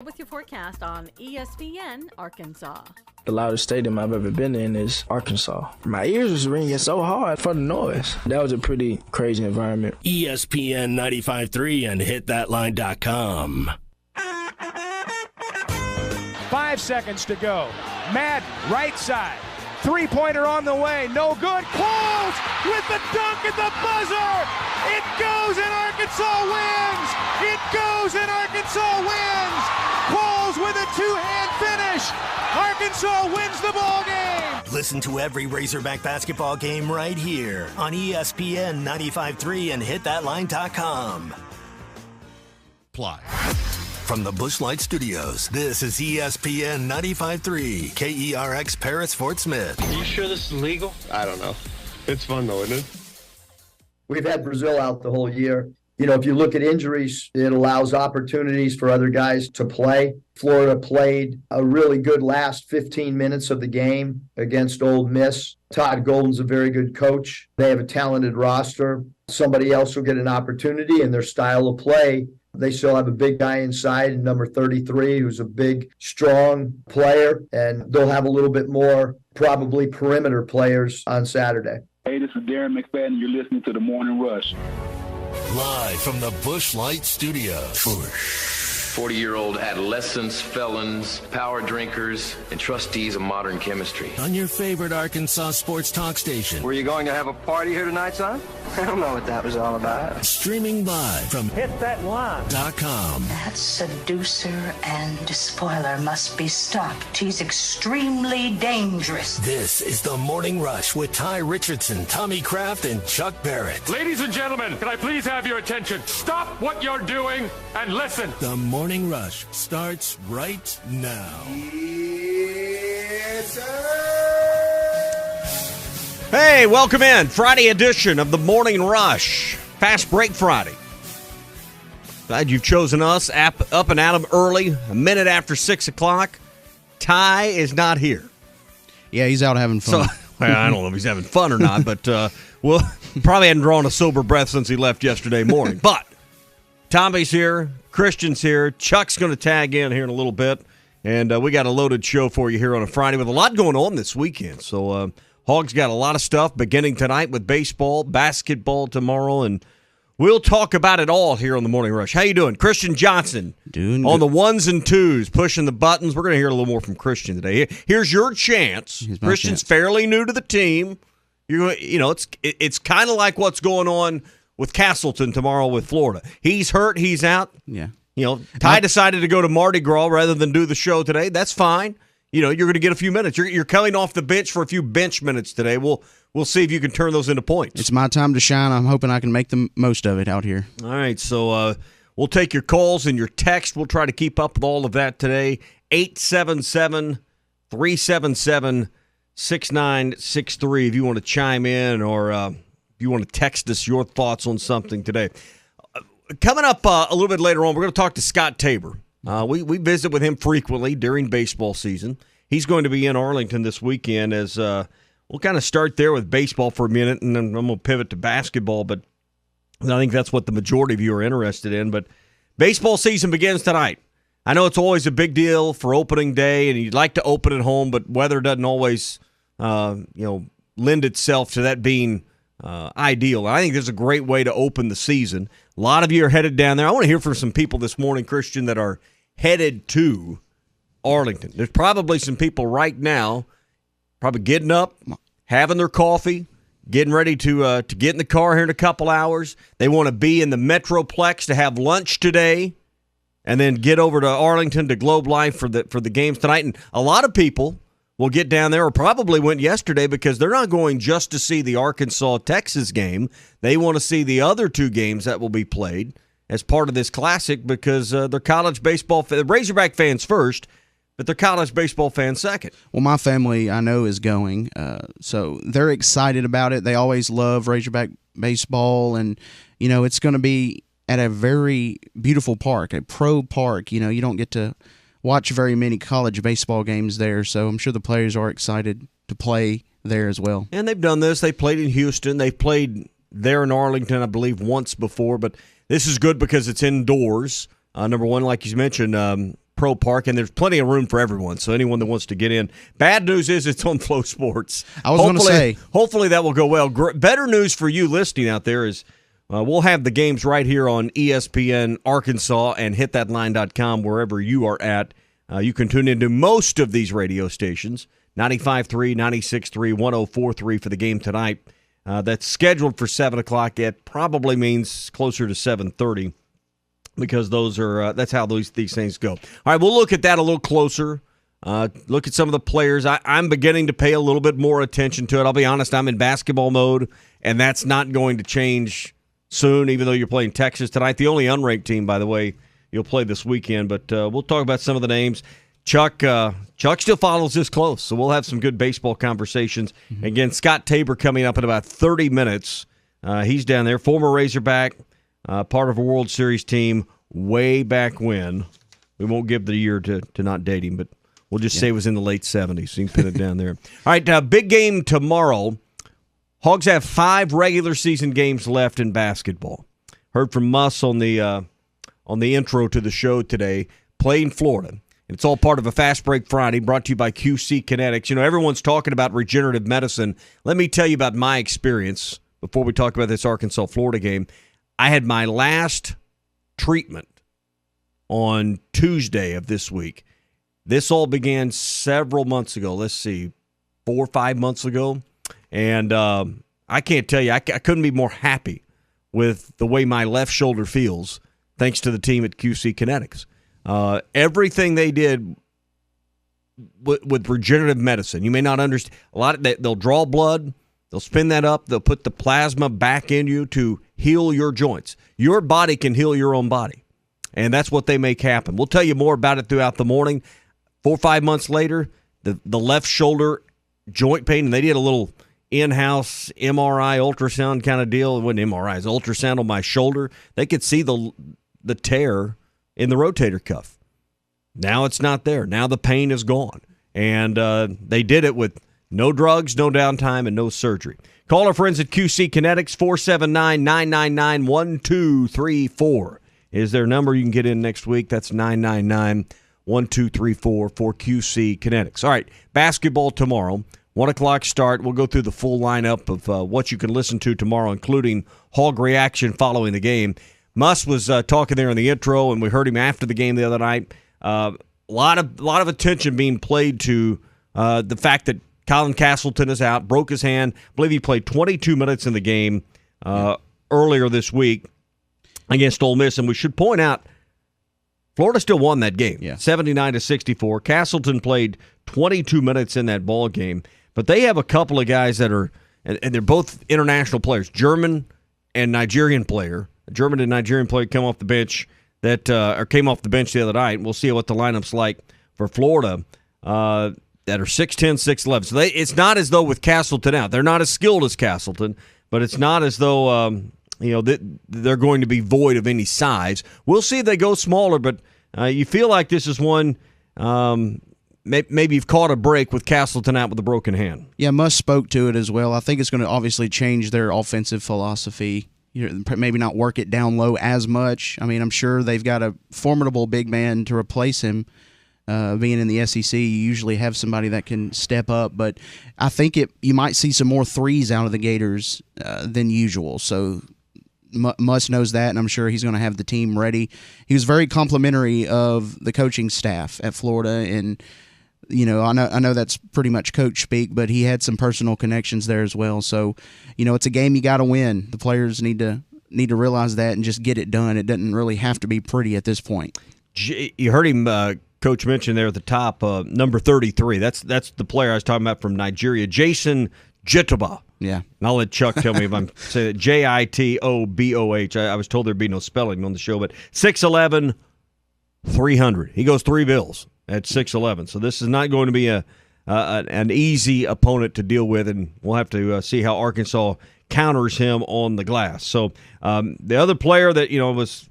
With your forecast on ESPN Arkansas. The loudest stadium I've ever been in is Arkansas. My ears was ringing so hard for the noise. That was a pretty crazy environment. ESPN 95.3 and hitthatline.com. 5 seconds to go. Madden, right side. Three-pointer on the way. No good. Qualls with the dunk at the buzzer. It goes and Arkansas wins. It goes and Arkansas wins. Qualls with a two-hand finish. Arkansas wins the ball game. Listen to every Razorback basketball game right here on ESPN 95.3 and hitthatline.com. Apply. From the Bushlight Studios, this is ESPN 95.3, KERX Paris, Fort Smith. Are you sure this is legal? I don't know. It's fun though, isn't it? We've had Brazil out the whole year. You know, if you look at injuries, it allows opportunities for other guys to play. Florida played a really good last 15 minutes of the game against Ole Miss. Todd Golden's a very good coach. They have a talented roster. Somebody else will get an opportunity in their style of play. They still have a big guy inside, number 33, who's a big, strong player, and they'll have a little bit more, probably perimeter players on Saturday. Hey, this is Darren McFadden. You're listening to The Morning Rush. Live from the Bushlight Studios. 40-year-old adolescents, felons, power drinkers, and trustees of modern chemistry. On your favorite Arkansas sports talk station. Were you going to have a party here tonight, son? I don't know what that was all about. Streaming live from hitthatline.com. That seducer and spoiler must be stopped. He's extremely dangerous. This is The Morning Rush with Ty Richardson, Tommy Kraft, and Chuck Barrett. Ladies and gentlemen, can I please have your attention? Stop what you're doing and listen. The Morning Rush starts right now. Yes, sir. Hey, welcome in. Friday edition of the Morning Rush. Fast Break Friday. Glad you've chosen us. Up and at 'em early, a minute after 6 o'clock. Ty is not here. Yeah, he's out having fun. So, well, I don't know if he's having fun or not, but well, probably hadn't drawn a sober breath since he left yesterday morning. But Tommy's here. Christian's here. Chuck's going to tag in here in a little bit. And we got a loaded show for you here on a Friday with a lot going on this weekend. So Hogs got a lot of stuff beginning tonight with baseball, basketball tomorrow, and we'll talk about it all here on the Morning Rush. How you doing? Christian Johnson doing on good. The ones and twos, pushing the buttons. We're going to hear a little more from Christian today. Here's your chance. Christian's fairly new to the team. You know, it's kind of like what's going on with Castleton tomorrow with Florida. He's hurt. He's out. Yeah. You know, Ty decided to go to Mardi Gras rather than do the show today. That's fine. You know, you're going to get a few minutes. You're coming off the bench for a few bench minutes today. We'll see if you can turn those into points. It's my time to shine. I'm hoping I can make the most of it out here. All right, so we'll take your calls and your text. We'll try to keep up with all of that today. 877-377-6963 if you want to chime in or if you want to text us your thoughts on something today. Coming up a little bit later on, we're going to talk to Scott Tabor. We visit with him frequently during baseball season. He's going to be in Arlington this weekend as we'll kind of start there with baseball for a minute, and then I'm going to pivot to basketball, but I think that's what the majority of you are interested in. But baseball season begins tonight. I know it's always a big deal for opening day, and you'd like to open at home, but weather doesn't always lend itself to that being ideal. I think there's a great way to open the season. A lot of you are headed down there. I want to hear from some people this morning, Christian, that are headed to Arlington. There's probably some people right now probably getting up, having their coffee, getting ready to get in the car here in a couple hours. They want to be in the Metroplex to have lunch today and then get over to Arlington to Globe Life for the games tonight. And a lot of people will get down there or probably went yesterday because they're not going just to see the Arkansas-Texas game. They want to see the other two games that will be played as part of this classic because they're college baseball Razorback fans first, but they're college baseball fans second. Well, my family, I know, is going, so they're excited about it. They always love Razorback baseball, and, you know, it's going to be at a very beautiful park, a pro park. You know, you don't get to watch very many college baseball games there, so I'm sure the players are excited to play there as well. And they've done this. They played in Houston. They've played there in Arlington, I believe, once before, but this is good because it's indoors. Number one, like you mentioned, Pro Park, and there's plenty of room for everyone, so anyone that wants to get in. Bad news is it's on Flow Sports. I was going to say. Hopefully that will go well. Better news for you listening out there is we'll have the games right here on ESPN Arkansas and hitthatline.com wherever you are at. You can tune into most of these radio stations, 95.3, 96.3, 104.3 for the game tonight. That's scheduled for 7 o'clock. It probably means closer to 7:30. Because those are that's how these things go. All right, we'll look at that a little closer. Look at some of the players. I'm beginning to pay a little bit more attention to it. I'll be honest, I'm in basketball mode, and that's not going to change soon, even though you're playing Texas tonight. The only unranked team, by the way, you'll play this weekend. But we'll talk about some of the names. Chuck still follows this close, so we'll have some good baseball conversations. Mm-hmm. Again, Scott Tabor coming up in about 30 minutes. He's down there, former Razorback. Part of a World Series team way back when. We won't give the year to not date him, but we'll just say it was in the late 70s. So you can pin it down there. All right, big game tomorrow. Hogs have 5 regular season games left in basketball. Heard from Muss on the intro to the show today. Playing Florida. And it's all part of a Fast Break Friday brought to you by QC Kinetics. You know, everyone's talking about regenerative medicine. Let me tell you about my experience before we talk about this Arkansas-Florida game. I had my last treatment on Tuesday of this week. This all began several months ago. Let's see, 4 or 5 months ago. And I can't tell you, I couldn't be more happy with the way my left shoulder feels, thanks to the team at QC Kinetics. Everything they did with regenerative medicine, you may not understand. A lot of they'll draw blood. They'll spin that up. They'll put the plasma back in you to heal your joints. Your body can heal your own body, and that's what they make happen. We'll tell you more about it throughout the morning. 4 or 5 months later, the left shoulder joint pain, and they did a little in-house MRI ultrasound kind of deal. It wasn't MRI, it was ultrasound on my shoulder. They could see the tear in the rotator cuff. Now it's not there. Now the pain is gone, and they did it with no drugs, no downtime, and no surgery. Call our friends at QC Kinetics, 479-999-1234 is their number. You can get in next week. That's 999-1234 for QC Kinetics. All right, basketball tomorrow, 1 o'clock start. We'll go through the full lineup of what you can listen to tomorrow, including Hog Reaction following the game. Muss was talking there in the intro, and we heard him after the game the other night. A lot of attention being played to the fact that Colin Castleton is out, broke his hand. I believe he played 22 minutes in the game earlier this week against Ole Miss. And we should point out, Florida still won that game, 79-64. Castleton played 22 minutes in that ball game. But they have a couple of guys that are, and they're both international players, German and Nigerian player. A German and Nigerian player come off the bench or came off the bench the other night. We'll see what the lineup's like for Florida. That are 6'10", 6'11". So it's not as though with Castleton out, they're not as skilled as Castleton, but it's not as though they're going to be void of any size. We'll see if they go smaller, but you feel like this is one. Maybe you've caught a break with Castleton out with a broken hand. Yeah, Muss spoke to it as well. I think it's going to obviously change their offensive philosophy. Maybe not work it down low as much. I mean, I'm sure they've got a formidable big man to replace him. Being in the SEC, you usually have somebody that can step up, but I think you might see some more threes out of the Gators than usual. So Muss knows that, and I'm sure he's going to have the team ready. He was very complimentary of the coaching staff at Florida, and I know that's pretty much coach speak, but he had some personal connections there as well. So it's a game you got to win. The players need to realize that and just get it done. It doesn't really have to be pretty at this point. You heard him. Coach mentioned there at the top, number 33. That's the player I was talking about from Nigeria, Jason Jitoboh. Yeah. And I'll let Chuck tell me if I'm saying it. Jitoboh. I was told there'd be no spelling on the show, but 6'11", 300. He goes 3 bills at 6'11". So this is not going to be an easy opponent to deal with, and we'll have to see how Arkansas counters him on the glass. So the other player that was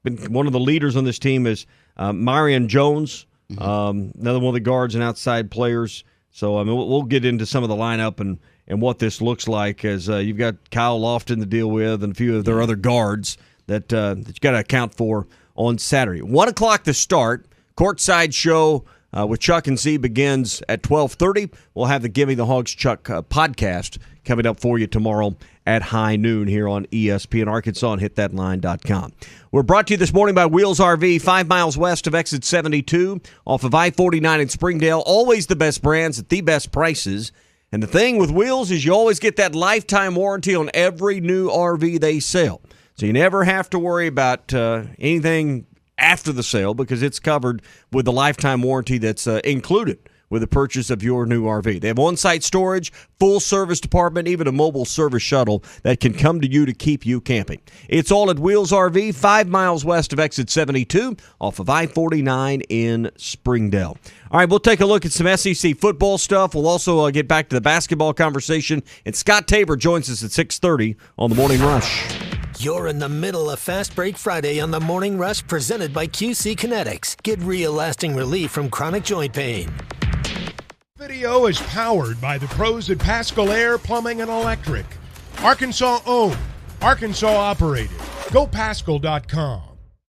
been one of the leaders on this team is Marion Jones, another one of the guards and outside players. So, I mean, we'll get into some of the lineup and what this looks like as you've got Kyle Lofton to deal with and a few of their other guards that you got to account for on Saturday. 1 o'clock to start. Of Courtside show with Chuck and Z begins at 12:30. We'll have the Gimme the Hogs Chuck podcast coming up for you tomorrow at high noon here on ESPN Arkansas and hitthatline.com. We're brought to you this morning by Wheels RV, 5 miles west of exit 72 off of I-49 in Springdale. Always the best brands at the best prices. And the thing with Wheels is you always get that lifetime warranty on every new RV they sell. So you never have to worry about anything after the sale because it's covered with the lifetime warranty that's included with the purchase of your new RV. They have on-site storage, full service department, even a mobile service shuttle that can come to you to keep you camping. It's all at Wheels RV, 5 miles west of exit 72 off of I-49 in Springdale. All right, we'll take a look at some SEC football stuff. We'll also get back to the basketball conversation. And Scott Tabor joins us at 6:30 on The Morning Rush. You're in the middle of Fast Break Friday on The Morning Rush presented by QC Kinetics. Get real lasting relief from chronic joint pain. Video is powered by the pros at Pascal Air Plumbing and Electric. Arkansas owned, Arkansas operated. GoPascal.com.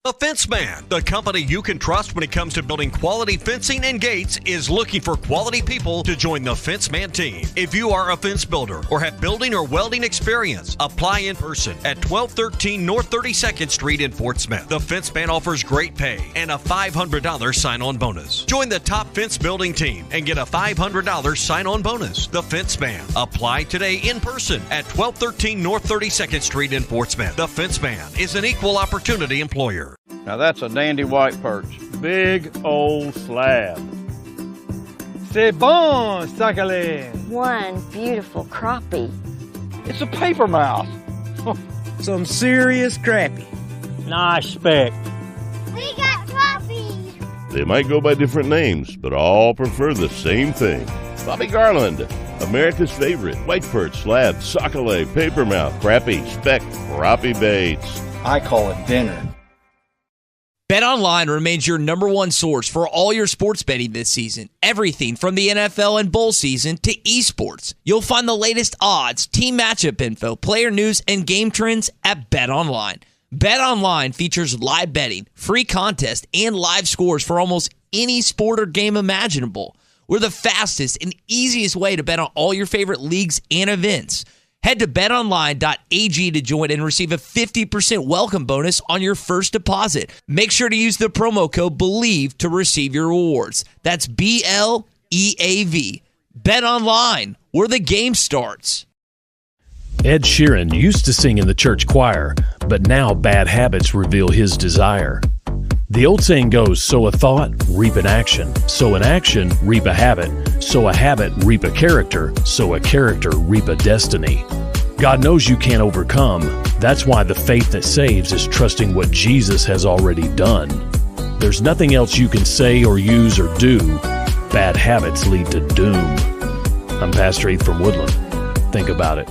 The Fence Man, the company you can trust when it comes to building quality fencing and gates, is looking for quality people to join the Fence Man team. If you are a fence builder or have building or welding experience, apply in person at 1213 North 32nd Street in Fort Smith. The Fence Man offers great pay and a $500 sign-on bonus. Join the top fence building team and get a $500 sign-on bonus. The Fence Man. Apply today in person at 1213 North 32nd Street in Fort Smith. The Fence Man is an equal opportunity employer. Now that's a dandy white perch. Big old slab. C'est bon, sacalé. One beautiful crappie. It's a paper mouse. Some serious crappie. Nice speck. We got crappie. They might go by different names, but all prefer the same thing. Bobby Garland, America's favorite. White perch, slab, sacalé, paper mouth, crappie, speck, crappie baits. I call it dinner. BetOnline remains your number one source for all your sports betting this season. Everything from the NFL and bowl season to esports. You'll find the latest odds, team matchup info, player news, and game trends at BetOnline. BetOnline features live betting, free contests, and live scores for almost any sport or game imaginable. We're the fastest and easiest way to bet on all your favorite leagues and events. Head to betonline.ag to join and receive a 50% welcome bonus on your first deposit. Make sure to use the promo code BELIEVE to receive your rewards. That's BLEAV. BetOnline, where the game starts. Ed Sheeran used to sing in the church choir, but now bad habits reveal his desire. The old saying goes, sow a thought, reap an action. Sow an action, reap a habit. Sow a habit, reap a character. Sow a character, reap a destiny. God knows you can't overcome. That's why the faith that saves is trusting what Jesus has already done. There's nothing else you can say or use or do. Bad habits lead to doom. I'm Pastor Heath from Woodland. Think about it.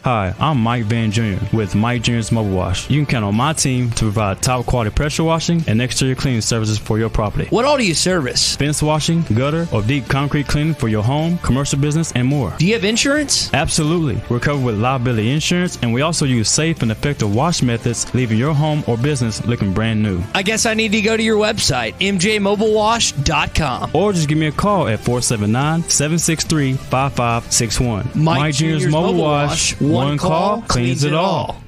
Hi, I'm Mike Van Jr. with Mike Jr.'s Mobile Wash. You can count on my team to provide top quality pressure washing and exterior cleaning services for your property. What all do you service? Fence washing, gutter, or deep concrete cleaning for your home, commercial business, and more. Do you have insurance? Absolutely. We're covered with liability insurance, and we also use safe and effective wash methods, leaving your home or business looking brand new. I guess I need to go to your website, mjmobilewash.com. Or just give me a call at 479-763-5561. Mike Jr.'s Mobile Wash. One call cleans it all.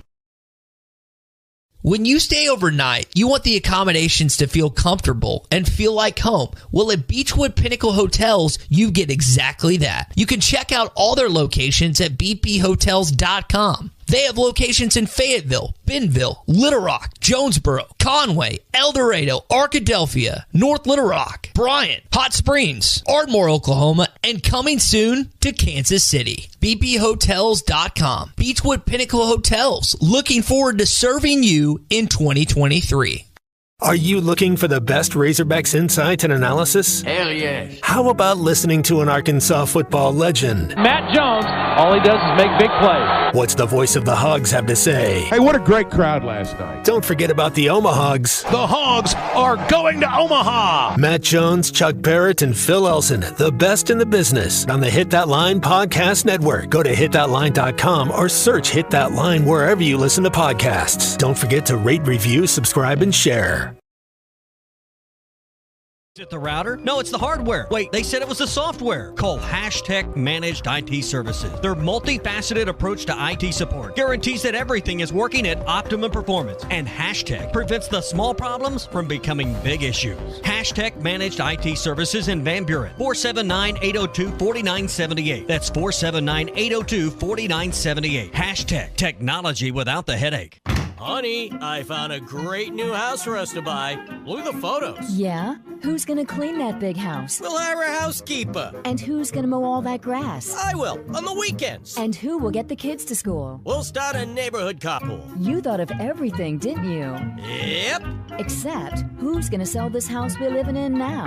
When you stay overnight, you want the accommodations to feel comfortable and feel like home. Well, at Beechwood Pinnacle Hotels, you get exactly that. You can check out all their locations at bphotels.com. They have locations in Fayetteville, Bentonville, Little Rock, Jonesboro, Conway, El Dorado, Arkadelphia, North Little Rock, Bryant, Hot Springs, Ardmore, Oklahoma, and coming soon to Kansas City. bphotels.com. Beechwood Pinnacle Hotels, looking forward to serving you in 2023. Are you looking for the best Razorbacks insight and analysis? Hell yeah. How about listening to an Arkansas football legend? Matt Jones, all he does is make big plays. What's the voice of the Hogs have to say? Hey, what a great crowd last night. Don't forget about the Omahogs. The Hogs are going to Omaha. Matt Jones, Chuck Barrett, and Phil Elson, the best in the business on the Hit That Line Podcast Network. Go to hitthatline.com or search Hit That Line wherever you listen to podcasts. Don't forget to rate, review, subscribe, and share. Is it the router? No, it's the hardware. Wait, they said it was the software. Call Hashtag Managed IT Services. Their multifaceted approach to IT support guarantees that everything is working at optimum performance. And Hashtag prevents the small problems from becoming big issues. Hashtag Managed IT Services in Van Buren. 479-802-4978. That's 479-802-4978. Hashtag Technology without the headache. Honey, I found a great new house for us to buy. Look at the photos. Yeah? Who's going to clean that big house? We'll hire a housekeeper. And who's going to mow all that grass? I will, on the weekends. And who will get the kids to school? We'll start a neighborhood carpool. You thought of everything, didn't you? Yep. Except, who's going to sell this house we're living in now?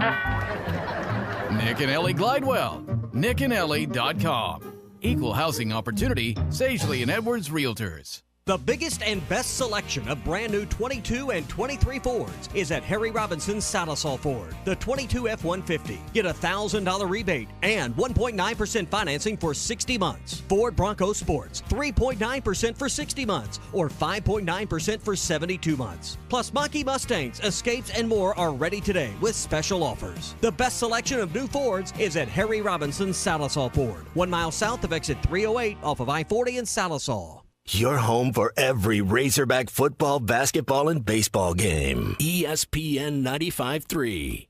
Nick and Ellie Glidewell. nickandellie.com. Equal housing opportunity, Sagely and Edwards Realtors. The biggest and best selection of brand new 22 and 23 Fords is at Harry Robinson's Salisal Ford. The 22 F-150. Get a $1,000 rebate and 1.9% financing for 60 months. Ford Bronco Sports, 3.9% for 60 months or 5.9% for 72 months. Plus Mach-E Mustangs, Escapes, and more are ready today with special offers. The best selection of new Fords is at Harry Robinson's Salisal Ford. 1 mile south of exit 308 off of I-40 in Salisal. Your home for every Razorback football, basketball, and baseball game. ESPN 95.3.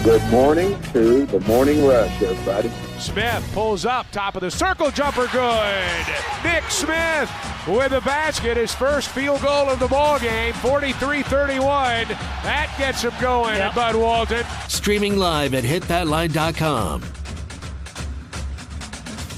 Good morning to the Morning Rush, everybody. Smith pulls up, top of the circle, jumper good. Nick Smith with a basket, his first field goal of the ball game, 43-31. That gets him going at Bud Walton. Streaming live at hitthatline.com.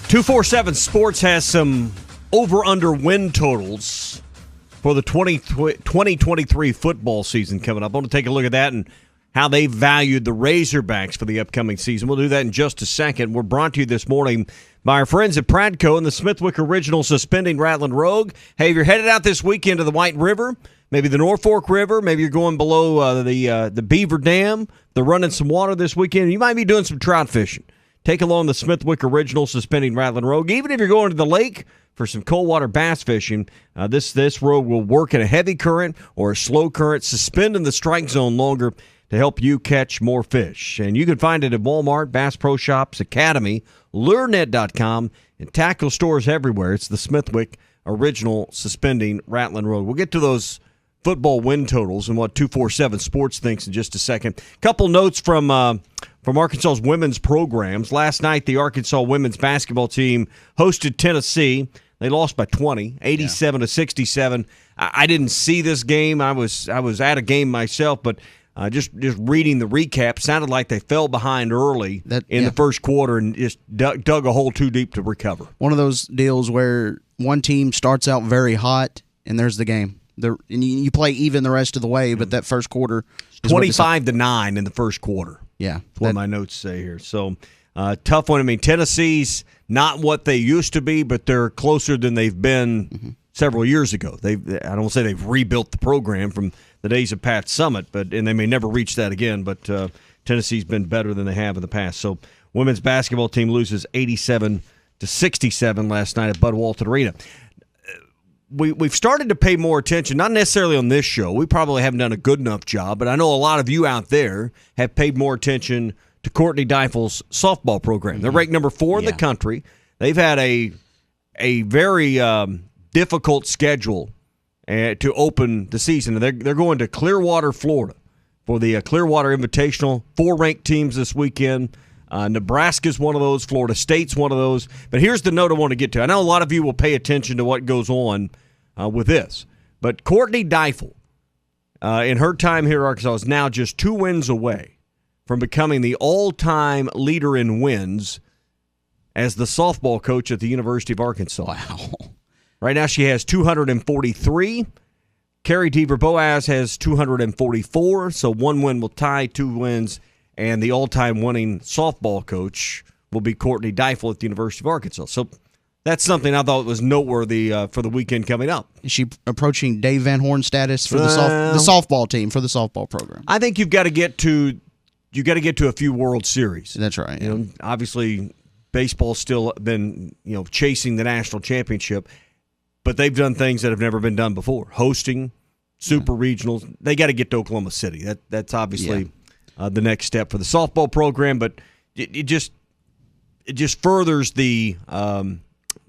247 Sports has some over-under win totals for the 2023 football season coming up. I want to take a look at that and how they valued the Razorbacks for the upcoming season. We'll do that in just a second. We're brought to you this morning by our friends at Pradco and the Smithwick Original Suspending Rattling Rogue. Hey, if you're headed out this weekend to the White River, maybe the Norfolk River, maybe you're going below the Beaver Dam, they're running some water this weekend, you might be doing some trout fishing. Take along the Smithwick Original Suspending Rattling Rogue. Even if you're going to the lake for some cold water bass fishing, this rogue will work in a heavy current or a slow current, suspending the strike zone longer to help you catch more fish. And you can find it at Walmart, Bass Pro Shops, Academy, LureNet.com, and tackle stores everywhere. It's the Smithwick Original Suspending Rattling Rogue. We'll get to those football win totals and what 247 Sports thinks in just a second. Couple notes from Arkansas's women's programs. Last night, the Arkansas women's basketball team hosted Tennessee. They lost by 20, 87-67. I didn't see this game. I was at a game myself, but just reading the recap, sounded like they fell behind early in the first quarter and just dug a hole too deep to recover. One of those deals where one team starts out very hot, and there's the game. And you play even the rest of the way, but that first quarter is 25-9 in the first quarter. Yeah, that's what my notes say here. So tough one. I mean, Tennessee's not what they used to be, but they're closer than they've been several years ago. I don't say they've rebuilt the program from the days of Pat Summitt, and they may never reach that again. But Tennessee's been better than they have in the past. So women's basketball team loses 87-67 last night at Bud Walton Arena. We've started to pay more attention, not necessarily on this show. We probably haven't done a good enough job, but I know a lot of you out there have paid more attention to Courtney Deifel's softball program. They're ranked number 4 in the country. They've had a very difficult schedule to open the season. They're going to Clearwater, Florida for the Clearwater Invitational. 4 ranked teams this weekend. Nebraska's one of those. Florida State's one of those. But here's the note I want to get to. I know a lot of you will pay attention to what goes on with this. But Courtney Deifel, in her time here at Arkansas, is now just 2 wins away from becoming the all-time leader in wins as the softball coach at the University of Arkansas. Wow. Right now she has 243. Carrie Deaver-Boaz has 244, so 1 win will tie 2 wins, and the all-time winning softball coach will be Courtney Deifel at the University of Arkansas. So that's something I thought was noteworthy for the weekend coming up. Is she approaching Dave Van Horn status for the softball team, for the softball program? I think you've got to get to a few World Series. That's right. You know, obviously baseball's still been, chasing the national championship, but they've done things that have never been done before. Hosting super regionals. They got to get to Oklahoma City. That's obviously the next step for the softball program, but it just furthers the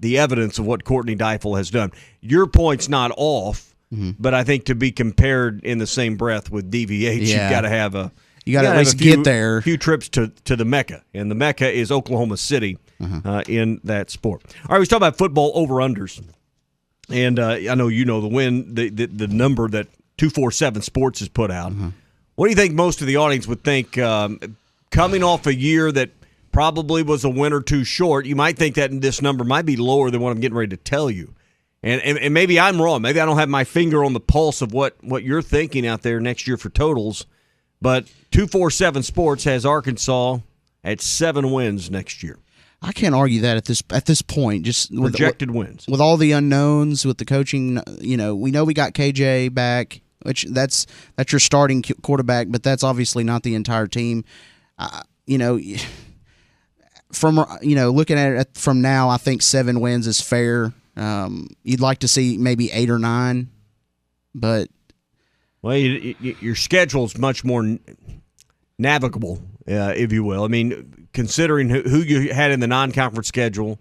evidence of what Courtney Deifel has done. Your point's not off, but I think to be compared in the same breath with DVH, you've got to have a you got to at least get there. A few trips to the Mecca, and the Mecca is Oklahoma City in that sport. All right, we talk about football over-unders, and I know you know the number that 247 Sports has put out. What do you think most of the audience would think coming off a year that probably was a win or two short? You might think that this number might be lower than what I'm getting ready to tell you. And maybe I'm wrong. Maybe I don't have my finger on the pulse of what you're thinking out there next year for totals. But 247 Sports has Arkansas at 7 wins next year. I can't argue that at this point. Just projected wins with all the unknowns with the coaching. We know we got KJ back, which that's your starting quarterback, but that's obviously not the entire team. From looking at it from now, I think 7 wins is fair. You'd like to see maybe 8 or 9, but. Well, your schedule's much more navigable, if you will. I mean, considering who you had in the non-conference schedule,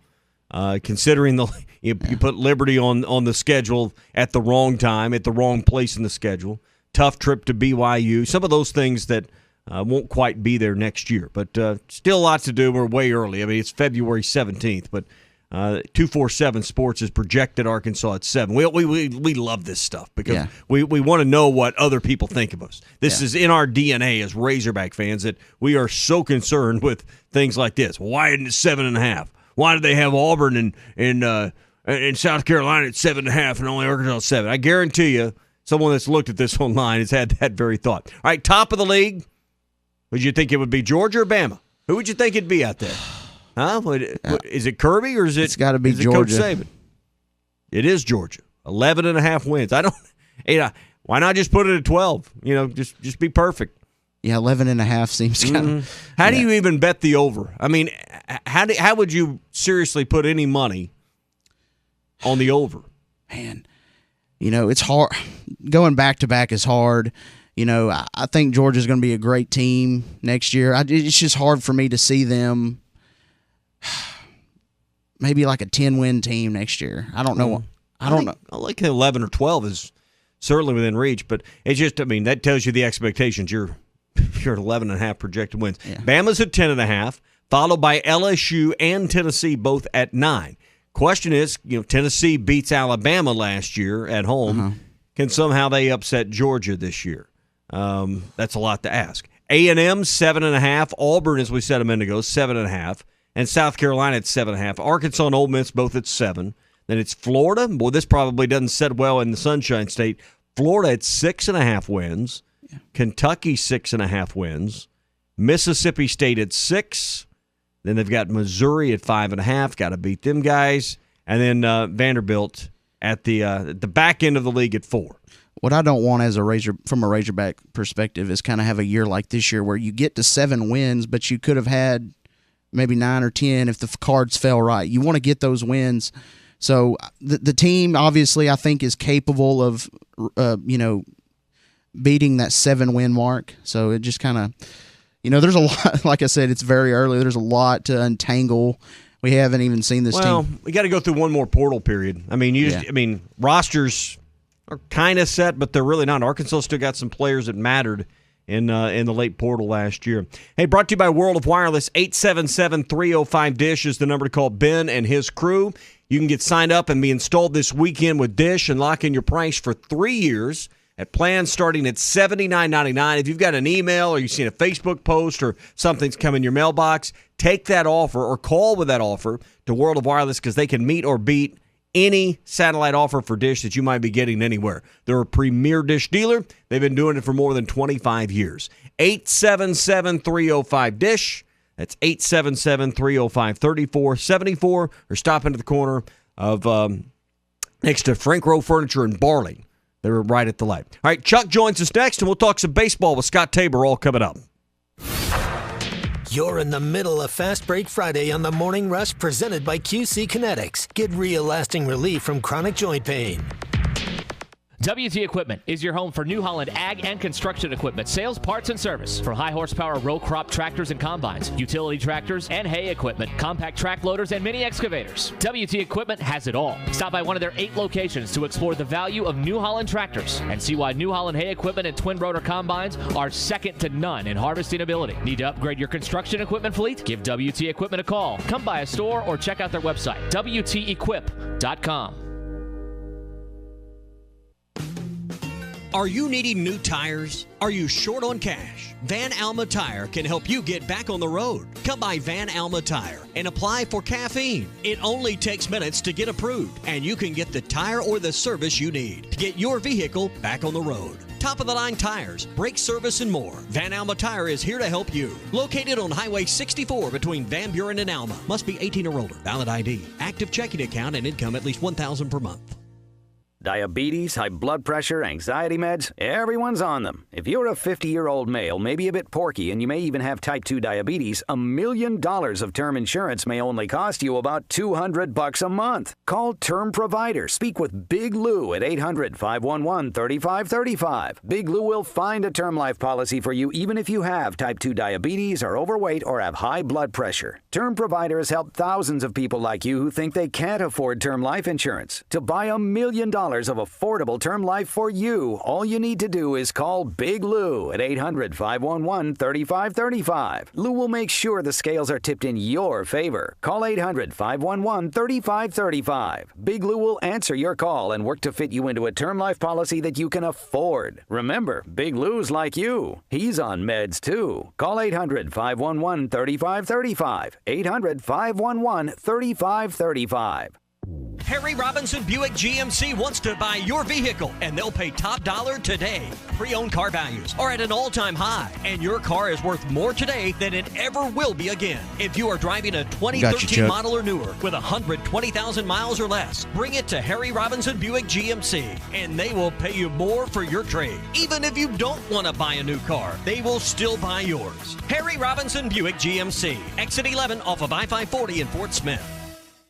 considering you put Liberty on the schedule at the wrong time, at the wrong place in the schedule, tough trip to BYU, some of those things that won't quite be there next year. But still a lot to do. We're way early. I mean, it's February 17th, but 247 Sports has projected Arkansas at 7. We love this stuff because we want to know what other people think of us. This is in our DNA as Razorback fans that we are so concerned with things like this. Why isn't it 7.5? Why did they have Auburn and South Carolina at 7.5 and only Arkansas at 7? I guarantee you, someone that's looked at this online has had that very thought. All right, top of the league. Would you think it would be Georgia or Bama? Who would you think it'd be out there? Huh? Is it Kirby or is it? It's got to be Georgia. Coach Saban? It is Georgia. 11.5 wins. Why not just put it at 12? Just be perfect. Yeah, 11.5 seems kind of. How do you even bet the over? I mean, how would you seriously put any money on the over? Man, it's hard. Going back to back is hard. I think Georgia's going to be a great team next year. It's just hard for me to see them. Maybe like a 10-win team next year. I don't know. I don't know. I like 11 or 12 is certainly within reach, but it's just, that tells you the expectations. You're at 11.5 projected wins. Yeah. Bama's at 10.5, followed by LSU and Tennessee, both at 9. Question is, Tennessee beats Alabama last year at home. Can somehow they upset Georgia this year? That's a lot to ask. A&M 7.5, Auburn, as we said a minute ago, 7.5. And South Carolina at 7.5. Arkansas and Ole Miss both at 7. Then it's Florida. Boy, this probably doesn't sit well in the Sunshine State. Florida at 6.5 wins. Yeah. Kentucky 6.5 wins. Mississippi State at 6. Then they've got Missouri at 5.5. Got to beat them guys. And then Vanderbilt at the back end of the league at 4. What I don't want from a Razorback perspective is kind of have a year like this year where you get to 7 wins, but you could have had maybe 9 or 10 if the cards fell right. You want to get those wins. So the team, obviously, I think is capable of, beating that 7-win mark. So it just kind of, there's a lot. Like I said, it's very early. There's a lot to untangle. We haven't even seen this team. Well, we got to go through one more portal period. Rosters are kind of set, but they're really not. Arkansas still got some players that mattered in the late portal last year. Hey, brought to you by World of Wireless. 877-305-DISH is the number to call Ben and his crew. You can get signed up and be installed this weekend with DISH and lock in your price for 3 years at plans starting at $79.99. If you've got an email or you've seen a Facebook post or something's come in your mailbox, take that offer or call with that offer to World of Wireless because they can meet or beat any satellite offer for DISH that you might be getting anywhere. They're a premier DISH dealer. They've been doing it for more than 25 years. 877-305-DISH. That's 877-305-3474. Or stop into the corner of next to Frank Rowe Furniture in Barling. They're right at the light. All right, Chuck joins us next, and we'll talk some baseball with Scott Tabor all coming up. You're in the middle of Fast Break Friday on the Morning Rush presented by QC Kinetics. Get real lasting relief from chronic joint pain. WT Equipment is your home for New Holland ag and construction equipment, sales, parts, and service for high horsepower row crop tractors and combines, utility tractors and hay equipment, compact track loaders, and mini excavators. WT Equipment has it all. Stop by one of their 8 locations to explore the value of New Holland tractors and see why New Holland hay equipment and twin rotor combines are second to none in harvesting ability. Need to upgrade your construction equipment fleet? Give WT Equipment a call. Come by a store or check out their website, WTEquip.com. Are you needing new tires? Are you short on cash? Van Alma Tire can help you get back on the road. Come by Van Alma Tire and apply for caffeine. It only takes minutes to get approved, and you can get the tire or the service you need to get your vehicle back on the road. Top-of-the-line tires, brake service, and more. Van Alma Tire is here to help you. Located on Highway 64 between Van Buren and Alma. Must be 18 or older. Valid ID. Active checking account and income at least $1,000 per month. Diabetes, high blood pressure, anxiety meds, everyone's on them. If you're a 50-year-old male, maybe a bit porky, and you may even have type 2 diabetes, $1 million of term insurance may only cost you about $200 a month. Call Term Provider. Speak with Big Lou at 800-511-3535. Big Lou will find a term life policy for you even if you have type 2 diabetes, are overweight, or have high blood pressure. Term Provider has helped thousands of people like you who think they can't afford term life insurance. To buy $1 million of affordable term life for you, all you need to do is call Big Lou at 800-511-3535. Lou will make sure the scales are tipped in your favor. Call 800-511-3535. Big Lou will answer your call and work to fit you into a term life policy that you can afford. Remember, Big Lou's like you. He's on meds too. Call 800-511-3535. 800-511-3535. Harry Robinson Buick GMC wants to buy your vehicle, and they'll pay top dollar today. Pre-owned car values are at an all-time high, and your car is worth more today than it ever will be again. If you are driving a 2013 model or newer with 120,000 miles or less, bring it to Harry Robinson Buick GMC, and they will pay you more for your trade. Even if you don't want to buy a new car, they will still buy yours. Harry Robinson Buick GMC, exit 11 off of I-540 in Fort Smith.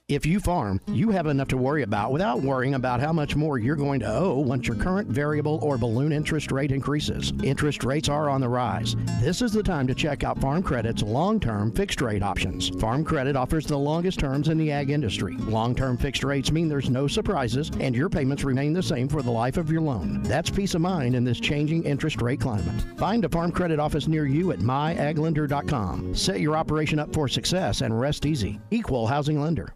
If you farm, you have enough to worry about without worrying about how much more you're going to owe once your current variable or balloon interest rate increases. Interest rates are on the rise. This is the time to check out Farm Credit's long-term fixed rate options. Farm Credit offers the longest terms in the ag industry. Long-term fixed rates mean there's no surprises and your payments remain the same for the life of your loan. That's peace of mind in this changing interest rate climate. Find a Farm Credit office near you at myaglender.com. Set your operation up for success and rest easy. Equal housing lender.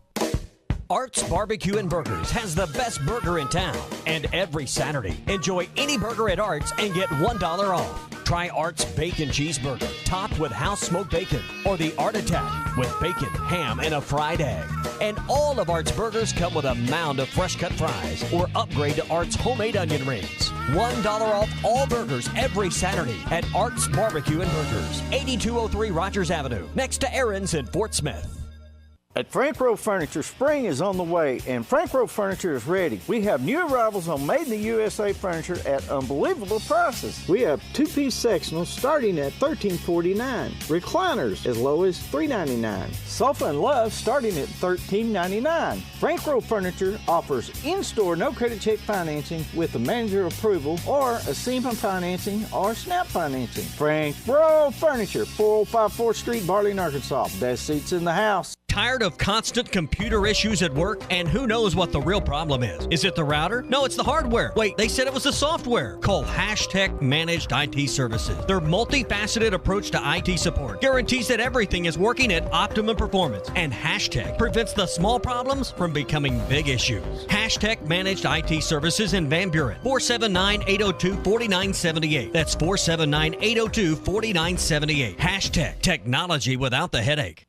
Art's Barbecue and Burgers has the best burger in town. And every Saturday, enjoy any burger at Art's and get $1 off. Try Art's Bacon Cheeseburger, topped with house-smoked bacon, or the Art Attack with bacon, ham, and a fried egg. And all of Art's burgers come with a mound of fresh-cut fries, or upgrade to Art's homemade onion rings. $1 off all burgers every Saturday at Art's Barbecue and Burgers, 8203 Rogers Avenue, next to Aaron's in Fort Smith. At Frank Rowe Furniture, spring is on the way, and Frank Rowe Furniture is ready. We have new arrivals on Made in the USA furniture at unbelievable prices. We have two-piece sectionals starting at $13.49, recliners as low as $3.99, sofa and love starting at $13.99. Frank Rowe Furniture offers in-store no-credit check financing with the manager approval or a SEMA financing or SNAP financing. Frank Rowe Furniture, 405 4th Street, Barling, Arkansas. Best seats in the house. Tired of constant computer issues at work? And who knows what the real problem is? Is it the router? No, it's the hardware. Wait, they said it was the software. Call Hashtag Managed IT Services. Their multifaceted approach to IT support guarantees that everything is working at optimum performance. And Hashtag prevents the small problems from becoming big issues. Hashtag Managed IT Services in Van Buren. 479-802-4978. That's 479-802-4978. Hashtag Technology without the headache.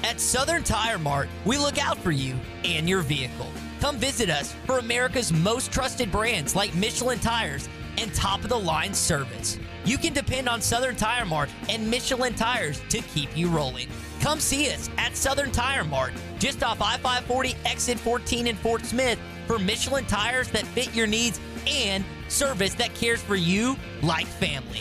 At Southern Tire Mart, we look out for you and your vehicle. Come visit us for America's most trusted brands like Michelin Tires and top-of-the-line service. You can depend on Southern Tire Mart and Michelin Tires to keep you rolling. Come see us at Southern Tire Mart, just off I-540 exit 14 in Fort Smith, for Michelin tires that fit your needs and service that cares for you like family.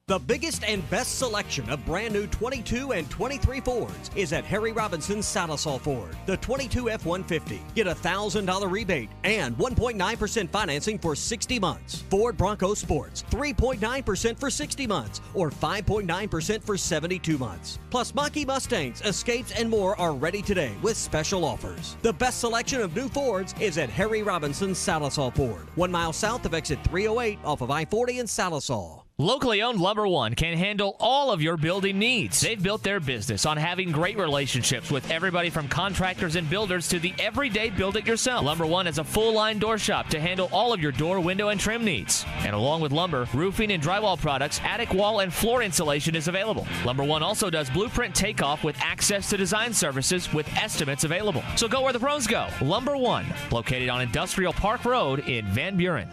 The biggest and best selection of brand new 22 and 23 Fords is at Harry Robinson's Saddle Ford. The 22 F-150. Get a $1,000 rebate and 1.9% financing for 60 months. Ford Bronco Sports, 3.9% for 60 months or 5.9% for 72 months. Plus Mach-E Mustangs, Escapes, and more are ready today with special offers. The best selection of new Fords is at Harry Robinson's Saddle Ford, 1 mile south of exit 308 off of I-40 in Salisaw. Locally owned Lumber One can handle all of your building needs. They've built their business on having great relationships with everybody from contractors and builders to the everyday build-it-yourself. Lumber One has a full-line door shop to handle all of your door, window, and trim needs. And along with lumber, roofing, and drywall products, attic wall and floor insulation is available. Lumber One also does blueprint takeoff with access to design services with estimates available. So go where the pros go. Lumber One, located on Industrial Park Road in Van Buren.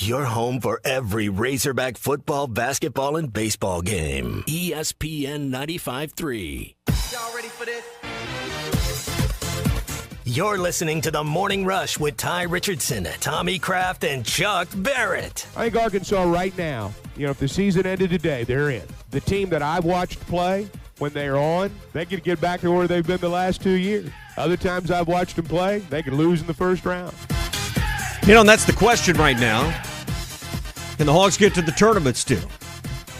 Your home for every Razorback football, basketball, and baseball game. ESPN 95.3. Y'all ready for this? You're listening to The Morning Rush with Ty Richardson, Tommy Kraft, and Chuck Barrett. I think Arkansas right now, if the season ended today, they're in. The team that I've watched play, when they're on, they could get back to where they've been the last 2 years. Other times I've watched them play, they could lose in the first round. And that's the question right now. Can the Hogs get to the tournament still?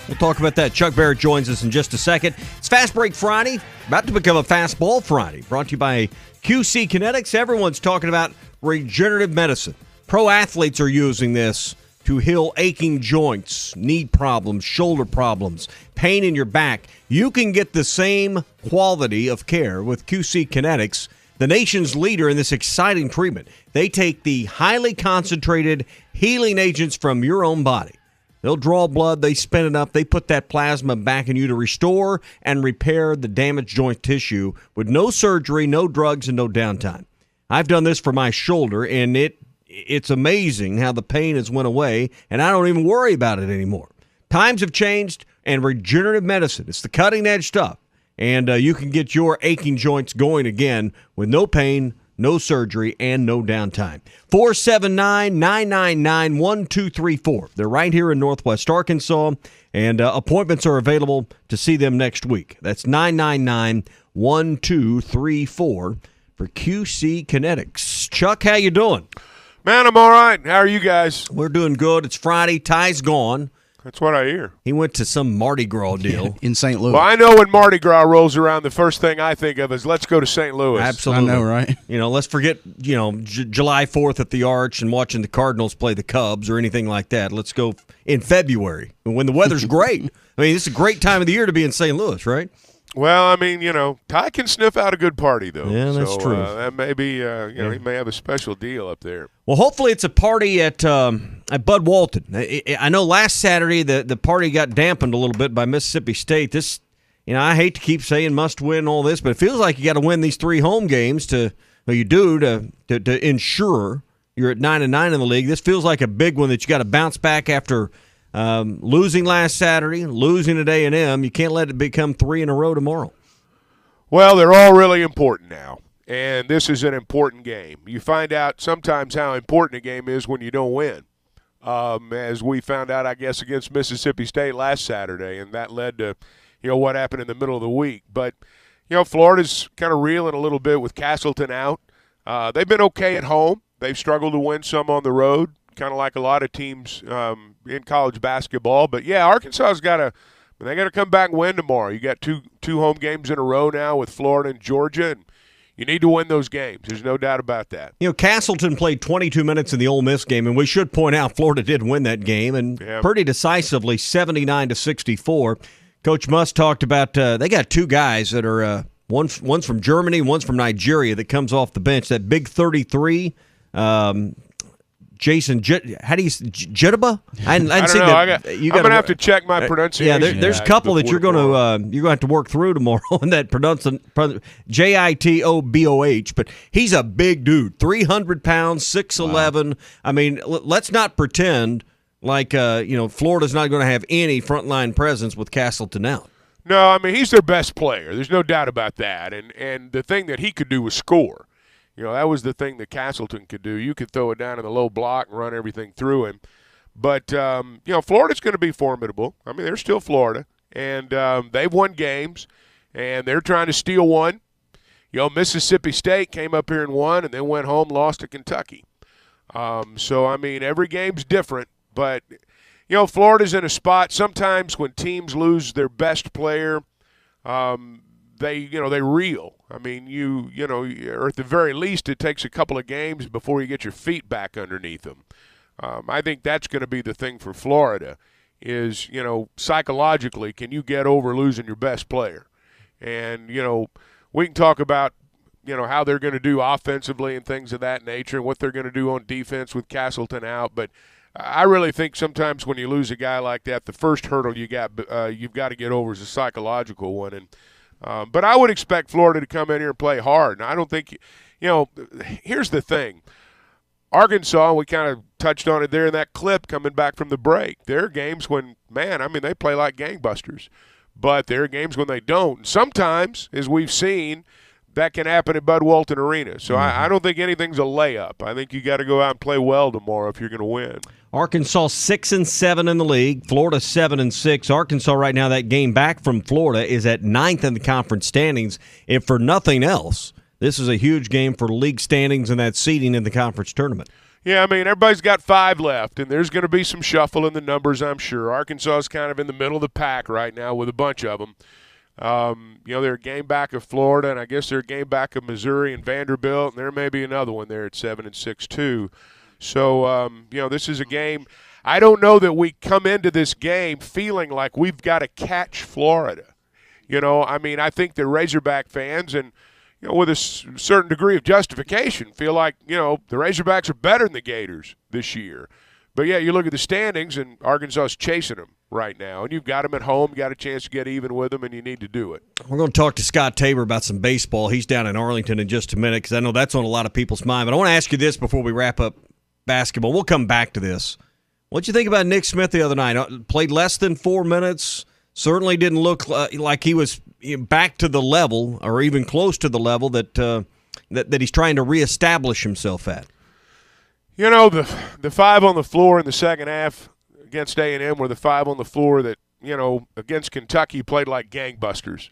We'll talk about that. Chuck Barrett joins us in just a second. It's Fast Break Friday, about to become a Fastball Friday. Brought to you by QC Kinetics. Everyone's talking about regenerative medicine. Pro athletes are using this to heal aching joints, knee problems, shoulder problems, pain in your back. You can get the same quality of care with QC Kinetics, the nation's leader in this exciting treatment. They take the highly concentrated healing agents from your own body. They'll draw blood, they spin it up, they put that plasma back in you to restore and repair the damaged joint tissue with no surgery, no drugs, and no downtime. I've done this for my shoulder, and it's amazing how the pain has went away, and I don't even worry about it anymore. Times have changed, and regenerative medicine, it's the cutting-edge stuff. And you can get your aching joints going again with no pain, no surgery, and no downtime. 479-999-1234. They're right here in Northwest Arkansas, and appointments are available to see them next week. That's 999-1234 for QC Kinetics. Chuck, how you doing? Man, I'm all right. How are you guys? We're doing good. It's Friday. Ty's gone. That's what I hear. He went to some Mardi Gras deal in St. Louis. Well, I know when Mardi Gras rolls around, the first thing I think of is let's go to St. Louis. Absolutely. I know, right? Let's forget, July 4th at the Arch and watching the Cardinals play the Cubs or anything like that. Let's go in February when the weather's great. I mean, this is a great time of the year to be in St. Louis, right? Well, I mean, Ty can sniff out a good party, though. Yeah, that's true. That may be, he may have a special deal up there. Well, hopefully it's a party at Bud Walton. I know last Saturday the party got dampened a little bit by Mississippi State. This, I hate to keep saying must win all this, but it feels like you got to win these 3 home games to ensure you're at 9-9 in the league. This feels like a big one that you got to bounce back after losing last Saturday, losing at A&M. You can't let it become 3 in a row tomorrow. Well, they're all really important now, and this is an important game. You find out sometimes how important a game is when you don't win, as we found out, I guess, against Mississippi State last Saturday, and that led to, what happened in the middle of the week. But, Florida's kind of reeling a little bit with Castleton out. They've been okay at home. They've struggled to win some on the road, kind of like a lot of teams in college basketball. But, yeah, Arkansas's got to – they got to come back and win tomorrow. You got two home games in a row now with Florida and Georgia, and you need to win those games. There's no doubt about that. Castleton played 22 minutes in the Ole Miss game, and we should point out Florida did win that game, and pretty decisively, 79-64. Coach Musk talked about they got 2 guys that are one's from Germany, one's from Nigeria that comes off the bench. That big 33. Jason, how do you Jitaba? I don't know. I'm going to have to check my pronunciation. Yeah, there's a couple that you're going to have to work through tomorrow in that Jitoboh. But he's a big dude, 300 pounds, 6'11". Wow. I mean, let's not pretend like Florida's not going to have any frontline presence with Castleton out. No, I mean he's their best player. There's no doubt about that. And the thing that he could do was score. That was the thing that Castleton could do. You could throw it down in the low block and run everything through him. But, Florida's going to be formidable. I mean, they're still Florida, and they've won games, and they're trying to steal one. Mississippi State came up here and won and then went home, lost to Kentucky. Every game's different. But, Florida's in a spot sometimes when teams lose their best player, they reel. I mean, or at the very least it takes a couple of games before you get your feet back underneath them. I think that's going to be the thing for Florida is, psychologically, can you get over losing your best player? And, we can talk about, how they're going to do offensively and things of that nature and what they're going to do on defense with Castleton out. But I really think sometimes when you lose a guy like that, the first hurdle you've got to get over is a psychological one. And but I would expect Florida to come in here and play hard. And I don't think, here's the thing. Arkansas, we kind of touched on it there in that clip coming back from the break. There are games when, they play like gangbusters. But there are games when they don't. Sometimes, as we've seen, that can happen at Bud Walton Arena. So I don't think anything's a layup. I think you got to go out and play well tomorrow if you're going to win. Arkansas 6-7 in the league. Florida 7-6. Arkansas right now, that game back from Florida, is at 9th in the conference standings. If for nothing else, this is a huge game for league standings and that seeding in the conference tournament. Yeah, everybody's got 5 left, and there's going to be some shuffle in the numbers, I'm sure. Arkansas is kind of in the middle of the pack right now with a bunch of them. They're a game back of Florida, and I guess they're a game back of Missouri and Vanderbilt, and there may be another one there at 7-6 too. So, this is a game. I don't know that we come into this game feeling like we've got to catch Florida. I think the Razorback fans and with a certain degree of justification, feel like, the Razorbacks are better than the Gators this year. But, yeah, you look at the standings, and Arkansas is chasing them right now. And you've got them at home, got a chance to get even with them, and you need to do it. We're going to talk to Scott Tabor about some baseball. He's down in Arlington in just a minute because I know that's on a lot of people's mind. But I want to ask you this before we wrap up basketball. We'll come back to this. What'd you think about Nick Smith the other night? Played less than 4 minutes. Certainly didn't look like he was back to the level or even close to the level that he's trying to reestablish himself at. The 5 on the floor in the second half against A&M were the 5 on the floor that, against Kentucky played like gangbusters.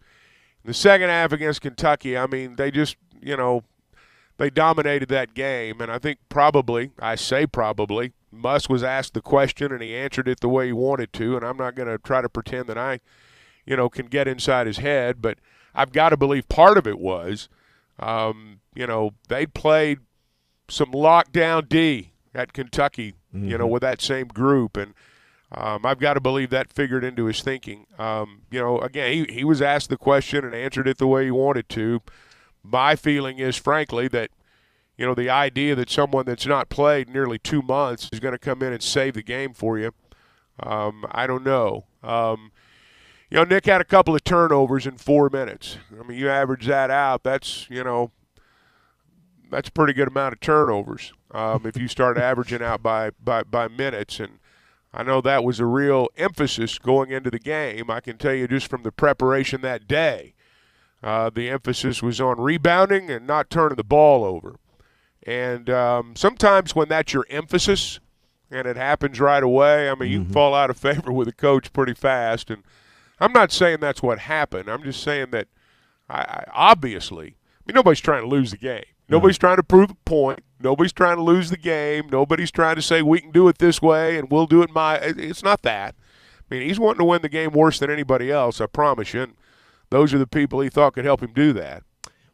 In the second half against Kentucky, they just, they dominated that game. And I think probably, Muss was asked the question and he answered it the way he wanted to, and I'm not going to try to pretend that I, can get inside his head, but I've got to believe part of it was, they played some lockdown D at Kentucky, with that same group, and I've got to believe that figured into his thinking. Again, he was asked the question and answered it the way he wanted to. My feeling is, frankly, that the idea that someone that's not played nearly 2 months is going to come in and save the game for you, I don't know. Nick had a couple of turnovers in 4 minutes. You average that out, that's a pretty good amount of turnovers if you start averaging out by minutes. And I know that was a real emphasis going into the game. I can tell you just from the preparation that day, the emphasis was on rebounding and not turning the ball over. And sometimes when that's your emphasis and it happens right away, you can fall out of favor with a coach pretty fast. And I'm not saying that's what happened. I'm just saying that obviously, nobody's trying to lose the game. Nobody's trying to prove a point. Nobody's trying to lose the game. Nobody's trying to say we can do it this way and we'll do it it's not that. He's wanting to win the game worse than anybody else, I promise you. And those are the people he thought could help him do that.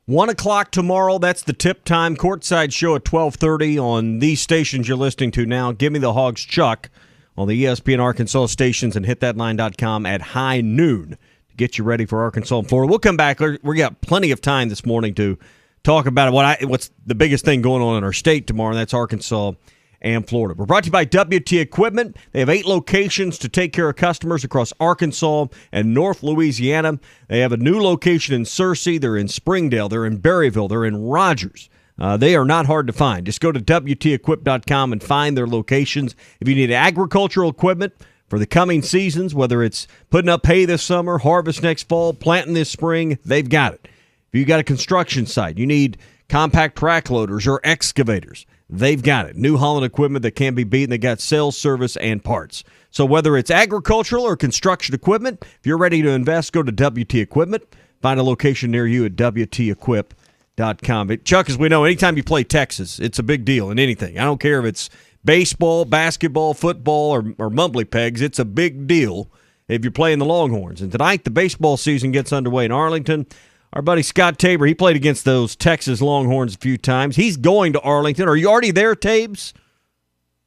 1 o'clock tomorrow, that's the tip time. Courtside show at 12:30 on these stations you're listening to now. Give Me the Hogs Chuck on the ESPN Arkansas stations and hitthatline.com at high noon to get you ready for Arkansas and Florida. We'll come back. We got plenty of time this morning to talk about what's the biggest thing going on in our state tomorrow, and that's Arkansas and Florida. We're brought to you by WT Equipment. They have 8 locations to take care of customers across Arkansas and North Louisiana. They have a new location in Searcy. They're in Springdale. They're in Berryville. They're in Rogers. They are not hard to find. Just go to WTEquip.com and find their locations. If you need agricultural equipment for the coming seasons, whether it's putting up hay this summer, harvest next fall, planting this spring, they've got it. If you got a construction site, you need compact track loaders or excavators, they've got it. New Holland equipment that can't be beaten. They got sales, service, and parts. So whether it's agricultural or construction equipment, if you're ready to invest, go to WT Equipment. Find a location near you at WTEquip.com. Chuck, as we know, anytime you play Texas, it's a big deal in anything. I don't care if it's baseball, basketball, football, or mumbly pegs. It's a big deal if you're playing the Longhorns. And tonight, the baseball season gets underway in Arlington. Our buddy Scott Tabor, he played against those Texas Longhorns a few times. He's going to Arlington. Are you already there, Tabes?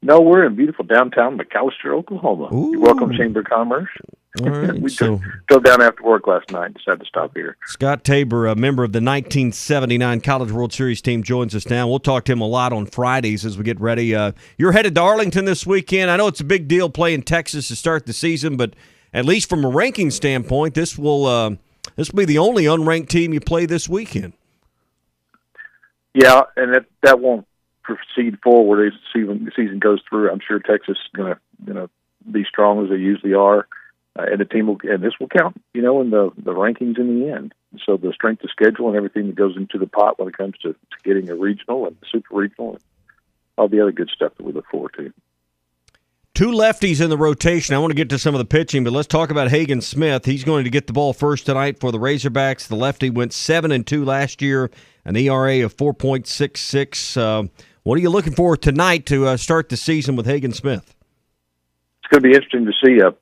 No, we're in beautiful downtown McAlester, Oklahoma. Ooh. You're welcome, Chamber of Commerce. All right, we so drove down after work last night and decided to stop here. Scott Tabor, a member of the 1979 College World Series team, joins us now. We'll talk to him a lot on Fridays as we get ready. You're headed to Arlington this weekend. I know it's a big deal playing Texas to start the season, but at least from a ranking standpoint, this will be the only unranked team you play this weekend. Yeah, and that won't proceed forward as the season goes through. I'm sure Texas is going to be strong as they usually are, and the team this will count, in the rankings in the end. So the strength of schedule and everything that goes into the pot when it comes to getting a regional and super regional and all the other good stuff that we look forward to. Two lefties in the rotation. I want to get to some of the pitching, but let's talk about Hagen Smith. He's going to get the ball first tonight for the Razorbacks. The lefty went 7-2 last year, an ERA of 4.66. What are you looking for tonight to start the season with Hagen Smith? It's going to be interesting to see a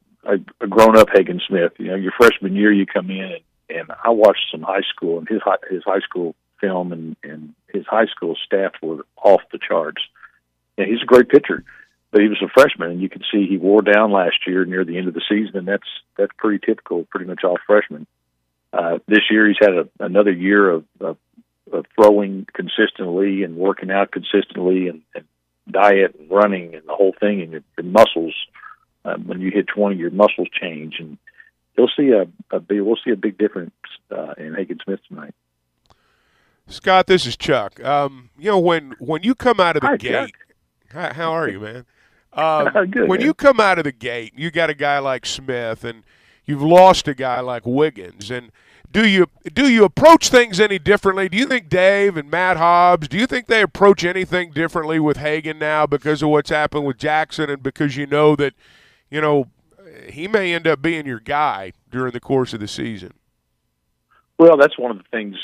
grown-up Hagen Smith. Your freshman year, you come in, and I watched some high school, and his high school film and his high school staff were off the charts. And he's a great pitcher. But he was a freshman, and you can see he wore down last year near the end of the season, and that's pretty typical, pretty much all freshmen. This year he's had another year of throwing consistently and working out consistently and diet and running and the whole thing, and your muscles. When you hit 20, your muscles change, and we'll see a big difference in Hagen Smith tonight. Scott, this is Chuck. When you come out of the gate, Chuck. How are you, man? Good, when man. you come out of the gate, you got a guy like Smith, and you've lost a guy like Wiggins. And do you approach things any differently? Do you think Dave and Matt Hobbs, do you think they approach anything differently with Hagen now because of what's happened with Jackson, and because you know that he may end up being your guy during the course of the season? Well, that's one of the things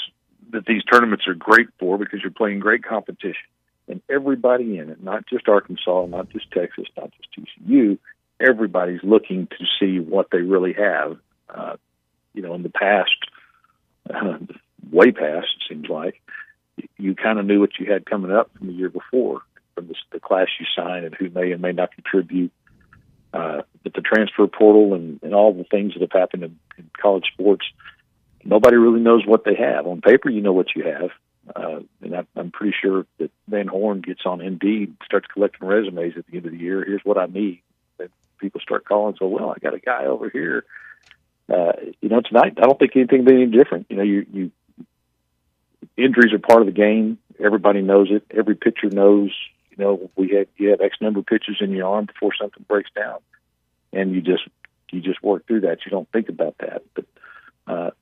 that these tournaments are great for, because you're playing great competition. And everybody in it, not just Arkansas, not just Texas, not just TCU, everybody's looking to see what they really have. In the past, way past, it seems like, you kind of knew what you had coming up from the year before, from the class you signed and who may and may not contribute. But the transfer portal and all the things that have happened in college sports, nobody really knows what they have. On paper, you know what you have. And I'm pretty sure that Van Horn gets on Indeed, starts collecting resumes at the end of the year. Here's what I need. And people start calling. So, well, I got a guy over here. Tonight, I don't think anything will be any different. You injuries are part of the game. Everybody knows it. Every pitcher knows. You have X number of pitches in your arm before something breaks down, and you just work through that. You don't think about that, but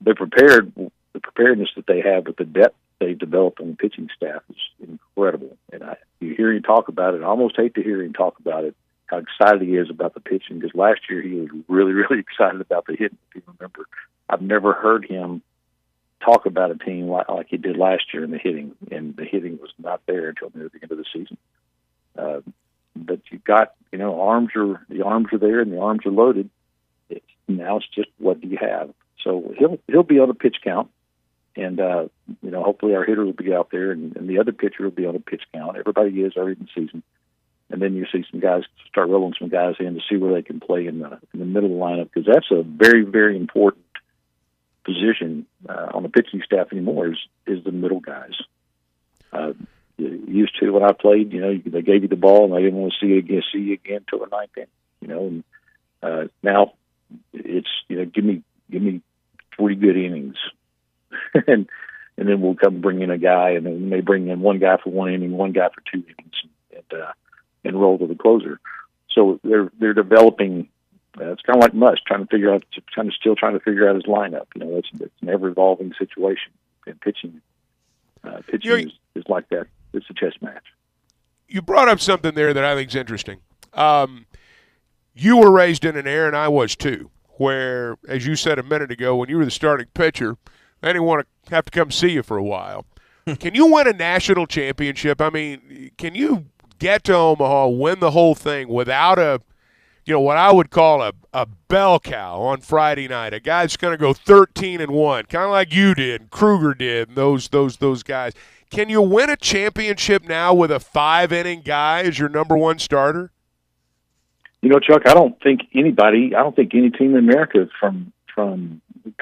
they're prepared. The preparedness that they have with the depth they developed on the pitching staff is incredible. And you hear him talk about it. I almost hate to hear him talk about it, how excited he is about the pitching, because last year he was really, really excited about the hitting. If you remember, I've never heard him talk about a team like he did last year in the hitting, and the hitting was not there until near the end of the season. But you've got, the arms are there and the arms are loaded. Now it's just, what do you have? So he'll be on a pitch count. And, hopefully our hitter will be out there, and the other pitcher will be on a pitch count. Everybody is early in the season. And then you see some guys start rolling some guys in to see where they can play in the middle of the lineup, because that's a very, very important position on the pitching staff anymore is the middle guys. Used to when I played, they gave you the ball and they didn't want to see you again until the ninth inning. And now it's give me 40 good innings. and then we'll come bring in a guy, and then they bring in one guy for one inning, one guy for 2 innings, and roll to the closer. So they're developing. It's kind of like Musk still trying to figure out his lineup. It's an ever evolving situation, and pitching is like that. It's a chess match. you brought up something there that I think is interesting. You were raised in an era, and I was too, where, as you said a minute ago, when you were the starting pitcher, they didn't want to have to come see you for a while. Can you win a national championship? I mean, can you get to Omaha, win the whole thing without what I would call a bell cow on Friday night, a guy that's going to go 13-1, kind of like you did, Kruger did, and those guys. Can you win a championship now with a 5-inning guy as your number one starter? Chuck, I don't think any team in America from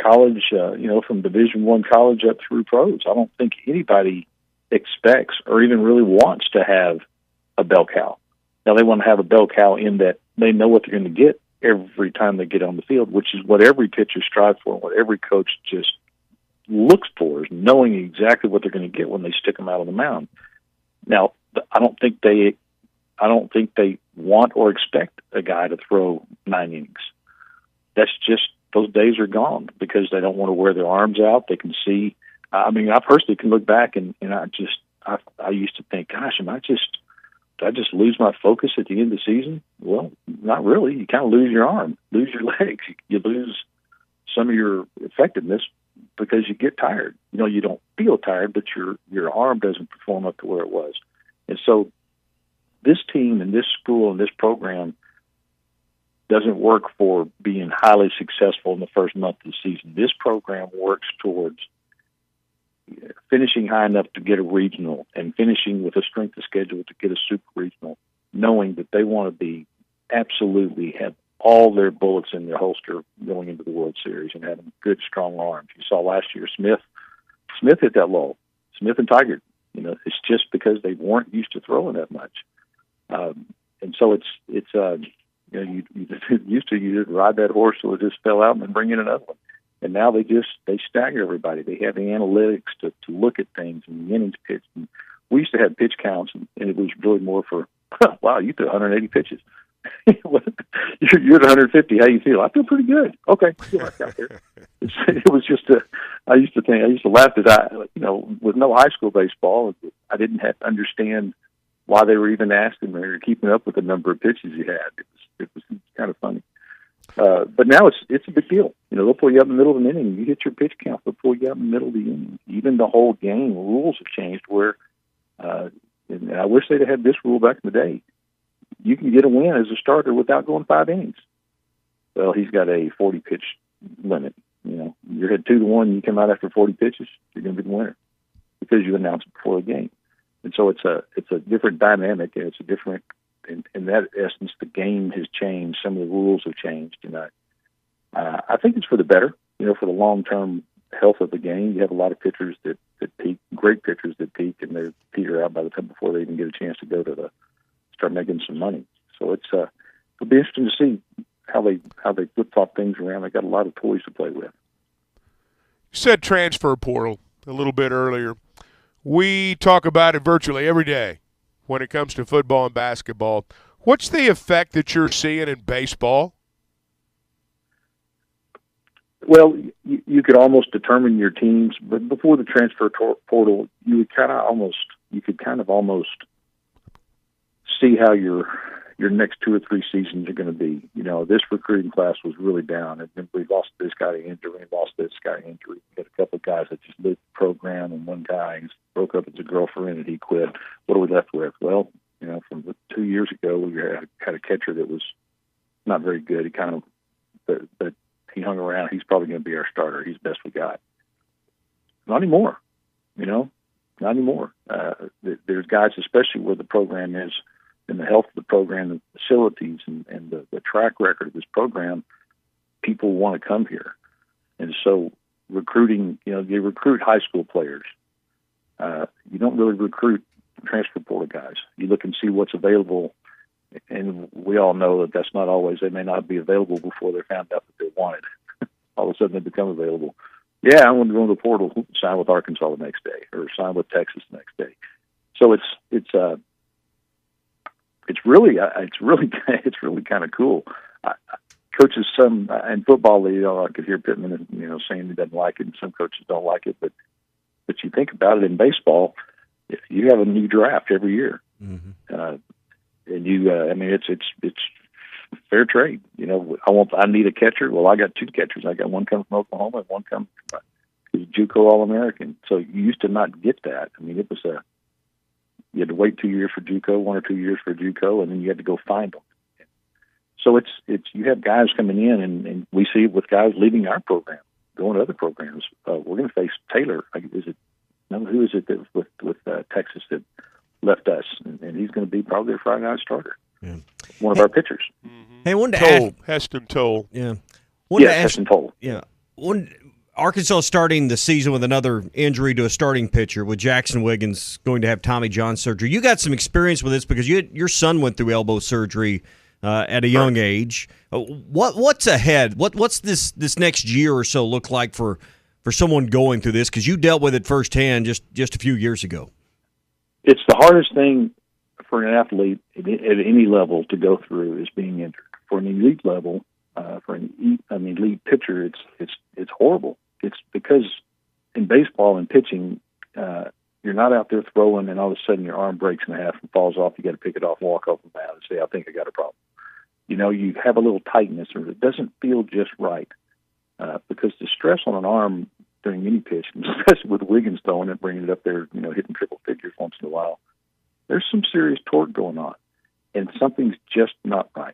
college, from Division I college up through pros, I don't think anybody expects or even really wants to have a bell cow. Now, they want to have a bell cow in that they know what they're going to get every time they get on the field, which is what every pitcher strives for, and what every coach just looks for, is knowing exactly what they're going to get when they stick them out on the mound. Now, I don't think they want or expect a guy to throw 9 innings. That's just, those days are gone because they don't want to wear their arms out. They can see. I mean, I personally can look back and I used to think, gosh, did I just lose my focus at the end of the season? Well, not really. You kind of lose your arm, lose your legs. You lose some of your effectiveness because you get tired. You don't feel tired, but your arm doesn't perform up to where it was. And so this team and this school and this program doesn't work for being highly successful in the first month of the season. This program works towards finishing high enough to get a regional and finishing with a strength of schedule to get a super regional, knowing that they want to be absolutely have all their bullets in their holster going into the World Series and having good, strong arms. You saw last year Smith hit that lull. Smith and Tiger, it's just because they weren't used to throwing that much. And so it's you used to you just ride that horse till it just fell out and then bring in another one. And now they stagger everybody. They have the analytics to look at things and the innings pitched. And we used to have pitch counts, and it was really more for, wow, you threw 180 pitches. You're at 150. How you feel? I feel pretty good. Okay, good luck out there. It was just I used to laugh that with no high school baseball, I didn't have to understand why they were even asking or keeping up with the number of pitches you had. It was kind of funny. But now it's a big deal. They'll pull you up in the middle of an inning. You hit your pitch count, they'll pull you up in the middle of the inning. Even the whole game rules have changed where, and I wish they'd have had this rule back in the day. You can get a win as a starter without going 5 innings. Well, he's got a 40-pitch limit. You're hit 2-1, you come out after 40 pitches, you're going to be the winner because you announced it before the game. And so it's a different dynamic, and it's a different. In that essence, the game has changed. Some of the rules have changed, and I think it's for the better. For the long-term health of the game, you have a lot of pitchers that peak, great pitchers that peak, and they peter out by the time before they even get a chance to go to start making some money. So it'll be interesting to see how they flip-flop things around. They got a lot of toys to play with. You said transfer portal a little bit earlier. We talk about it virtually every day when it comes to football and basketball. What's the effect that you're seeing in baseball? Well, you could almost determine your teams, but before the transfer portal, you could kind of almost see how your next 2 or 3 seasons are going to be. This recruiting class was really down, and then we lost this guy to injury, and lost this guy to injury. We had a couple of guys that just lived the program, and one guy broke up with his girlfriend and he quit. What are we left with? Well, from 2 years ago, we had a catcher that was not very good. He kind of, but he hung around. He's probably going to be our starter. He's the best we got. Not anymore. Not anymore. There's guys, especially where the program is, and the health of the program, the facilities, and the track record of this program, people want to come here. And so recruiting, they recruit high school players. You don't really recruit transfer portal guys. You look and see what's available, and we all know that that's not always, they may not be available before they found out that they wanted. All of a sudden they become available. Yeah, I want to go into the portal, sign with Arkansas the next day, or sign with Texas the next day. So it's really kind of cool. Coaches, some in football, I could hear Pittman, saying he doesn't like it, and some coaches don't like it. But you think about it in baseball, you have a new draft every year. And it's fair trade. I need a catcher. Well, I got two catchers. I got one coming from Oklahoma and one coming from JUCO All-American. So you used to not get that. I mean, it was you had to wait 2 years for JUCO, 1 or 2 years for JUCO, and then you had to go find them. So it's you have guys coming in, and we see it with guys leaving our program, going to other programs. We're going to face Taylor. Who is it that with Texas that left us? And he's going to be probably a Friday night starter. Yeah. One of our pitchers. Hey, I wanted to ask Heston Toll. Yeah. Heston Toll. Yeah. Arkansas starting the season with another injury to a starting pitcher with Jackson Wiggins going to have Tommy John surgery. You got some experience with this because your son went through elbow surgery at a young age. What's ahead? What's this next year or so look like for someone going through this? Because you dealt with it firsthand just a few years ago. It's the hardest thing for an athlete at any level to go through is being injured. For an elite level, for an elite pitcher, it's horrible. It's because in baseball and pitching, you're not out there throwing and all of a sudden your arm breaks in half and falls off. You got to pick it off, walk off the mound, and say, "I think I got a problem." You have a little tightness, or it doesn't feel just right because the stress on an arm during any pitch, especially with Wiggins throwing it, bringing it up there, hitting triple figures once in a while, there's some serious torque going on, and something's just not right.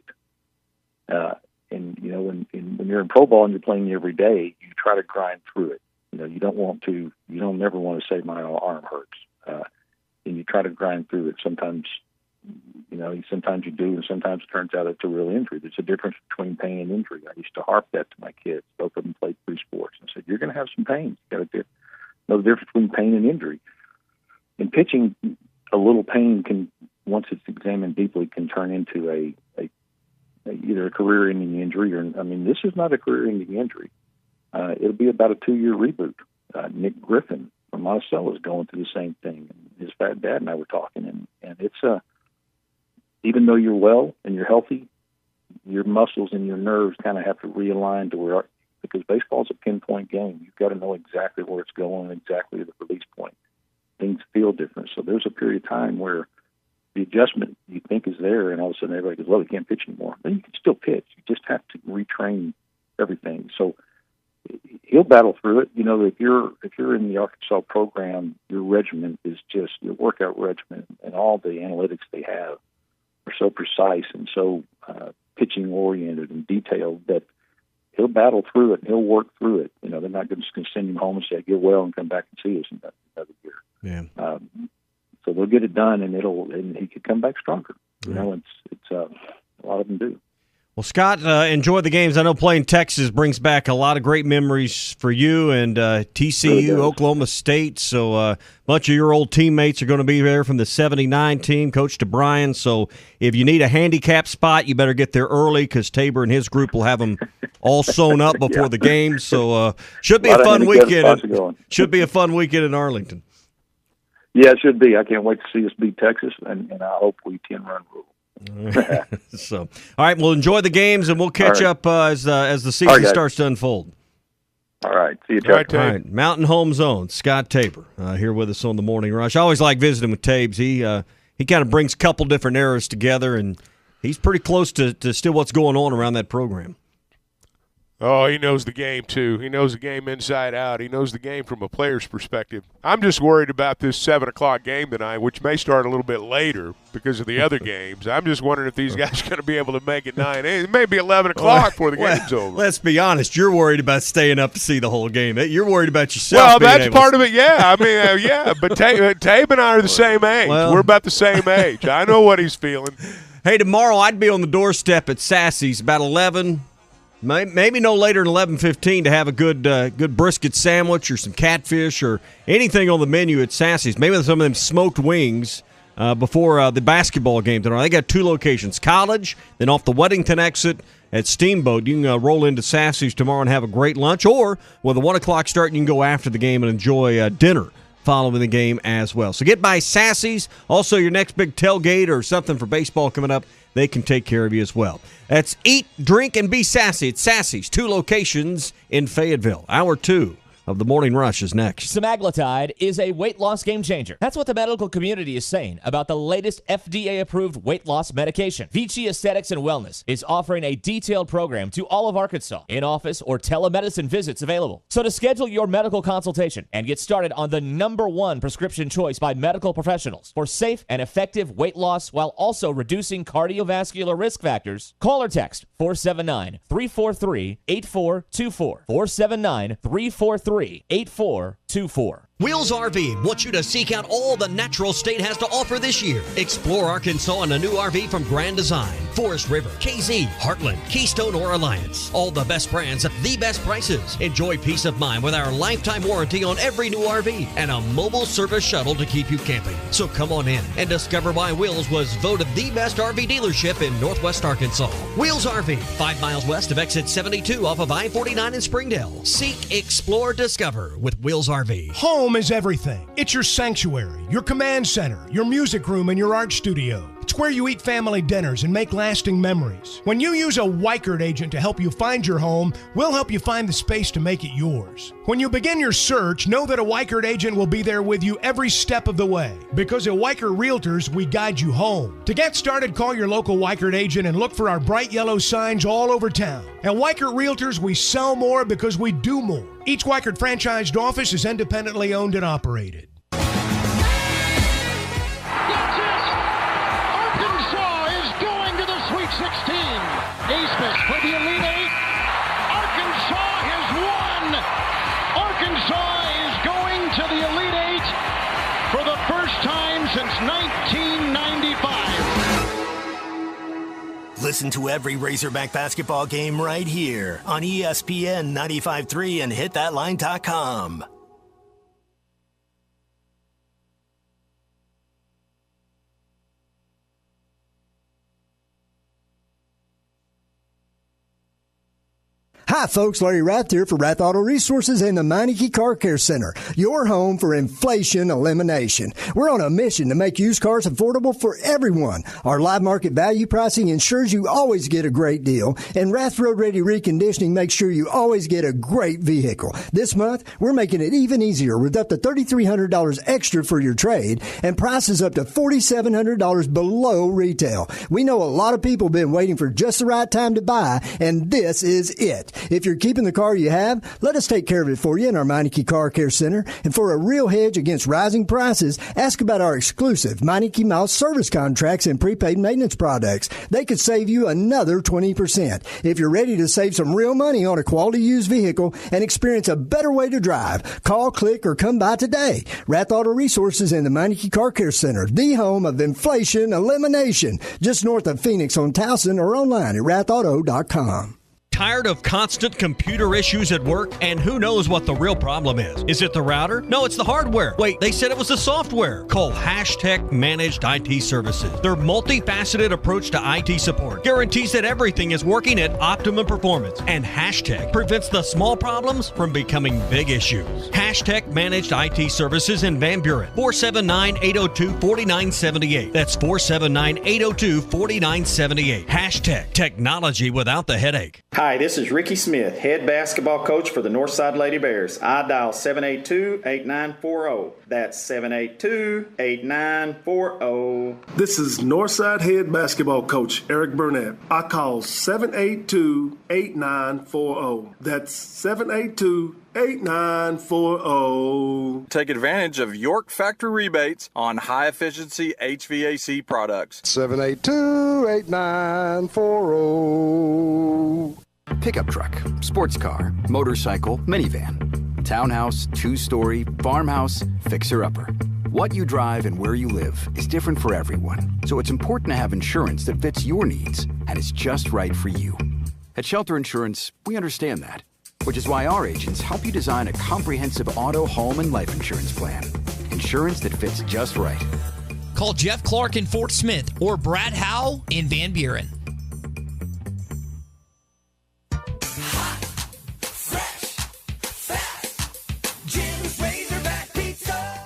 When you're in pro ball and you're playing every day, you try to grind through it. You don't never want to say my arm hurts, and you try to grind through it. Sometimes you do, and sometimes it turns out it's a real injury. There's a difference between pain and injury. I used to harp that to my kids. Both of them played 3 sports, and said, "You're going to have some pain. You got to know the difference between pain and injury." In pitching, a little pain can, once it's examined deeply, can turn into either a career-ending injury or, this is not a career-ending injury. It'll be about a 2-year reboot. Nick Griffin from Monticello is going through the same thing. His fat dad and I were talking, and it's even though you're well and you're healthy, your muscles and your nerves kind of have to realign to where, because baseball is a pinpoint game. You've got to know exactly where it's going, exactly the release point. Things feel different. So there's a period of time where the adjustment you think is there, and all of a sudden everybody goes, "Well, you can't pitch anymore." Then you can still pitch. You just have to retrain everything. So he'll battle through it. If you're in the Arkansas program, your regimen is just your workout regimen, and all the analytics they have are so precise and so pitching oriented and detailed that he'll battle through it and he'll work through it. They're not just going to send him home and say, "Get well and come back and see us in another year." Yeah. So they'll get it done, and he could come back stronger. It's a lot of them do. Well, Scott, enjoy the games. I know playing Texas brings back a lot of great memories for you and TCU, really Oklahoma State. So a bunch of your old teammates are going to be there from the 79 team, Coach DeBryan. So if you need a handicap spot, you better get there early because Tabor and his group will have them all sewn up before the game. So should be a fun weekend. Should be a fun weekend in Arlington. Yeah, it should be. I can't wait to see us beat Texas, and I hope we 10-run rule. So, all right, we'll enjoy the games, and we'll catch up as the season starts to unfold. All right, see you, Chuck. All right, Mountain Home Zone, Scott Tabor, here with us on the Morning Rush. I always like visiting with Tabes. He kind of brings a couple different eras together, and he's pretty close to still what's going on around that program. Oh, he knows the game, too. He knows the game inside out. He knows the game from a player's perspective. I'm just worried about this 7 o'clock game tonight, which may start a little bit later because of the other games. I'm just wondering if these guys are going to be able to make it 9. It may be 11 o'clock before the game's over. Let's be honest. You're worried about staying up to see the whole game. You're worried about yourself. Well, that's part of it, yeah. Yeah. But Tabe and I are the same age. We're about the same age. I know what he's feeling. Hey, tomorrow I'd be on the doorstep at Sassy's about 11. Maybe no later than 11:15 to have a good brisket sandwich or some catfish or anything on the menu at Sassy's. Maybe some of them smoked wings before the basketball game tonight. They got 2 locations, College, then off the Weddington exit at Steamboat. You can roll into Sassy's tomorrow and have a great lunch, or with a 1 o'clock start, you can go after the game and enjoy dinner following the game as well. So get by Sassy's. Also, your next big tailgate or something for baseball coming up, they can take care of you as well. That's Eat, Drink, and Be Sassy. It's Sassy's, 2 locations in Fayetteville. Hour 2 of the Morning Rush is next. Semaglutide is a weight loss game changer. That's what the medical community is saying about the latest FDA-approved weight loss medication. Vici Aesthetics and Wellness is offering a detailed program to all of Arkansas, in-office or telemedicine visits available. So to schedule your medical consultation and get started on the #1 prescription choice by medical professionals for safe and effective weight loss while also reducing cardiovascular risk factors, call or text 479-343-8424. 479-343-8424. Wheels RV wants you to seek out all the natural state has to offer this year. Explore Arkansas in a new RV from Grand Design, Forest River, KZ, Heartland, Keystone, or Alliance. All the best brands at the best prices. Enjoy peace of mind with our lifetime warranty on every new RV and a mobile service shuttle to keep you camping. So come on in and discover why Wheels was voted the best RV dealership in Northwest Arkansas. Wheels RV, 5 miles west of exit 72 off of I-49 in Springdale. Seek, explore, discover with Wheels RV. Home is everything. It's your sanctuary, your command center, your music room, and your art studio. It's where you eat family dinners and make lasting memories. When you use a Weichert agent to help you find your home, we'll help you find the space to make it yours. When you begin your search, know that a Weichert agent will be there with you every step of the way. Because at Weichert Realtors, we guide you home. To get started, call your local Weichert agent and look for our bright yellow signs all over town. At Weichert Realtors, we sell more because we do more. Each Weichert franchised office is independently owned and operated. Naismith for the Elite Eight. Arkansas has won. Arkansas is going to the Elite Eight for the first time since 1995. Listen to every Razorback basketball game right here on ESPN 95.3 and hitthatline.com. Hi folks, Larry Rath here for Rath Auto Resources and the Meineke Car Care Center, your home for inflation elimination. We're on a mission to make used cars affordable for everyone. Our live market value pricing ensures you always get a great deal, and Rath Road Ready Reconditioning makes sure you always get a great vehicle. This month, we're making it even easier with up to $3,300 extra for your trade and prices up to $4,700 below retail. We know a lot of people have been waiting for just the right time to buy, and this is it. If you're keeping the car you have, let us take care of it for you in our Meineke Car Care Center. And for a real hedge against rising prices, ask about our exclusive Meineke Miles service contracts and prepaid maintenance products. They could save you another 20%. If you're ready to save some real money on a quality used vehicle and experience a better way to drive, call, click, or come by today. Rath Auto Resources and the Meineke Car Care Center, the home of inflation elimination, just north of Phoenix on Towson or online at rathauto.com. Tired of constant computer issues at work? And who knows what the real problem is? Is it the router? No, it's the hardware. Wait, they said it was the software. Call Hashtag Managed IT Services. Their multifaceted approach to IT support guarantees that everything is working at optimum performance. And Hashtag prevents the small problems from becoming big issues. Hashtag Managed IT Services in Van Buren. 479-802-4978. That's 479-802-4978. Hashtag Technology without the headache. Hi, this is Ricky Smith, head basketball coach for the Northside Lady Bears. I dial 782-8940. That's 782-8940. This is Northside head basketball coach Eric Burnett. I call 782-8940. That's 782-8940. Take advantage of York Factory rebates on high-efficiency HVAC products. 782-8940. Pickup truck, sports car, motorcycle, minivan, townhouse, two-story, farmhouse, fixer-upper. What you drive and where you live is different for everyone, so it's important to have insurance that fits your needs and is just right for you. At Shelter Insurance, we understand that, which is why our agents help you design a comprehensive auto, home, and life insurance plan. Insurance that fits just right. Call Jeff Clark in Fort Smith or Brad Howe in Van Buren.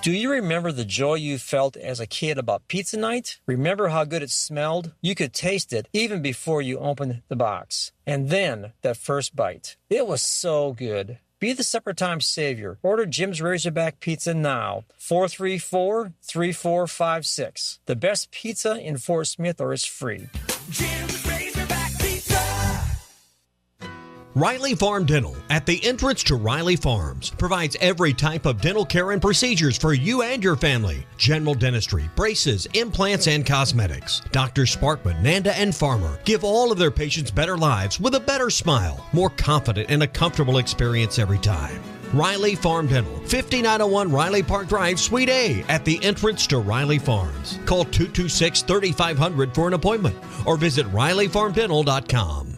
Do you remember the joy you felt as a kid about pizza night? Remember how good it smelled? You could taste it even before you opened the box. And then that first bite. It was so good. Be the supper time savior. Order Jim's Razorback Pizza now. 434-3456. The best pizza in Fort Smith, or it's free. Jim's Razorback Pizza. Riley Farm Dental, at the entrance to Riley Farms, provides every type of dental care and procedures for you and your family. General dentistry, braces, implants, and cosmetics. Drs. Sparkman, Nanda, and Farmer give all of their patients better lives with a better smile, more confident, and a comfortable experience every time. Riley Farm Dental, 5901 Riley Park Drive, Suite A, at the entrance to Riley Farms. Call 226-3500 for an appointment or visit RileyFarmDental.com.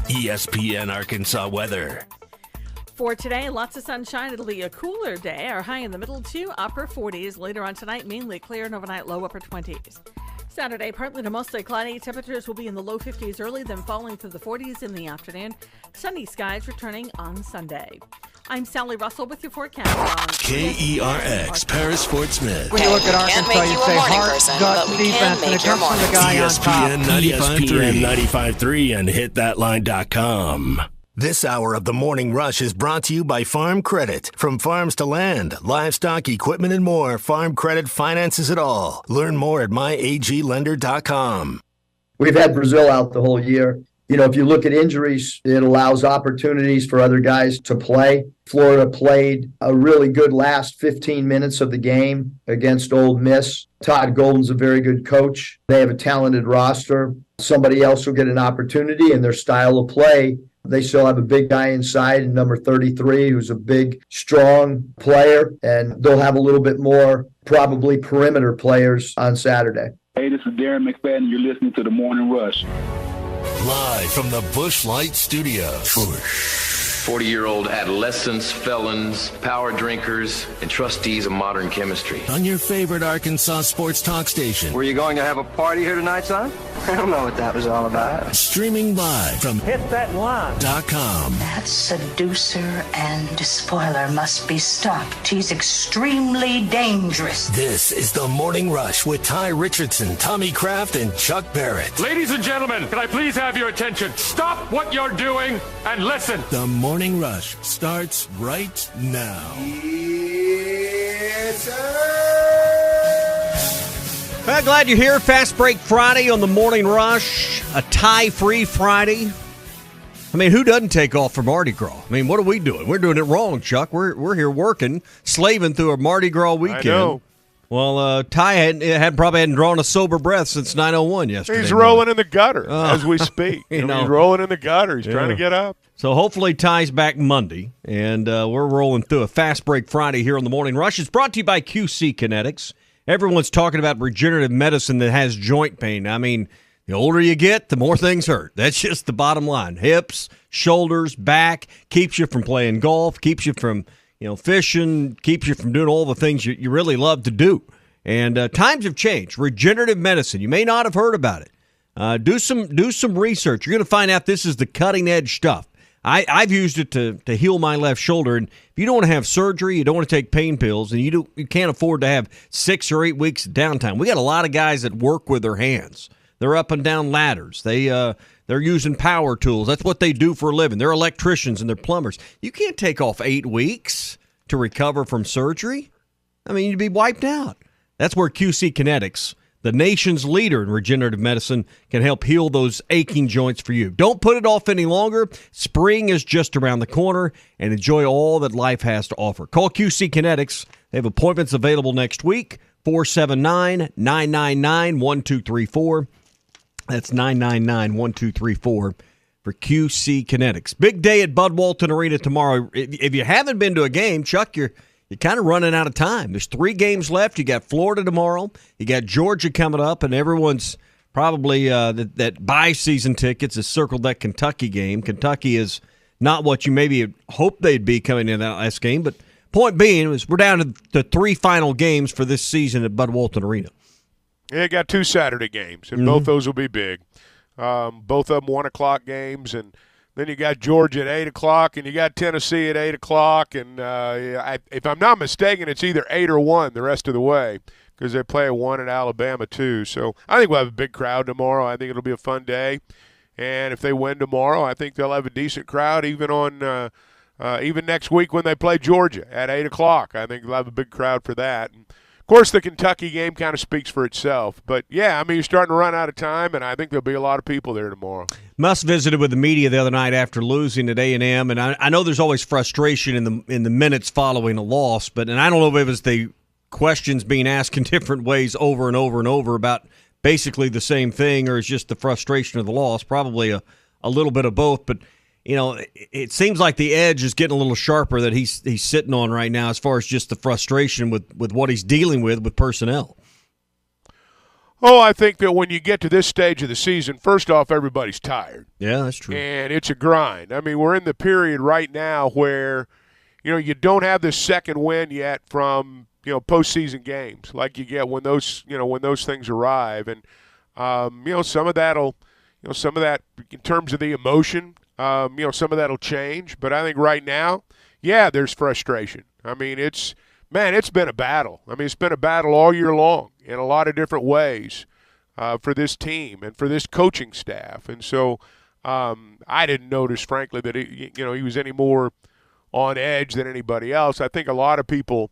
ESPN Arkansas weather. For today, lots of sunshine. It'll be a cooler day. Our high in the middle to upper 40s. Later on tonight, mainly clear and overnight low upper 20s. Saturday, partly to mostly cloudy. Temperatures will be in the low 50s early, then falling to the 40s in the afternoon. Sunny skies returning on Sunday. I'm Sally Russell with your forecast on KERX, Paris Fort Smith. When you look at Arkansas, you say heart, gut, defense, and it comes from the guy on top. ESPN 95.3 and hitthatline.com. This hour of the Morning Rush is brought to you by Farm Credit. From farms to land, livestock, equipment, and more, Farm Credit finances it all. Learn more at myaglender.com. We've had Brazil out the whole year. You know, if you look at injuries, it allows opportunities for other guys to play. Florida played a really good last 15 minutes of the game against Ole Miss. Todd Golden's a very good coach. They have a talented roster. Somebody else will get an opportunity, and their style of play, they still have a big guy inside, number 33, who's a big, strong player, and they'll have a little bit more probably perimeter players on Saturday. Hey, this is Darren McFadden. You're listening to The Morning Rush. Live from the Busch Light Studios. 40-year-old adolescents, felons, power drinkers, and trustees of modern chemistry. On your favorite Arkansas sports talk station. Were you going to have a party here tonight, son? I don't know what that was all about. Streaming live from hitthatline.com. That seducer and spoiler must be stopped. He's extremely dangerous. This is The Morning Rush with Ty Richardson, Tommy Kraft, and Chuck Barrett. Ladies and gentlemen, can I please have your attention? Stop what you're doing and listen. The Morning Rush starts right now. Yes, sir. Well, glad you're here. Fast Break Friday on the Morning Rush. A tie-free Friday. I mean, who doesn't take off for Mardi Gras? I mean, what are we doing? We're doing it wrong, Chuck. We're here working, slaving through a Mardi Gras weekend. I know. Well, Ty probably hadn't drawn a sober breath since 9:01 yesterday. He's rolling in the gutter as we speak. He's rolling in the gutter. He's trying to get up. So hopefully Ty's back Monday, and we're rolling through a Fast Break Friday here on the Morning Rush. It's brought to you by QC Kinetics. Everyone's talking about regenerative medicine that has joint pain. I mean, the older you get, the more things hurt. That's just the bottom line. Hips, shoulders, back, keeps you from playing golf, keeps you from fishing, keeps you from doing all the things you really love to do. And times have changed. Regenerative medicine, you may not have heard about it. Do some research. You're going to find out this is the cutting edge stuff. I've used it to heal my left shoulder, and if you don't want to have surgery, you don't want to take pain pills, and you can't afford to have 6 or 8 weeks of downtime. We got a lot of guys that work with their hands. They're up and down ladders. They're using power tools. That's what they do for a living. They're electricians and they're plumbers. You can't take off 8 weeks to recover from surgery. I mean, you'd be wiped out. That's where QC Kinetics, the nation's leader in regenerative medicine, can help heal those aching joints for you. Don't put it off any longer. Spring is just around the corner, and enjoy all that life has to offer. Call QC Kinetics. They have appointments available next week, 479-999-1234. That's 999-1234 for QC Kinetics. Big day at Bud Walton Arena tomorrow. If you haven't been to a game, Chuck, you're kind of running out of time. There's 3 games left. You got Florida tomorrow. You got Georgia coming up, and everyone's probably that buy season tickets has circled that Kentucky game. Kentucky is not what you maybe hoped they'd be coming in that last game, but point being is we're down to the 3 final games for this season at Bud Walton Arena. Yeah, got 2 Saturday games, and both those will be big. Both of them 1 o'clock games, and then you got Georgia at 8 o'clock, and you got Tennessee at 8 o'clock. And if I'm not mistaken, it's either 8 or 1 the rest of the way because they play at 1 at Alabama too. So I think we'll have a big crowd tomorrow. I think it'll be a fun day. And if they win tomorrow, I think they'll have a decent crowd even on even next week when they play Georgia at 8 o'clock. I think they'll have a big crowd for that. And of course, the Kentucky game kind of speaks for itself. But, yeah, I mean, you're starting to run out of time, and I think there'll be a lot of people there tomorrow. Musk visited with the media the other night after losing at A&M, and I know there's always frustration in the minutes following a loss, and I don't know if it was the questions being asked in different ways over and over and over about basically the same thing, or it's just the frustration of the loss, probably a little bit of both. But, you know, it seems like the edge is getting a little sharper that he's sitting on right now as far as just the frustration with what he's dealing with personnel. Oh, I think that when you get to this stage of the season, first off, everybody's tired. Yeah, that's true. And it's a grind. I mean, we're in the period right now where, you know, you don't have this second win yet from, you know, postseason games like you get when those things arrive. And, you know, some of that in terms of the emotion, you know, some of that'll change. But I think right now, yeah, there's frustration. I mean, it's been a battle. I mean, it's been a battle all year long in a lot of different ways for this team and for this coaching staff. And so I didn't notice, frankly, that he was any more on edge than anybody else. I think a lot of people,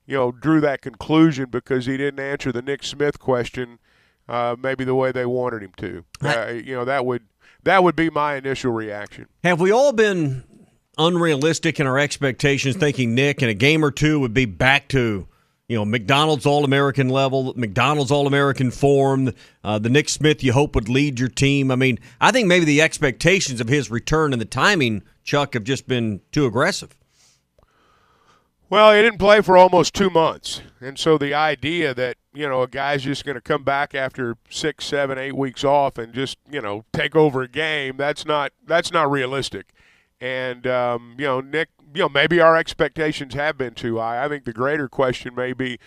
you know, drew that conclusion because he didn't answer the Nick Smith question maybe the way they wanted him to. You know, that would be my initial reaction. Have we all been unrealistic in our expectations, thinking Nick in a game or two would be back to, you know, McDonald's All-American level, McDonald's All-American form, the Nick Smith you hope would lead your team? I mean, I think maybe the expectations of his return and the timing, Chuck, have just been too aggressive. Well, he didn't play for almost 2 months. And so the idea that, you know, a guy's just going to come back after 6, 7, 8 weeks off and just, you know, take over a game, that's not realistic. And, you know, Nick, you know, maybe our expectations have been too high. I think the greater question may be,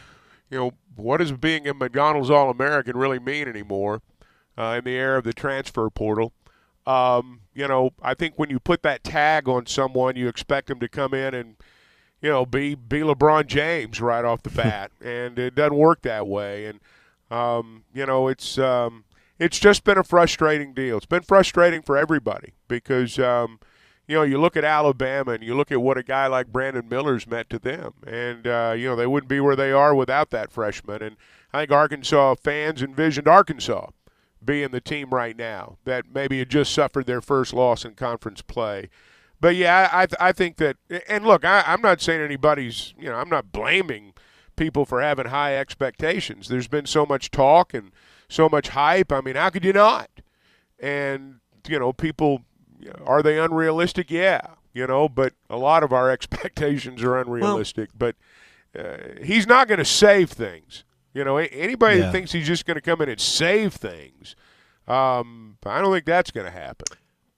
you know, what does being a McDonald's All-American really mean anymore in the era of the transfer portal? You know, I think when you put that tag on someone, you expect them to come in and, you know, be LeBron James right off the bat, and it doesn't work that way. And, you know, it's just been a frustrating deal. It's been frustrating for everybody because, you know, you look at Alabama and you look at what a guy like Brandon Miller's meant to them. And, you know, they wouldn't be where they are without that freshman. And I think Arkansas fans envisioned Arkansas being the team right now that maybe had just suffered their first loss in conference play. But, yeah, I think that – and, look, I'm not saying anybody's – you know, I'm not blaming people for having high expectations. There's been so much talk and so much hype. I mean, how could you not? And, you know, people – are they unrealistic? Yeah, you know, but a lot of our expectations are unrealistic. Well, but he's not going to save things. You know, anybody that thinks he's just going to come in and save things, I don't think that's going to happen.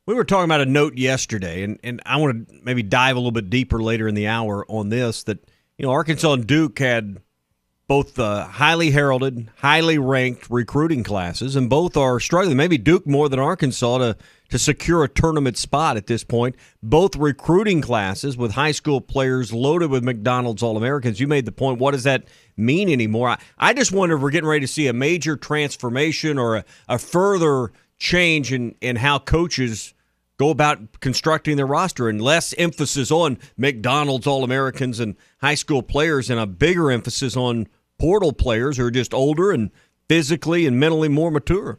We were talking about a note yesterday, and I want to maybe dive a little bit deeper later in the hour on this, that, you know, Arkansas and Duke had both highly heralded, highly ranked recruiting classes, and both are struggling. Maybe Duke more than Arkansas to secure a tournament spot at this point. Both recruiting classes with high school players loaded with McDonald's All-Americans. You made the point. What does that mean anymore? I just wonder if we're getting ready to see a major transformation or a further change in how coaches go about constructing their roster, and less emphasis on McDonald's All-Americans and high school players and a bigger emphasis on portal players who are just older and physically and mentally more mature.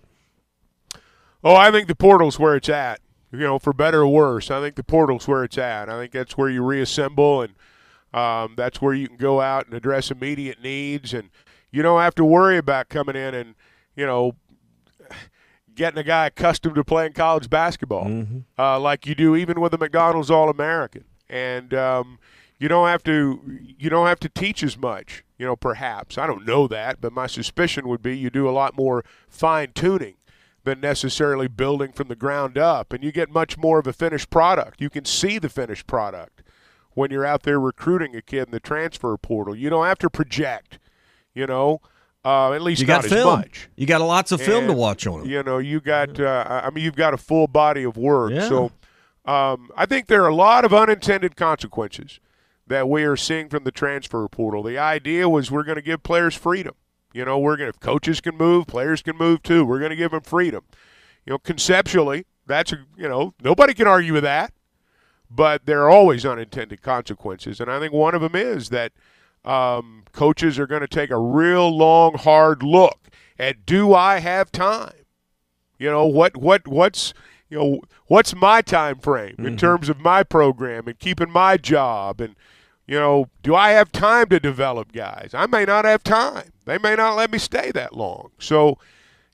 Oh, I think the portal's where it's at, you know, for better or worse. I think the portal's where it's at. I think that's where you reassemble, and that's where you can go out and address immediate needs. And you don't have to worry about coming in and, you know, getting a guy accustomed to playing college basketball like you do even with a McDonald's All-American. And you don't have to teach as much, you know, perhaps. I don't know that, but my suspicion would be you do a lot more fine-tuning than necessarily building from the ground up, and you get much more of a finished product. You can see the finished product when you're out there recruiting a kid in the transfer portal. You don't have to project, you know, at least not as much. You got lots of film to watch on them. You know, you got I mean, you've got a full body of work. Yeah. So I think there are a lot of unintended consequences that we are seeing from the transfer portal. The idea was we're going to give players freedom. You know, if coaches can move, players can move too. We're going to give them freedom. You know, conceptually, you know, nobody can argue with that. but there are always unintended consequences. And I think one of them is that coaches are going to take a real long, hard look at, do I have time? What's my time frame in terms of my program and keeping my job? And, do I have time to develop guys? I may not have time. They may not let me stay that long. So,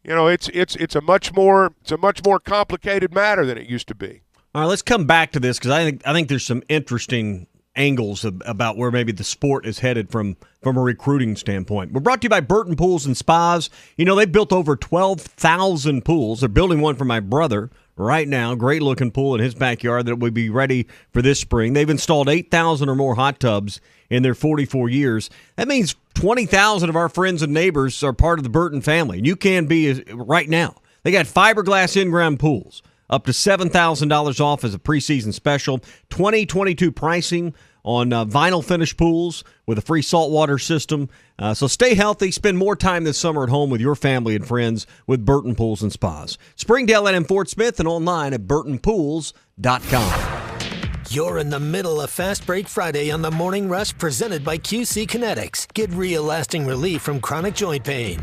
it's a much more complicated matter than it used to be. All right, let's come back to this because I think there's some interesting angles about where maybe the sport is headed from a recruiting standpoint. We're brought to you by Burton Pools and Spas. They built over 12,000 pools. They're building one for my brother right now. Great looking pool in his backyard that will be ready for this spring. They've installed 8,000 or more hot tubs in their 44 years. That means 20,000 of our friends and neighbors are part of the Burton family. And you can be right now. They got fiberglass in-ground pools, up to $7,000 off as a preseason special. 2022 pricing on vinyl finish pools with a free saltwater system. So stay healthy. Spend more time this summer at home with your family and friends with Burton Pools and Spas. Springdale and Fort Smith, and online at burtonpools.com. You're in the middle of Fast Break Friday on the Morning Rush, presented by QC Kinetics. Get real lasting relief from chronic joint pain.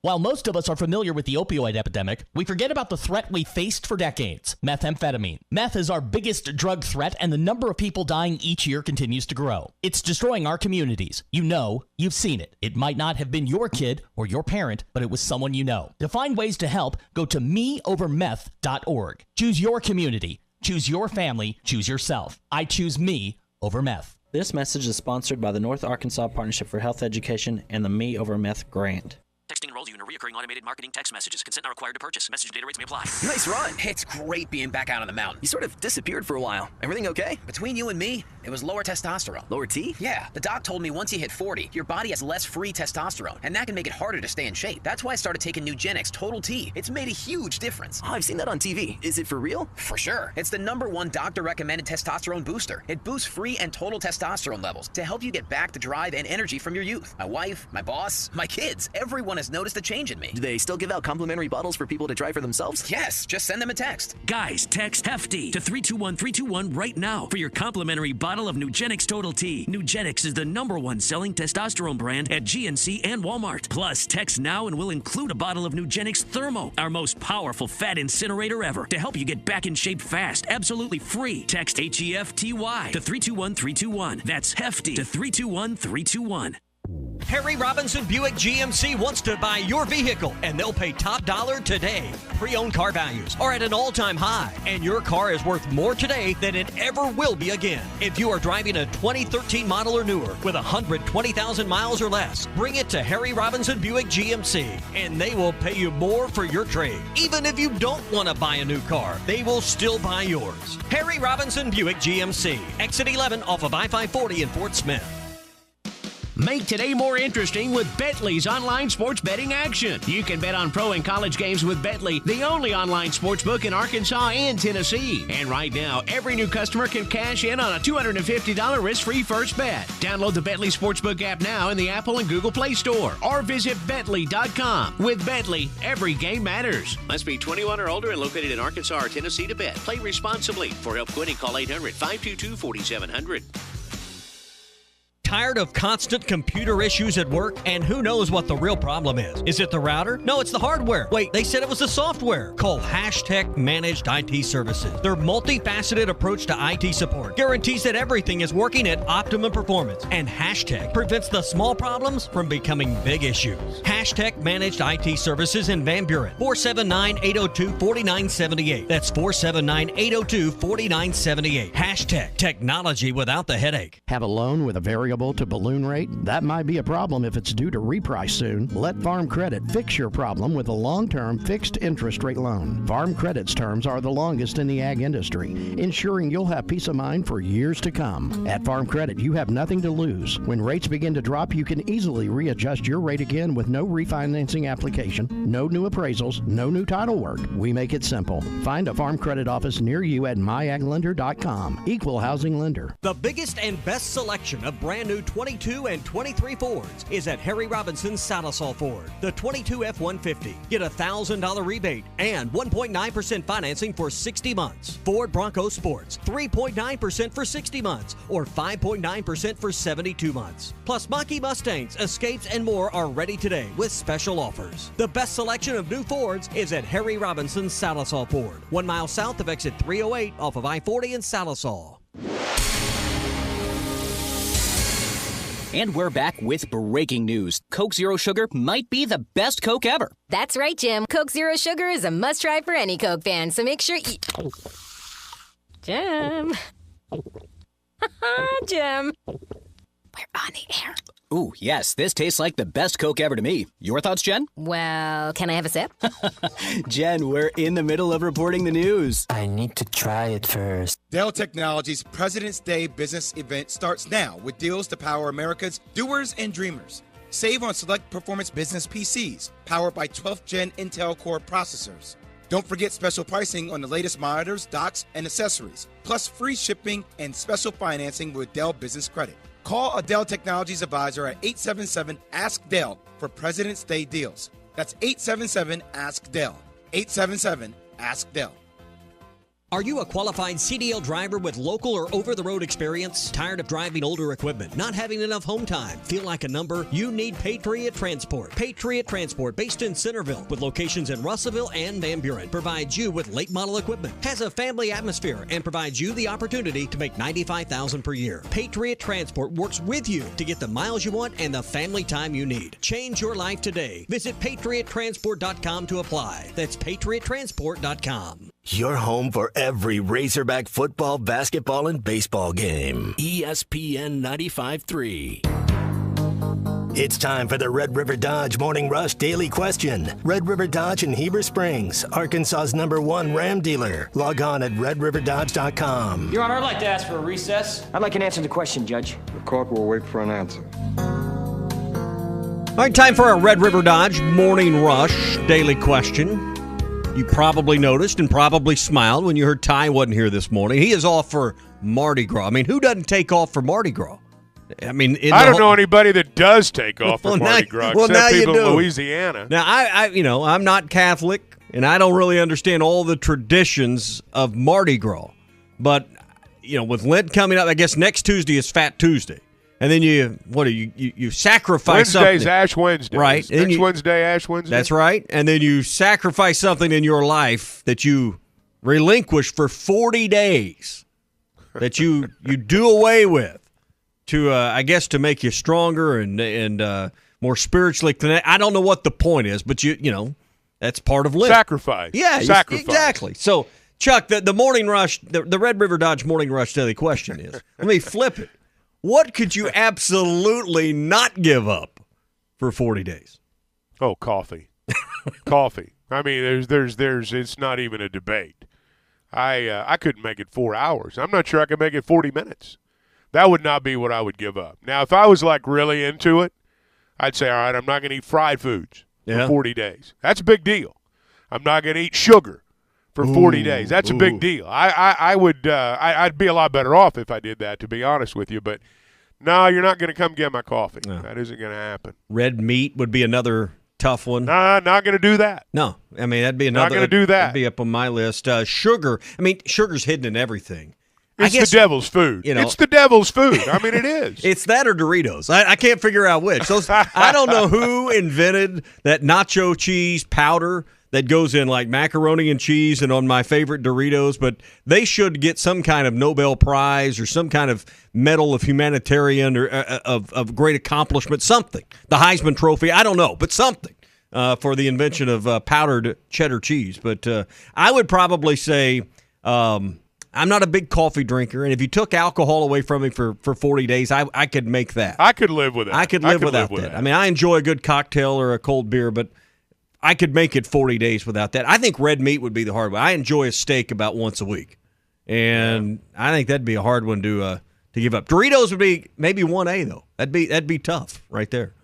While most of us are familiar with the opioid epidemic, we forget about the threat we faced for decades: methamphetamine. Meth is our biggest drug threat, and the number of people dying each year continues to grow. It's destroying our communities. You've seen it. It might not have been your kid or your parent, but it was someone you know. To find ways to help, go to meovermeth.org. Choose your community. Choose your family. Choose yourself. I choose me over meth. This message is sponsored by the North Arkansas Partnership for Health Education and the Me Over Meth grant. Texting enrolls you in a recurring automated marketing text messages. Consent not required to purchase. Message data rates may apply. Nice run. It's great being back out on the mountain. You sort of disappeared for a while. Everything okay? Between you and me, it was lower testosterone. Lower T? Yeah. The doc told me once you hit 40, your body has less free testosterone, and that can make it harder to stay in shape. That's why I started taking Nugenix Total T. It's made a huge difference. Oh, I've seen that on TV. Is it for real? For sure. It's the #1 doctor-recommended testosterone booster. It boosts free and total testosterone levels to help you get back the drive and energy from your youth. My wife, my boss, my kids, everyone has noticed the change in me. Do they still give out complimentary bottles for people to try for themselves? Yes, just send them a text. Guys, text HEFTY to 321-321 right now for your complimentary bottle of Nugenix Total T. Nugenix is the #1 selling testosterone brand at GNC and Walmart. Plus, text now and we'll include a bottle of Nugenix Thermo, our most powerful fat incinerator ever, to help you get back in shape fast, absolutely free. Text HEFTY to 321-321. That's HEFTY to 321-321. Harry Robinson Buick GMC wants to buy your vehicle, and they'll pay top dollar today. Pre-owned car values are at an all-time high, and your car is worth more today than it ever will be again. If you are driving a 2013 model or newer with 120,000 miles or less, bring it to Harry Robinson Buick GMC, and they will pay you more for your trade. Even if you don't want to buy a new car, they will still buy yours. Harry Robinson Buick GMC, exit 11 off of I-540 in Fort Smith. Make today more interesting with Betly's online sports betting action. You can bet on pro and college games with Betly, the only online sports book in Arkansas and Tennessee. And right now, every new customer can cash in on a $250 risk-free first bet. Download the Betly Sportsbook app now in the Apple and Google Play Store, or visit Betly.com. With Betly, every game matters. Must be 21 or older and located in Arkansas or Tennessee to bet. Play responsibly. For help quitting, call 800-522-4700. Tired of constant computer issues at work? And who knows what the real problem is? Is it the router? No, it's the hardware. Wait, they said it was the software. Call Hashtag Managed IT Services. Their multifaceted approach to IT support guarantees that everything is working at optimum performance, and Hashtag prevents the small problems from becoming big issues. Hashtag Managed IT Services in Van Buren, 479-802-4978. That's 479-802-4978. Hashtag Technology without the headache. Have a loan with a variable to balloon rate? That might be a problem if it's due to reprice soon. Let Farm Credit fix your problem with a long-term fixed interest rate loan. Farm Credit's terms are the longest in the ag industry, ensuring you'll have peace of mind for years to come. At Farm Credit, you have nothing to lose. When rates begin to drop, you can easily readjust your rate again with no refinancing application, no new appraisals, no new title work. We make it simple. Find a Farm Credit office near you at myaglender.com. Equal housing lender. The biggest and best selection of brand brand new 22 and 23 Fords is at Harry Robinson's Saddle Ford. The 22 F-150. Get a $1,000 rebate and 1.9% financing for 60 months. Ford Bronco Sports, 3.9% for 60 months or 5.9% for 72 months. Plus, Mach-E Mustangs, Escapes, and more are ready today with special offers. The best selection of new Fords is at Harry Robinson's Salisaw Ford, 1 mile south of exit 308 off of I-40 in Salisaw. And we're back with breaking news. Coke Zero Sugar might be the best Coke ever. That's right, Jim. Coke Zero Sugar is a must-try for any Coke fan, so make sure you... Jim. Jim. We're on the air. Ooh, yes, this tastes like the best Coke ever to me. Your thoughts, Jen? Well, can I have a sip? Jen, we're in the middle of reporting the news. I need to try it first. Dell Technologies President's Day business event starts now with deals to power America's doers and dreamers. Save on select performance business PCs powered by 12th Gen Intel Core processors. Don't forget special pricing on the latest monitors, docks, and accessories, plus free shipping and special financing with Dell Business Credit. Call a Dell Technologies advisor at 877-ASK-DELL for President's Day deals. That's 877-ASK-DELL. 877-ASK-DELL. Are you a qualified CDL driver with local or over-the-road experience? Tired of driving older equipment? Not having enough home time? Feel like a number? You need Patriot Transport. Patriot Transport, based in Centerville, with locations in Russellville and Van Buren, provides you with late model equipment, has a family atmosphere, and provides you the opportunity to make $95,000 per year. Patriot Transport works with you to get the miles you want and the family time you need. Change your life today. Visit patriottransport.com to apply. That's patriottransport.com. Your home for every Razorback football, basketball, and baseball game. ESPN 95.3. It's time for the Red River Dodge Morning Rush Daily Question. Red River Dodge in Heber Springs, Arkansas's #1 Ram dealer. Log on at redriverdodge.com. Your Honor, I'd like to ask for a recess. I'd like an answer to the question, Judge. The court will wait for an answer. All right, time for our Red River Dodge Morning Rush Daily Question. You probably noticed and probably smiled when you heard Ty wasn't here this morning. He is off for Mardi Gras. I mean, who doesn't take off for Mardi Gras? I mean, I don't know anybody that does take off for Mardi Gras, except people in Louisiana. Now, I'm not Catholic, and I don't really understand all the traditions of Mardi Gras. But, with Lent coming up, I guess next Tuesday is Fat Tuesday. And then you sacrifice something. Wednesday's Ash Wednesday. Right. Next Wednesday, Ash Wednesday. That's right. And then you sacrifice something in your life that you relinquish for 40 days, that you do away with to, I guess, to make you stronger and more spiritually connected. I don't know what the point is, but that's part of Lent. Sacrifice. Yeah, sacrifice. Exactly. So, Chuck, the Morning Rush, the Red River Dodge Morning Rush Daily Question is, let me flip it. What could you absolutely not give up for 40 days? Oh, coffee. Coffee. I mean, there's it's not even a debate. I couldn't make it 4 hours. I'm not sure I could make it 40 minutes. That would not be what I would give up. Now, if I was really into it, I'd say, all right, I'm not going to eat fried foods for 40 days. That's a big deal. I'm not going to eat sugar for 40 days. That's a big deal. I'd be a lot better off if I did that, to be honest with you. But no, you're not going to come get my coffee. No. That isn't going to happen. Red meat would be another tough one. Nah, not going to do that. No, I mean that'd be another. Not going to do that. That'd be up on my list. Sugar. I mean, sugar's hidden in everything. It's the devil's food. It's the devil's food. I mean, it is. It's that or Doritos. I can't figure out which. I don't know who invented that nacho cheese powder that goes in like macaroni and cheese and on my favorite Doritos, but they should get some kind of Nobel Prize or some kind of medal of humanitarian or of great accomplishment, something. The Heisman Trophy, I don't know, but something for the invention of powdered cheddar cheese. But I would probably say I'm not a big coffee drinker, and if you took alcohol away from me for 40 days, I could make that. I could live with that. I could live without that. I mean, I enjoy a good cocktail or a cold beer, but I could make it 40 days without that. I think red meat would be the hard one. I enjoy a steak about once a week, and I think that'd be a hard one to give up. Doritos would be maybe 1A though. That'd be tough right there.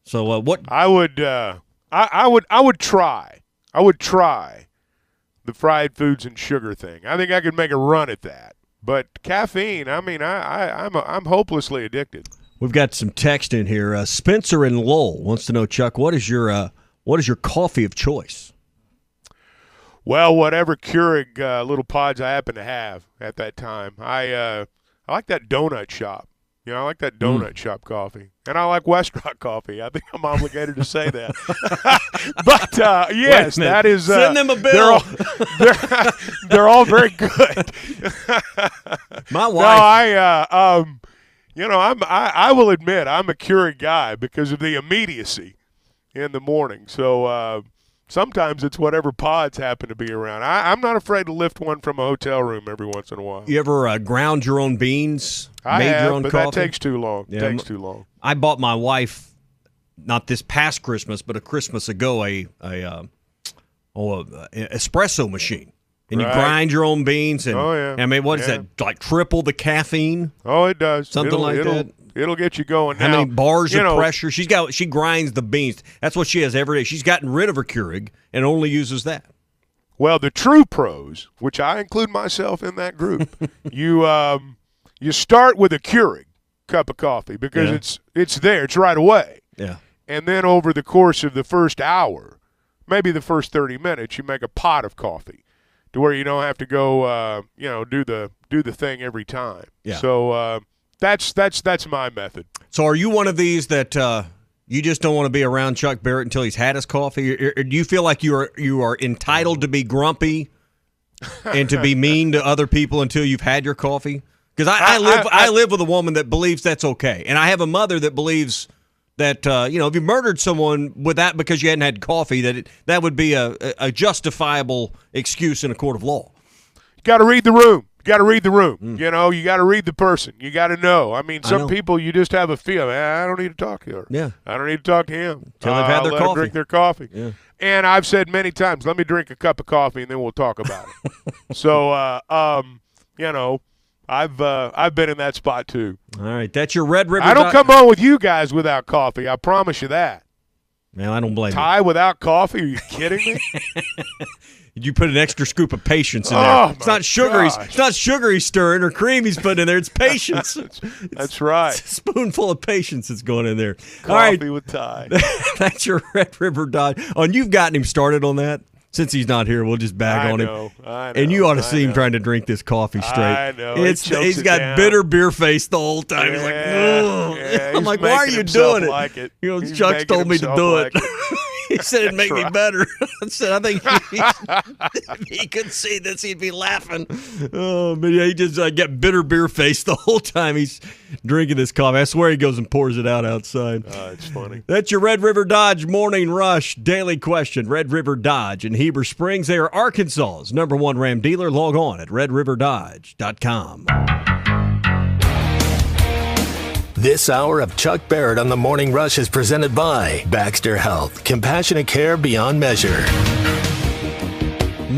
So what I would try the fried foods and sugar thing. I think I could make a run at that. But caffeine, I mean, I'm hopelessly addicted. We've got some text in here. Spencer in Lowell wants to know, Chuck, what is your coffee of choice? Well, whatever Keurig little pods I happen to have at that time. I like that donut shop. I like that donut shop coffee. And I like Westrock coffee. I think I'm obligated to say that. But, yes, that is send them a bill. They're all very good. My wife. No, I will admit I'm a Keurig guy because of the immediacy in the morning. So sometimes it's whatever pods happen to be around. I'm not afraid to lift one from a hotel room every once in a while. You ever ground your own beans? I made have, your own but coffee? that takes too long. Yeah, takes too long. I bought my wife, not this past Christmas, but a Christmas ago, a espresso machine. And you grind your own beans. And, I mean, what is that, like triple the caffeine? Oh, it does. Something like that? It'll get you going. How many bars of pressure? She grinds the beans. That's what she has every day. She's gotten rid of her Keurig and only uses that. Well, the true pros, which I include myself in that group, you start with a Keurig cup of coffee because it's there. It's right away. Yeah. And then over the course of the first hour, maybe the first 30 minutes, you make a pot of coffee to where you don't have to go, do the thing every time. Yeah. So that's my method. So are you one of these that you just don't want to be around Chuck Barrett until he's had his coffee? Or do you feel like you are entitled to be grumpy and to be mean to other people until you've had your coffee? Because I live with a woman that believes that's okay, and I have a mother that believes that if you murdered someone with that because you hadn't had coffee, that would be a justifiable excuse in a court of law. You got to read the room. You got to read the room. You got to read the person. You got to know. I mean, some people you just have a feel. I don't need to talk to her. Yeah. I don't need to talk to him. Until they've had their let coffee. them drink their coffee. Yeah. And I've said many times, let me drink a cup of coffee and then we'll talk about it. So, I've been in that spot too. All right, that's your Red River. I don't come on with you guys without coffee. I promise you that. Man, I don't blame you. Ty without coffee? Are you kidding me? You put an extra scoop of patience in there. It's not sugar. Gosh. It's not sugar he's stirring or cream he's putting in there. It's patience. That's right. It's a spoonful of patience that's going in there. Coffee All right. with Ty. That's your Red River Dodge. And you've gotten him started on that. Since he's not here, we'll just bag on him. I know. And you ought to see him trying to drink this coffee straight. I know. He's got down. bitter beer face the whole time. He's like, yeah, I'm like, why are you doing it? Like it. Chuck's told me to do it. He said it'd make me better. I said, I think if he could see this, he'd be laughing. Oh, but yeah, he just got bitter beer face the whole time he's drinking this coffee. I swear he goes and pours it out outside. It's funny. That's your Red River Dodge Morning Rush Daily Question. Red River Dodge in Heber Springs. They are Arkansas's #1 Ram dealer. Log on at redriverdodge.com. This hour of Chuck Barrett on the Morning Rush is presented by Baxter Health. Compassionate care beyond measure.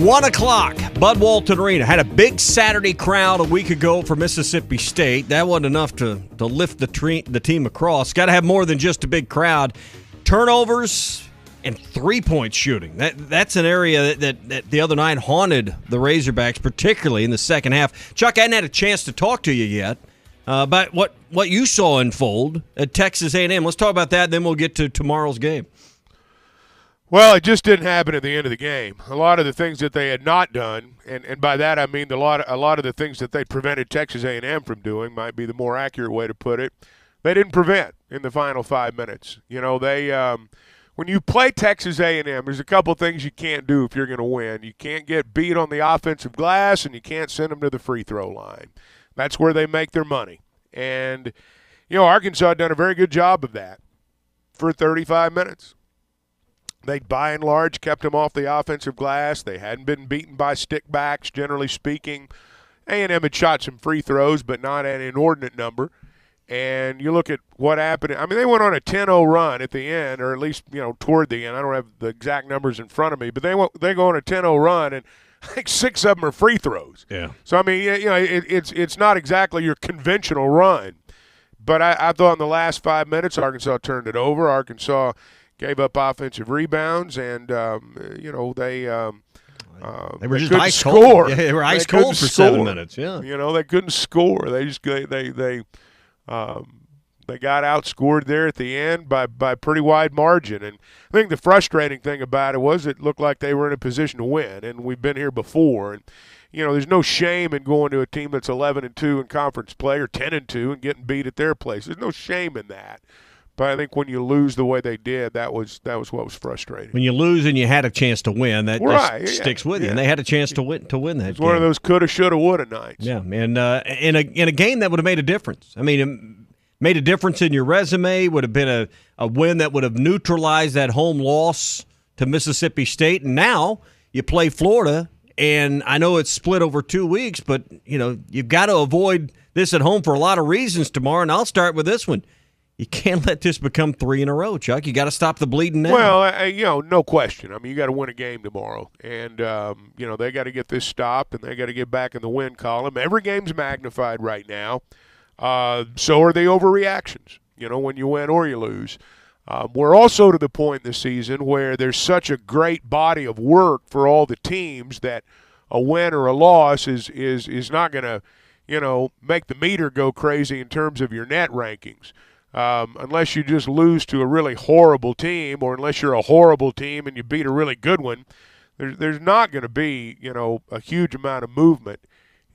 1 o'clock, Bud Walton Arena. Had a big Saturday crowd a week ago for Mississippi State. That wasn't enough to lift the team across. Got to have more than just a big crowd. Turnovers and three-point shooting. That's an area that the other night haunted the Razorbacks, particularly in the second half. Chuck, I hadn't had a chance to talk to you yet. But what you saw unfold at Texas A&M. Let's talk about that, then we'll get to tomorrow's game. Well, it just didn't happen at the end of the game. A lot of the things that they had not done, and by that I mean a lot of the things that they prevented Texas A&M from doing, might be the more accurate way to put it, they didn't prevent in the final 5 minutes. When you play Texas A&M, there's a couple things you can't do if you're going to win. You can't get beat on the offensive glass, and you can't send them to the free throw line. That's where they make their money. And, Arkansas had done a very good job of that for 35 minutes. They, by and large, kept them off the offensive glass. They hadn't been beaten by stickbacks, generally speaking. A&M had shot some free throws, but not an inordinate number. And you look at what happened. I mean, they went on a 10-0 run at the end, or at least, toward the end. I don't have the exact numbers in front of me, but they go on a 10-0 run, and I think 6 of them are free throws. Yeah. So, I mean, it's not exactly your conventional run. But I thought in the last 5 minutes, Arkansas turned it over. Arkansas gave up offensive rebounds, and, they were just couldn't ice score. cold. Yeah, they were ice cold for 7 minutes. Yeah. They couldn't score. They just they They got outscored there at the end by pretty wide margin. And I think the frustrating thing about it was it looked like they were in a position to win, and we've been here before. And there's no shame in going to a team that's 11-2 in conference play or 10-2 and getting beat at their place. There's no shame in that. But I think when you lose the way they did, that was what was frustrating. When you lose and you had a chance to win, that just sticks with you. And they had a chance to win that It's one of those coulda, shoulda, woulda nights. Yeah, and in a game that would have made a difference. I mean, it made a difference in your resume. Would have been a win that would have neutralized that home loss to Mississippi State. And now you play Florida, and I know it's split over 2 weeks, but you've got to avoid this at home for a lot of reasons tomorrow. And I'll start with this one. You can't let this become 3 in a row, Chuck. You got to stop the bleeding now. Well, no question. I mean, you got to win a game tomorrow, and they got to get this stopped, and they got to get back in the win column. Every game's magnified right now. So are the overreactions. When you win or you lose. We're also to the point this season where there's such a great body of work for all the teams that a win or a loss is not going to make the meter go crazy in terms of your net rankings. Unless you just lose to a really horrible team, or unless you're a horrible team and you beat a really good one, there's not going to be a huge amount of movement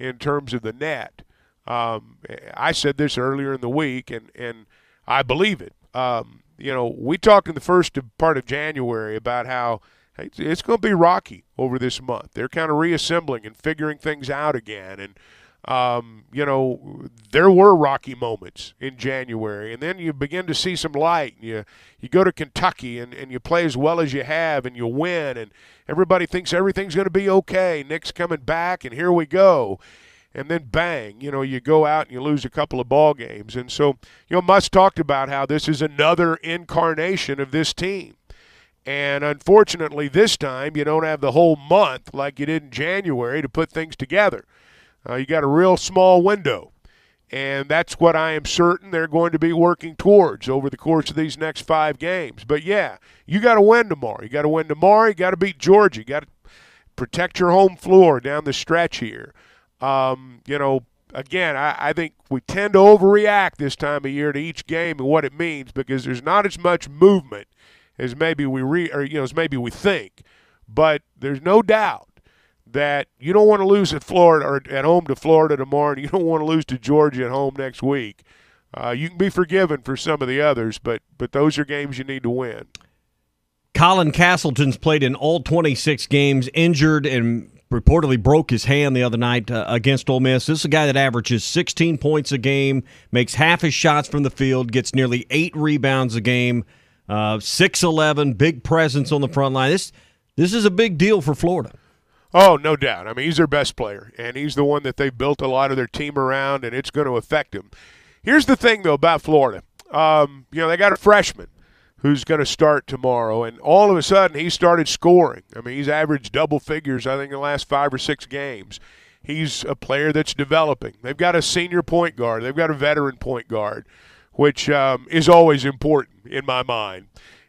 in terms of the net. I said this earlier in the week, and I believe it. We talked in the first part of January about how it's going to be rocky over this month. They're kind of reassembling and figuring things out again, and there were rocky moments in January, and then you begin to see some light. You go to Kentucky and you play as well as you have, and you win, and everybody thinks everything's going to be okay. Nick's coming back, and here we go. And then bang, you go out and you lose a couple of ball games. And so, Musk talked about how this is another incarnation of this team. And unfortunately, this time you don't have the whole month like you did in January to put things together. You got a real small window, and that's what I am certain they're going to be working towards over the course of these next 5 games. But, yeah, you got to win tomorrow. You got to win tomorrow. You got to beat Georgia. You got to protect your home floor down the stretch here. Again, I think we tend to overreact this time of year to each game and what it means, because there's not as much movement as maybe we think. But there's no doubt that you don't want to lose at Florida or at home to Florida tomorrow, and you don't want to lose to Georgia at home next week. You can be forgiven for some of the others, but those are games you need to win. Colin Castleton's played in all 26 games, injured and reportedly broke his hand the other night against Ole Miss. This is a guy that averages 16 points a game, makes half his shots from the field, gets nearly 8 rebounds a game, 6'11", big presence on the front line. This is a big deal for Florida. Oh, no doubt. I mean, he's their best player, and he's the one that they built a lot of their team around, and it's going to affect him. Here's the thing, though, about Florida. They got a freshman who's going to start tomorrow, and all of a sudden he started scoring. I mean, he's averaged double figures, I think, in the last 5 or 6 games. He's a player that's developing. They've got a senior point guard. They've got a veteran point guard, which is always important in my mind.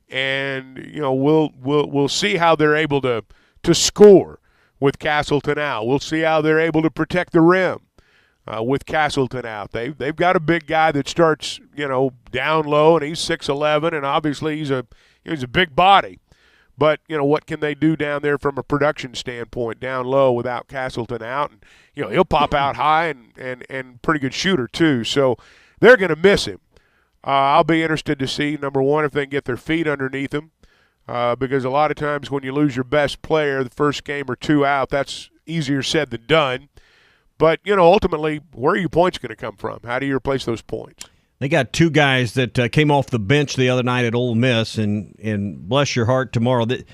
And, we'll see how they're able to score with Castleton out. We'll see how they're able to protect the rim with Castleton out. They've got a big guy that starts, down low, and he's 6'11", and obviously he's a big body. But, what can they do down there from a production standpoint down low without Castleton out? And, he'll pop out high and pretty good shooter too. So they're going to miss him. I'll be interested to see, number one, if they can get their feet underneath him. Because a lot of times when you lose your best player the first game or 2 out, that's easier said than done. But, ultimately, where are your points going to come from? How do you replace those points? They got 2 guys that came off the bench the other night at Ole Miss, and bless your heart, tomorrow, the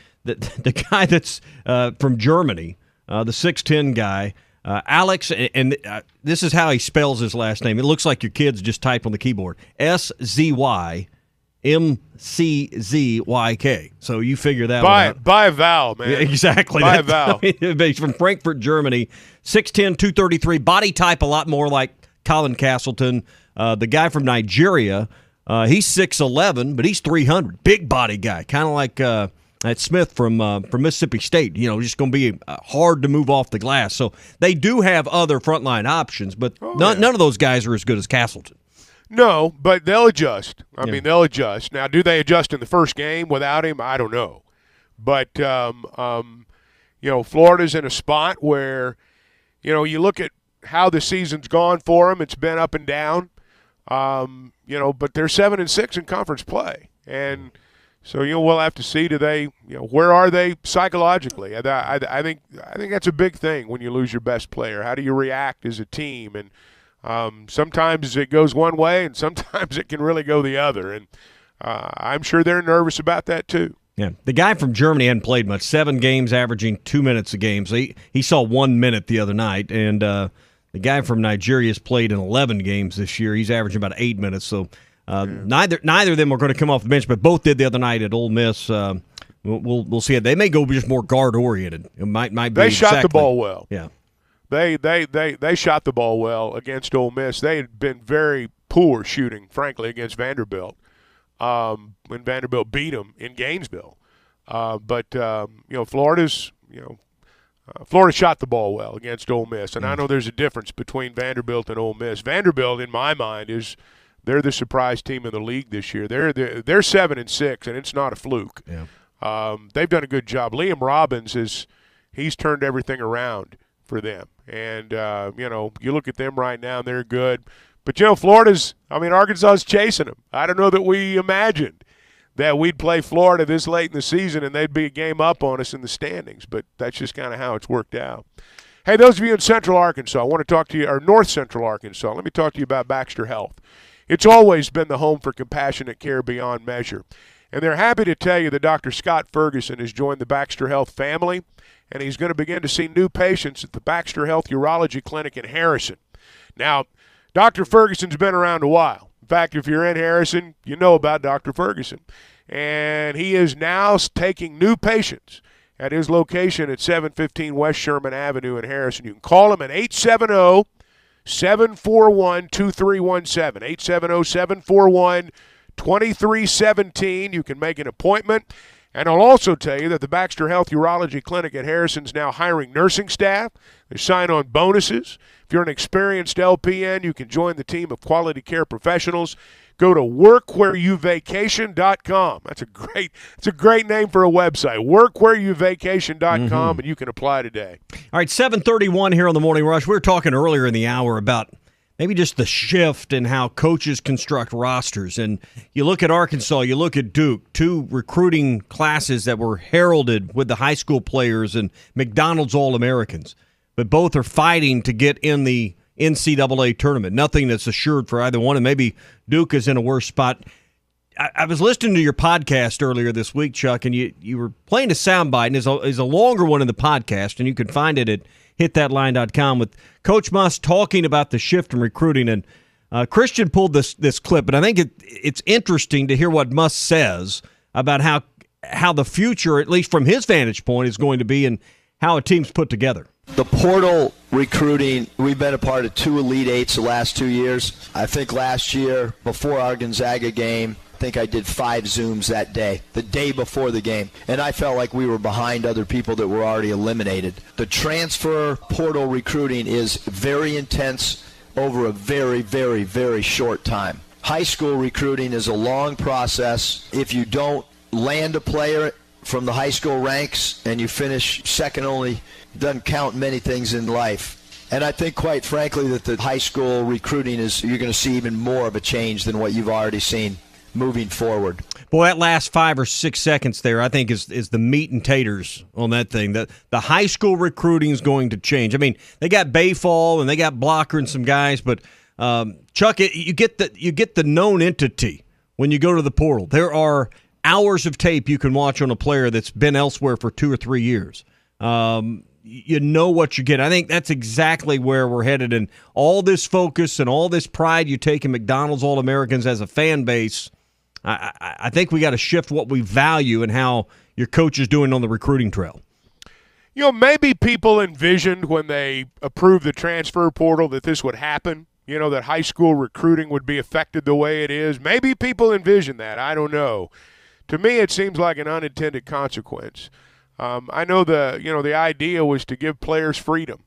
guy that's from Germany, the 6'10" guy, Alex, and this is how he spells his last name. It looks like your kids just typed on the keyboard. SZYMCZYK. So you figure that one out. By a vowel, man. Yeah, exactly. By a vowel. He's from Frankfurt, Germany. 6'10", 233. Body type a lot more like Colin Castleton. The guy from Nigeria, he's 6'11", but he's 300. Big body guy. Kind of like that Smith from Mississippi State. Just going to be hard to move off the glass. So they do have other frontline options, but none of those guys are as good as Castleton. No, but they'll adjust. I mean, they'll adjust. Now, do they adjust in the first game without him? I don't know. But, Florida's in a spot where, you look at how the season's gone for them. It's been up and down, but they're 7-6 in conference play. And so, we'll have to see, where are they psychologically? I think that's a big thing when you lose your best player. How do you react as a team? And sometimes it goes one way and sometimes it can really go the other. And I'm sure they're nervous about that too. Yeah, the guy from Germany hadn't played much. 7 games, averaging 2 minutes a game. So he saw 1 minute the other night. And the guy from Nigeria has played in 11 games this year. He's averaging about 8 minutes. So neither of them are going to come off the bench, but both did the other night at Ole Miss. We'll see it. They may go just more guard oriented. It might be. They shot the ball well. Yeah, they shot the ball well against Ole Miss. They had been very poor shooting, frankly, against Vanderbilt. When Vanderbilt beat them in Gainesville. Florida shot the ball well against Ole Miss. And I know there's a difference between Vanderbilt and Ole Miss. Vanderbilt, in my mind, they're the surprise team in the league this year. They're 7-6, and it's not a fluke. Yeah. They've done a good job. Liam Robbins he's turned everything around for them. And, you look at them right now, and they're good. But, Arkansas's chasing them. I don't know that we imagined that we'd play Florida this late in the season and they'd be a game up on us in the standings. But that's just kind of how it's worked out. Hey, those of you in Central Arkansas, I want to talk to you, or North Central Arkansas, let me talk to you about Baxter Health. It's always been the home for compassionate care beyond measure. And they're happy to tell you that Dr. Scott Ferguson has joined the Baxter Health family, and he's going to begin to see new patients at the Baxter Health Urology Clinic in Harrison. Now, Dr. Ferguson's been around a while. In fact, if you're in Harrison, you know about Dr. Ferguson. And he is now taking new patients at his location at 715 West Sherman Avenue in Harrison. You can call him at 870-741-2317, 870-741-2317. You can make an appointment. And I'll also tell you that the Baxter Health Urology Clinic at Harrison is now hiring nursing staff. They sign on bonuses. If you're an experienced LPN, you can join the team of quality care professionals. Go to workwhereyouvacation.com. It's a great name for a website. Workwhereyouvacation.com, and you can apply today. All right, 7:31 here on the Morning Rush. We were talking earlier in the hour about maybe just the shift in how coaches construct rosters. And you look at Arkansas, you look at Duke, 2 recruiting classes that were heralded with the high school players and McDonald's All-Americans. But both are fighting to get in the NCAA tournament. Nothing that's assured for either one, and maybe Duke is in a worse spot. I was listening to your podcast earlier this week, Chuck, and you were playing a soundbite, and is a longer one in the podcast, and you can find it at hitthatline.com with Coach Muss talking about the shift in recruiting. And Christian pulled this clip, but I think it's interesting to hear what Muss says about how the future, at least from his vantage point, is going to be and how a team's put together. The portal recruiting, we've been a part of 2 Elite Eights the last 2 years. I think last year, before our Gonzaga game, I think I did 5 Zooms that day, the day before the game. And I felt like we were behind other people that were already eliminated. The transfer portal recruiting is very intense over a very, very, very short time. High school recruiting is a long process. If you don't land a player from the high school ranks and you finish second only, doesn't count many things in life. And I think, quite frankly, that the high school recruiting you're going to see even more of a change than what you've already seen moving forward. Boy, that last 5 or 6 seconds there, I think, is the meat and taters on that thing. The high school recruiting is going to change. I mean, they got Bayfall and they got Blocker and some guys, but Chuck, you get the known entity when you go to the portal. There are hours of tape you can watch on a player that's been elsewhere for 2 or 3 years. You know what you get. I think that's exactly where we're headed. And all this focus and all this pride you take in McDonald's All-Americans as a fan base, I think we got to shift what we value and how your coach is doing on the recruiting trail. Maybe people envisioned when they approved the transfer portal that this would happen, that high school recruiting would be affected the way it is. Maybe people envisioned that. I don't know. To me, it seems like an unintended consequence. I know the idea was to give players freedom.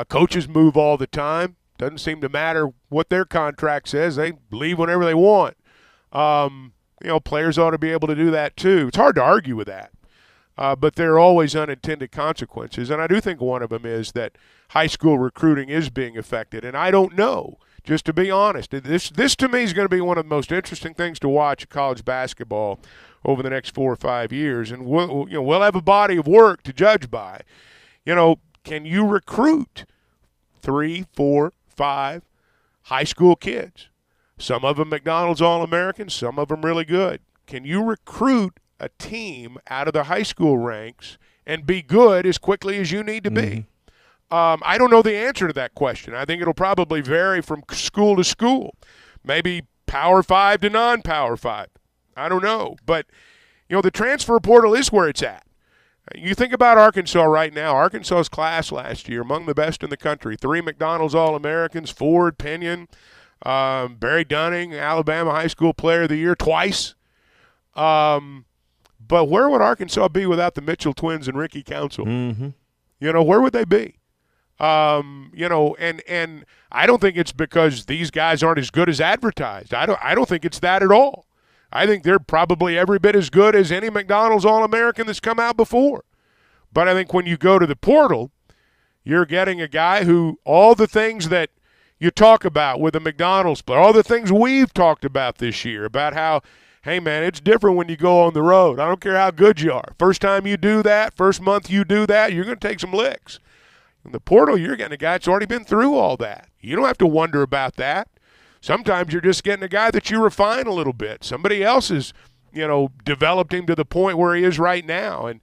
Coaches move all the time. Doesn't seem to matter what their contract says. They leave whenever they want. Players ought to be able to do that too. It's hard to argue with that. But there are always unintended consequences. And I do think one of them is that high school recruiting is being affected. And I don't know, just to be honest. This to me is going to be one of the most interesting things to watch in college basketball over the next 4 or 5 years. And we'll have a body of work to judge by. Can you recruit 3, 4, 5 high school kids? Some of them McDonald's All-Americans, some of them really good. Can you recruit a team out of the high school ranks and be good as quickly as you need to be? I don't know the answer to that question. I think it'll probably vary from school to school. Maybe Power 5 to non-Power 5. I don't know. But, the transfer portal is where it's at. You think about Arkansas right now. Arkansas's class last year, among the best in the country. 3 McDonald's All-Americans, Ford, Pinion, Barry Dunning, Alabama High School Player of the Year twice. But where would Arkansas be without the Mitchell twins and Ricky Council? Where would they be? And I don't think it's because these guys aren't as good as advertised. I don't think it's that at all. I think they're probably every bit as good as any McDonald's All-American that's come out before. But I think when you go to the portal, you're getting a guy who all the things that you talk about with a McDonald's player, all the things we've talked about this year, about how, hey, man, it's different when you go on the road. I don't care how good you are. First time you do that, first month you do that, you're going to take some licks. In the portal, you're getting a guy that's already been through all that. You don't have to wonder about that. Sometimes you're just getting a guy that you refine a little bit. Somebody else has, developed him to the point where he is right now. And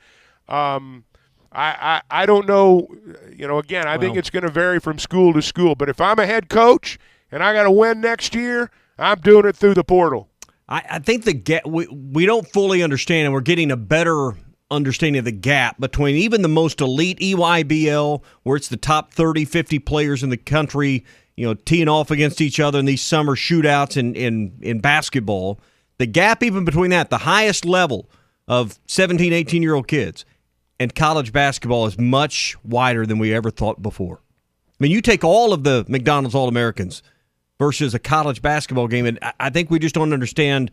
I don't know, again, I think it's going to vary from school to school. But if I'm a head coach and I got to win next year, I'm doing it through the portal. I think we don't fully understand, and we're getting a better understanding of the gap between even the most elite EYBL, where it's the top 30, 50 players in the country, teeing off against each other in these summer shootouts in basketball. The gap even between that, the highest level of 17, 18-year-old kids, and college basketball is much wider than we ever thought before. I mean, you take all of the McDonald's All-Americans versus a college basketball game, and I think we just don't understand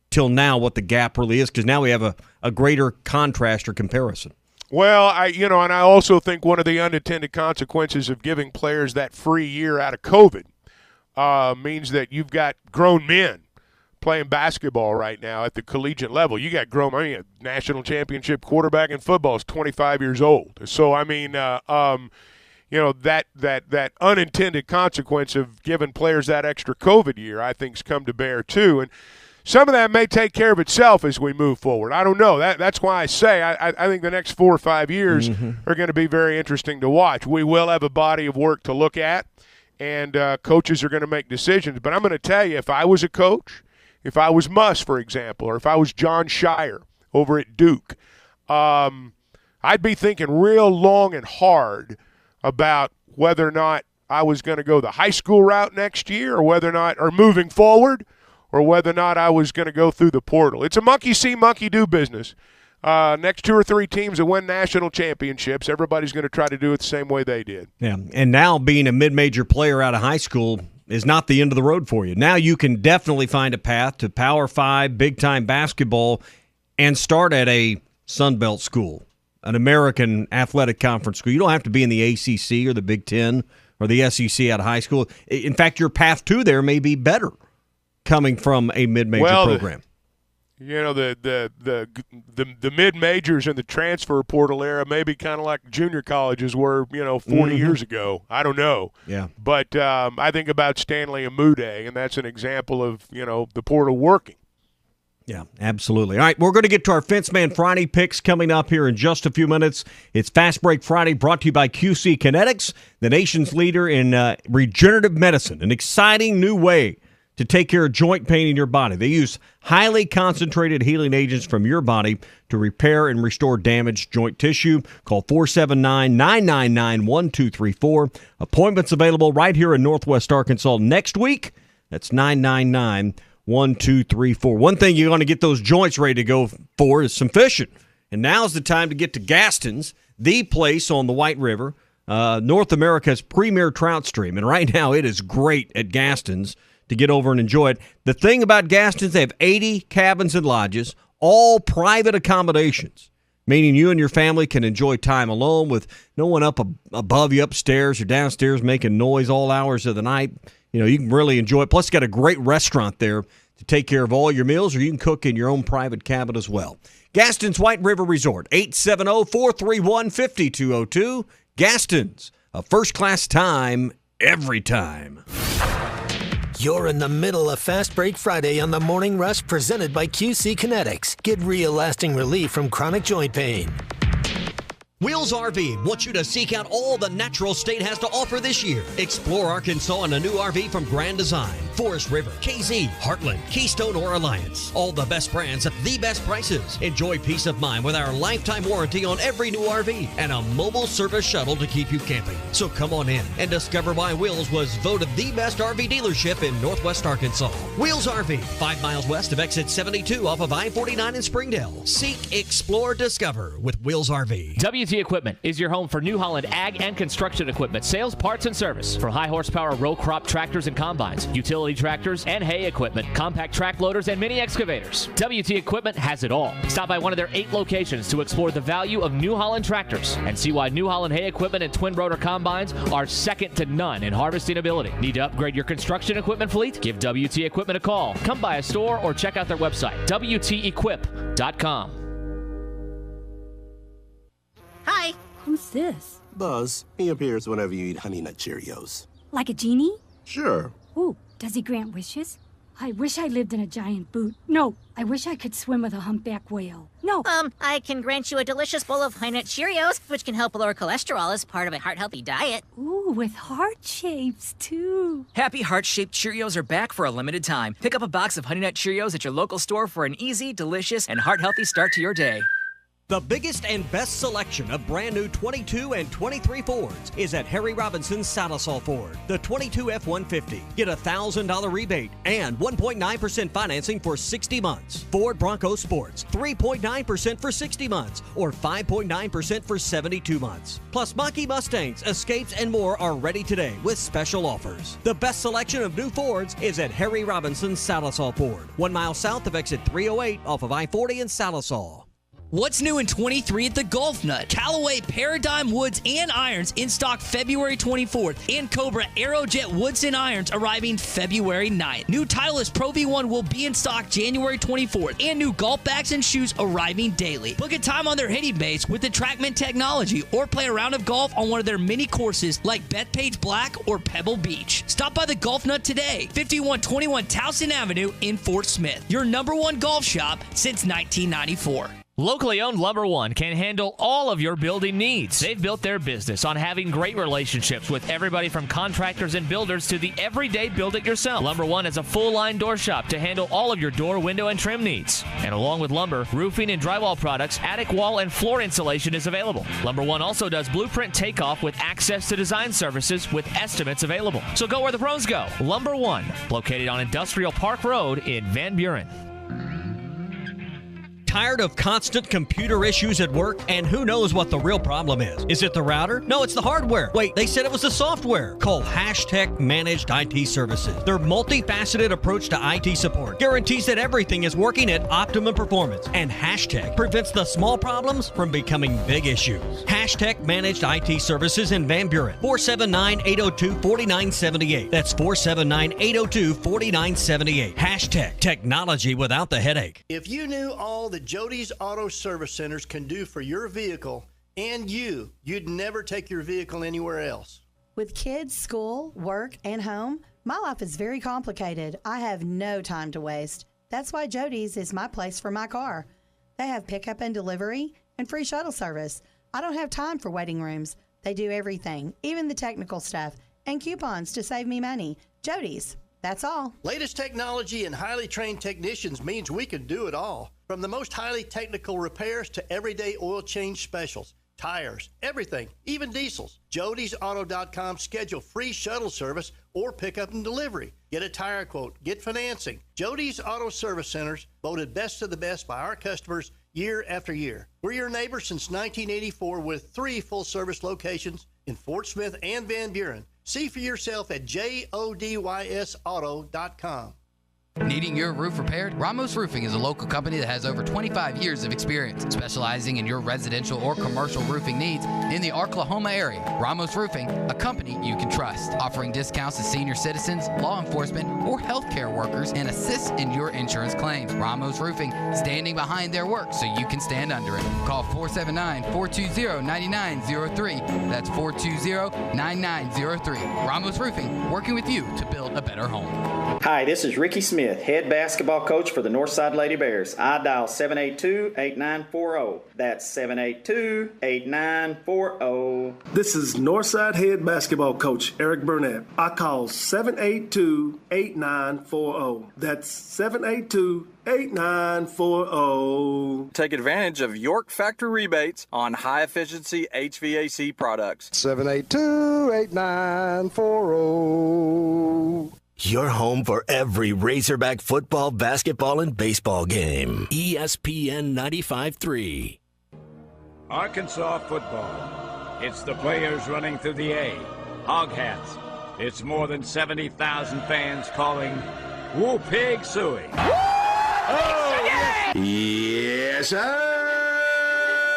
till now what the gap really is, because now we have a greater contrast or comparison. Well, and I also think one of the unintended consequences of giving players that free year out of COVID means that you've got grown men playing basketball right now at the collegiate level. You got a national championship quarterback in football is 25 years old. So, that unintended consequence of giving players that extra COVID year, I think, has come to bear too. And some of that may take care of itself as we move forward. I don't know. That's why I say I think the next 4 or 5 years are going to be very interesting to watch. We will have a body of work to look at, and coaches are going to make decisions. But I'm going to tell you, if I was a coach, if I was Muss, for example, or if I was John Shire over at Duke, I'd be thinking real long and hard about whether or not I was going to go the high school route next year, or moving forward, or whether or not I was going to go through the portal. It's a monkey-see, monkey-do business. Next 2 or 3 teams that win national championships, everybody's going to try to do it the same way they did. Yeah, and now being a mid-major player out of high school is not the end of the road for you. Now you can definitely find a path to Power 5, big-time basketball, and start at a Sun Belt school, an American Athletic Conference school. You don't have to be in the ACC or the Big Ten or the SEC out of high school. In fact, your path to there may be better coming from a mid-major program. The mid-majors in the transfer portal era may be kind of like junior colleges were, 40 years ago. I don't know. Yeah. But I think about Stanley Amude, and that's an example of, the portal working. Yeah, absolutely. All right, we're going to get to our Fence Man Friday picks coming up here in just a few minutes. It's Fast Break Friday, brought to you by QC Kinetics, the nation's leader in regenerative medicine, an exciting new way to take care of joint pain in your body. They use highly concentrated healing agents from your body to repair and restore damaged joint tissue. Call 479-999-1234. Appointments available right here in Northwest Arkansas next week. That's 999-1234. One thing you're going to get those joints ready to go for is some fishing. And now's the time to get to Gaston's, the place on the White River, North America's premier trout stream. And right now it is great at Gaston's to get over and enjoy it. The thing about Gaston's, they have 80 cabins and lodges, all private accommodations, meaning you and your family can enjoy time alone with no one up above you upstairs or downstairs making noise all hours of the night. You can really enjoy it. Plus, you got a great restaurant there to take care of all your meals, or you can cook in your own private cabin as well. Gaston's White River Resort, 870-431-5202. Gaston's, a first-class time every time. You're in the middle of Fast Break Friday on the Morning Rush, presented by QC Kinetics. Get real lasting relief from chronic joint pain. Wheels RV wants you to seek out all the natural state has to offer this year. Explore Arkansas in a new RV from Grand Design, Forest River, KZ, Heartland, Keystone, or Alliance. All the best brands at the best prices. Enjoy peace of mind with our lifetime warranty on every new RV and a mobile service shuttle to keep you camping. So come on in and discover why Wheels was voted the best RV dealership in Northwest Arkansas. Wheels RV, 5 miles west of exit 72 off of I-49 in Springdale. Seek, explore, discover with Wheels RV. WT Equipment is your home for New Holland ag and construction equipment, sales, parts, and service. For high horsepower row crop tractors and combines, utility tractors and hay equipment, compact track loaders, and mini excavators. WT Equipment has it all. Stop by one of their 8 locations to explore the value of New Holland tractors and see why New Holland hay equipment and twin rotor combines are second to none in harvesting ability. Need to upgrade your construction equipment fleet? Give WT Equipment a call. Come by a store or check out their website, WTEquip.com. Hi. Who's this? Buzz. He appears whenever you eat Honey Nut Cheerios. Like a genie? Sure. Ooh, does he grant wishes? I wish I lived in a giant boot. No, I wish I could swim with a humpback whale. No. I can grant you a delicious bowl of Honey Nut Cheerios, which can help lower cholesterol as part of a heart-healthy diet. Ooh, with heart shapes, too. Happy heart-shaped Cheerios are back for a limited time. Pick up a box of Honey Nut Cheerios at your local store for an easy, delicious, and heart-healthy start to your day. The biggest and best selection of brand new 22 and 23 Fords is at Harry Robinson's Saddle Ford. The 22 F-150. Get a $1,000 rebate and 1.9% financing for 60 months. Ford Bronco Sports, 3.9% for 60 months or 5.9% for 72 months. Plus, Mach-E Mustangs, Escapes, and more are ready today with special offers. The best selection of new Fords is at Harry Robinson's Saddle Ford, 1 mile south of exit 308 off of I-40 in Salisaw. What's new in 23 at the Golf Nut? Callaway Paradigm Woods and Irons in stock February 24th, and Cobra Aerojet Woods and Irons arriving February 9th. New Titleist Pro V1 will be in stock January 24th, and new golf bags and shoes arriving daily. Book a time on their hitting base with the TrackMan technology, or play a round of golf on one of their mini courses like Bethpage Black or Pebble Beach. Stop by the Golf Nut today, 5121 Towson Avenue in Fort Smith. Your #1 golf shop since 1994. Locally owned Lumber One can handle all of your building needs. They've built their business on having great relationships with everybody from contractors and builders to the everyday build-it-yourself. Lumber One is a full-line door shop to handle all of your door, window, and trim needs. And along with lumber, roofing and drywall products, attic wall and floor insulation is available. Lumber One also does blueprint takeoff with access to design services with estimates available. So go where the pros go. Lumber One, located on Industrial Park Road in Van Buren. Tired of constant computer issues at work? And who knows what the real problem is? Is it the router? No, it's the hardware. Wait, they said it was the software. Call Hashtag Managed IT Services. Their multifaceted approach to IT support guarantees that everything is working at optimum performance. And Hashtag prevents the small problems from becoming big issues. Hashtag Managed IT Services in Van Buren. 479-802-4978. That's 479-802-4978. Hashtag Technology without the headache. If you knew all the Jody's Auto Service Centers can do for your vehicle and you'd never take your vehicle anywhere else. With kids, school, work, and home, my life is very complicated. I have no time to waste. That's why Jody's is my place for my car. They have pickup and delivery and free shuttle service. I don't have time for waiting rooms. They do everything, even the technical stuff, and coupons to save me money. Jody's. That's all. Latest technology and highly trained technicians means we can do it all. From the most highly technical repairs to everyday oil change specials, tires, everything, even diesels. Jody'sAuto.com schedule free shuttle service or pickup and delivery. Get a tire quote, get financing. Jody's Auto Service Centers, voted best of the best by our customers year after year. We're your neighbor since 1984 with 3 full-service locations in Fort Smith and Van Buren. See for yourself at jodySauto.com. Needing your roof repaired? Ramos Roofing is a local company that has over 25 years of experience specializing in your residential or commercial roofing needs in the Oklahoma area. Ramos Roofing, a company you can trust, offering discounts to senior citizens, law enforcement, or healthcare workers, and assists in your insurance claims. Ramos Roofing, standing behind their work so you can stand under it. Call 479-420-9903. That's 420-9903. Ramos Roofing, working with you to build a better home. Hi, this is Ricky Smith, head basketball coach for the Northside Lady Bears. I dial 782-8940. That's 782-8940. This is Northside head basketball coach Eric Burnett. I call 782-8940. That's 782-8940. Take advantage of York Factory rebates on high-efficiency HVAC products. 782-8940. Your home for every Razorback football, basketball, and baseball game. ESPN 95.3. Arkansas football. It's the players running through the A. Hog hats. It's more than 70,000 fans calling Woo Pig Suey. Yes, sir.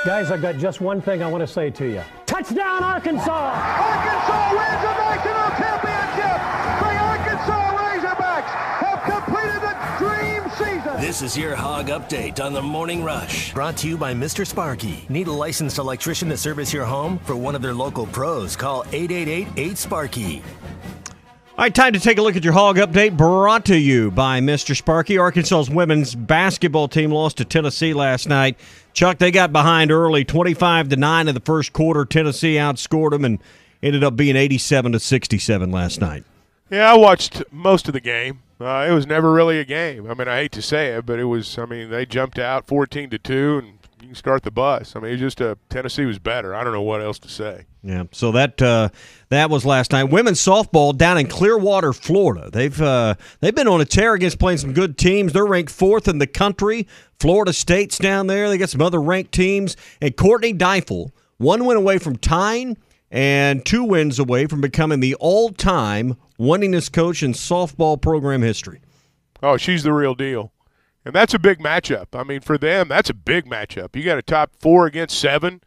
Guys, I've got just one thing I want to say to you. Touchdown, Arkansas! Arkansas wins the national championship! The Arkansas Razorbacks have completed the dream season! This is your Hog Update on the Morning Rush. Brought to you by Mr. Sparky. Need a licensed electrician to service your home? For one of their local pros, call 888-8-SPARKY. All right, time to take a look at your Hog Update, brought to you by Mr. Sparky. Arkansas's women's basketball team lost to Tennessee last night. Chuck, they got behind early, 25-9 in the first quarter. Tennessee outscored them and ended up being 87-67 last night. Yeah, I watched most of the game. It was never really a game. I mean, I hate to say it, but it was. I mean, they jumped out 14-2, and you can start the bus. I mean, it was just Tennessee was better. I don't know what else to say. Yeah, so that was last night. Women's softball down in Clearwater, Florida. They've been on a tear against playing some good teams. They're ranked 4th in the country. Florida State's down there. They got some other ranked teams. And Courtney Deifel, 1 win away from tying and 2 wins away from becoming the all-time winningest coach in softball program history. Oh, she's the real deal. And that's a big matchup. I mean, for them, that's a big matchup. You got a top 4 against 7.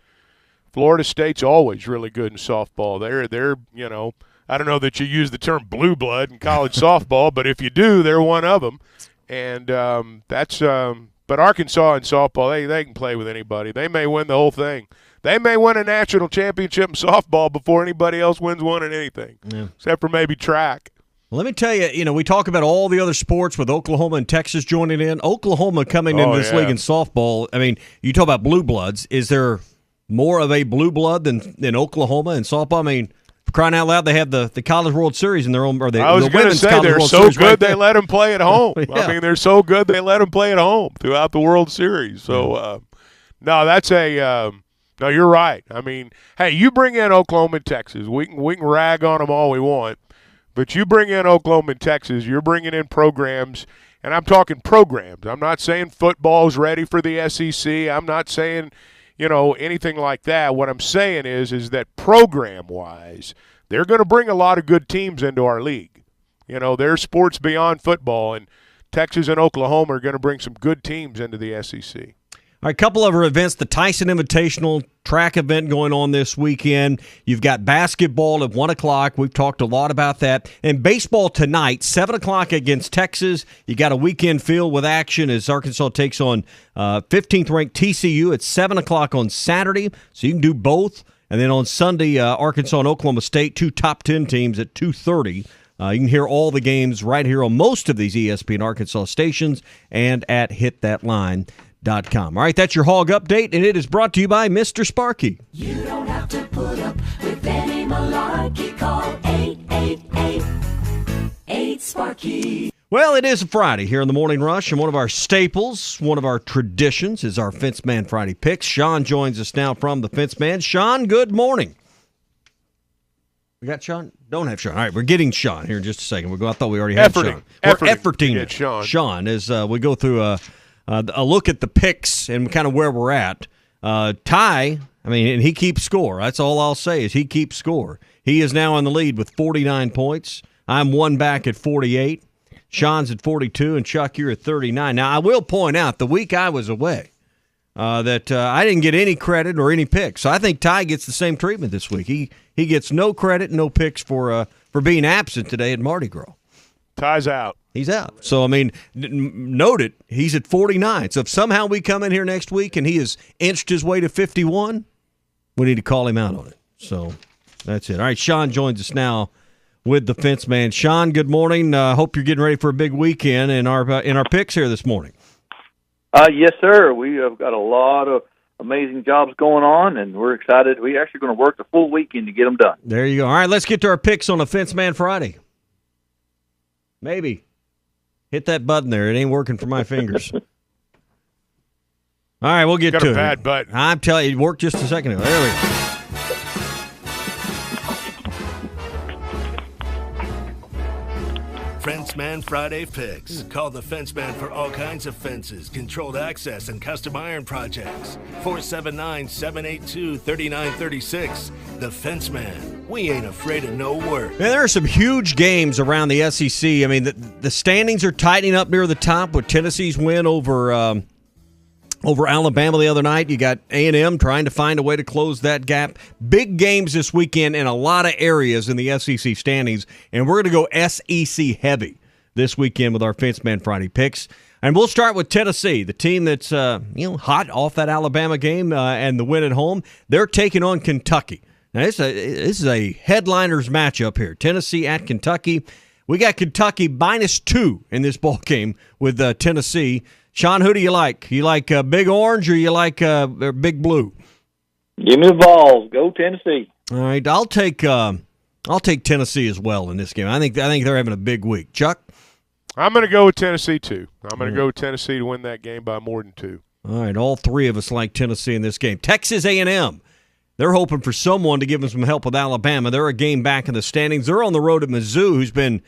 Florida State's always really good in softball. They're you know, I don't know that you use the term blue blood in college softball, but if you do, they're one of them. And but Arkansas in softball, they can play with anybody. They may win the whole thing. They may win a national championship in softball before anybody else wins one in anything, except for maybe track. Let me tell you, we talk about all the other sports with Oklahoma and Texas joining in. Oklahoma coming into this league in softball, I mean, you talk about blue bloods. Is there more of a blue blood than Oklahoma in softball? I mean, for crying out loud, they have the College World Series in their own. Or I was going to say, they're so good they let them play at home. Yeah. I mean, they're so good they let them play at home throughout the World Series. So, no, that's a no, you're right. I mean, hey, you bring in Oklahoma and Texas. We can rag on them all we want. But you bring in Oklahoma and Texas, you're bringing in programs, and I'm talking programs. I'm not saying football's ready for the SEC. I'm not saying, anything like that. What I'm saying is that program-wise, they're going to bring a lot of good teams into our league. There's sports beyond football, and Texas and Oklahoma are going to bring some good teams into the SEC. All right, a couple of our events, the Tyson Invitational track event going on this weekend. You've got basketball at 1 o'clock. We've talked a lot about that. And baseball tonight, 7 o'clock against Texas. You got a weekend filled with action as Arkansas takes on 15th-ranked TCU at 7 o'clock on Saturday. So you can do both. And then on Sunday, Arkansas and Oklahoma State, 2 top 10 teams at 2:30. You can hear all the games right here on most of these ESPN Arkansas stations and at hitthatline.com. All right, that's your Hog Update, and it is brought to you by Mr. Sparky. You don't have to put up with any malarkey. Call 888-8-SPARKY. Well, it is a Friday here in the Morning Rush, and one of our staples, one of our traditions is our Fence Man Friday Picks. Sean joins us now from the Fence Man. Sean, good morning. We got Sean? Don't have Sean. All right, we're getting Sean here in just a second. I thought we already had Sean. We're efforting Sean as we go through a look at the picks and kind of where we're at. Ty, I mean, and he keeps score. That's all I'll say is he keeps score. He is now in the lead with 49 points. I'm one back at 48. Sean's at 42, and Chuck, you're at 39. Now, I will point out, the week I was away, that I didn't get any credit or any picks. So I think Ty gets the same treatment this week. He gets no credit, no picks for being absent today at Mardi Gras. Ty's out. He's out. So, I mean, note it, he's at 49. So if somehow we come in here next week and he has inched his way to 51, we need to call him out on it. So that's it. All right, Sean joins us now with the Fence Man. Sean, good morning. Hope you're getting ready for a big weekend in our picks here this morning. Yes, sir. We have got a lot of amazing jobs going on, and we're excited. We're actually going to work the full weekend to get them done. There you go. All right, let's get to our picks on a Fence Man Friday. Maybe. Hit that button there. It ain't working for my fingers. All right, we'll get to it. Got a bad button. I'm telling you, it worked just a second ago. There we go. Fenceman Friday Picks. Call the Fenceman for all kinds of fences, controlled access, and custom iron projects. 479-782-3936. The Fenceman. We ain't afraid of no work. Man, there are some huge games around the SEC. I mean, the standings are tightening up near the top with Tennessee's win over Alabama the other night. You got A&M trying to find a way to close that gap. Big games this weekend in a lot of areas in the SEC standings, and we're going to go SEC heavy this weekend with our Fenceman Friday picks. And we'll start with Tennessee, the team that's hot off that Alabama game and the win at home. They're taking on Kentucky. Now, this is a headliners matchup here. Tennessee at Kentucky. We got Kentucky -2 in this ball game with Tennessee. Sean, who do you like? You like Big Orange or you like Big Blue? Give me the balls. Go Tennessee. All right, I'll take Tennessee as well in this game. I think they're having a big week. Chuck? I'm going to go with Tennessee, too. I'm going to go with Tennessee to win that game by more than 2. All right, all three of us like Tennessee in this game. Texas A&M. They're hoping for someone to give them some help with Alabama. They're a game back in the standings. They're on the road at Mizzou, who's been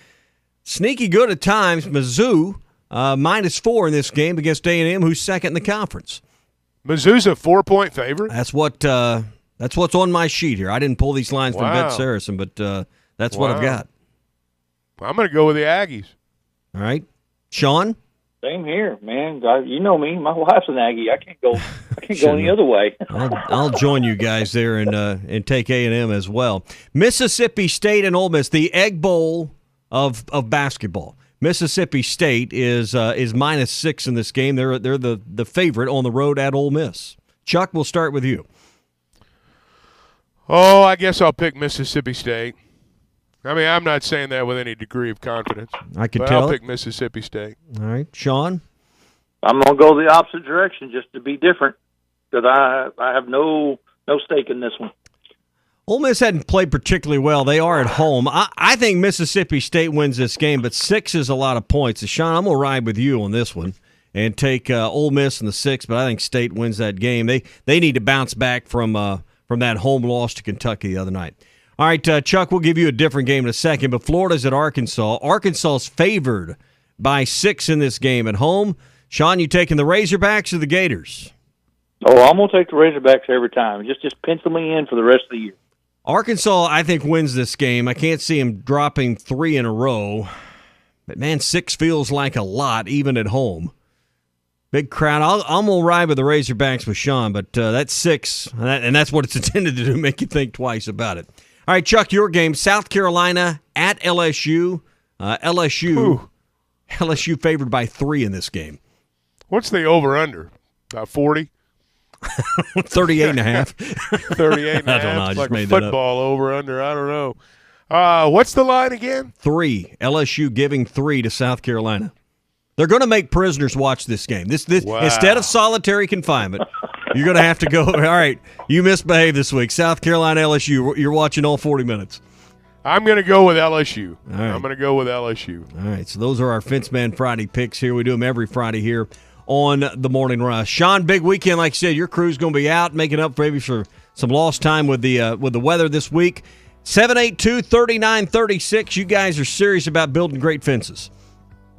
sneaky good at times. Mizzou -4 in this game against A&M, who's second in the conference. Mizzou's a 4-point favorite? That's what's on my sheet here. I didn't pull these lines from Bet Saracen, but that's what I've got. I'm going to go with the Aggies. All right. Sean? Same here, man. You know me. My wife's an Aggie. I can't go any other way. I'll join you guys there and take A&M as well. Mississippi State and Ole Miss, the Egg Bowl of basketball. Mississippi State is -6 in this game. They're the favorite on the road at Ole Miss. Chuck, we'll start with you. Oh, I guess I'll pick Mississippi State. I mean, I'm not saying that with any degree of confidence. I could tell. I'll pick Mississippi State. All right, Sean? I'm going to go the opposite direction just to be different because I have no stake in this one. Ole Miss hadn't played particularly well. They are at home. I think Mississippi State wins this game, but 6 is a lot of points. So Sean, I'm going to ride with you on this one and take Ole Miss in the 6, but I think State wins that game. They need to bounce back from that home loss to Kentucky the other night. All right, Chuck, we'll give you a different game in a second, but Florida's at Arkansas. Arkansas's favored by 6 in this game at home. Sean, you taking the Razorbacks or the Gators? Oh, I'm going to take the Razorbacks every time. Just pencil me in for the rest of the year. Arkansas, I think, wins this game. I can't see him dropping 3 in a row. But, man, 6 feels like a lot, even at home. Big crowd. I'm going to ride with the Razorbacks with Sean, but that's 6, and that's what it's intended to do, make you think twice about it. All right, Chuck, your game. South Carolina at LSU. LSU favored by 3 in this game. What's the over-under? About 40? 38.5. 38.5. I don't know. I just like made a that up. football over-under. I don't know. What's the line again? 3. LSU giving 3 to South Carolina. They're going to make prisoners watch this game. This Wow. Instead of solitary confinement, you're going to have to go, all right, you misbehaved this week. South Carolina, LSU, you're watching all 40 minutes. I'm going to go with LSU. All right. I'm going to go with LSU. All right, so those are our Fenceman Friday picks here. We do them every Friday here on the Morning Rush. Sean, big weekend, like you said. Your crew's going to be out, making up maybe for some lost time with the weather this week. 782-3936. You guys are serious about building great fences.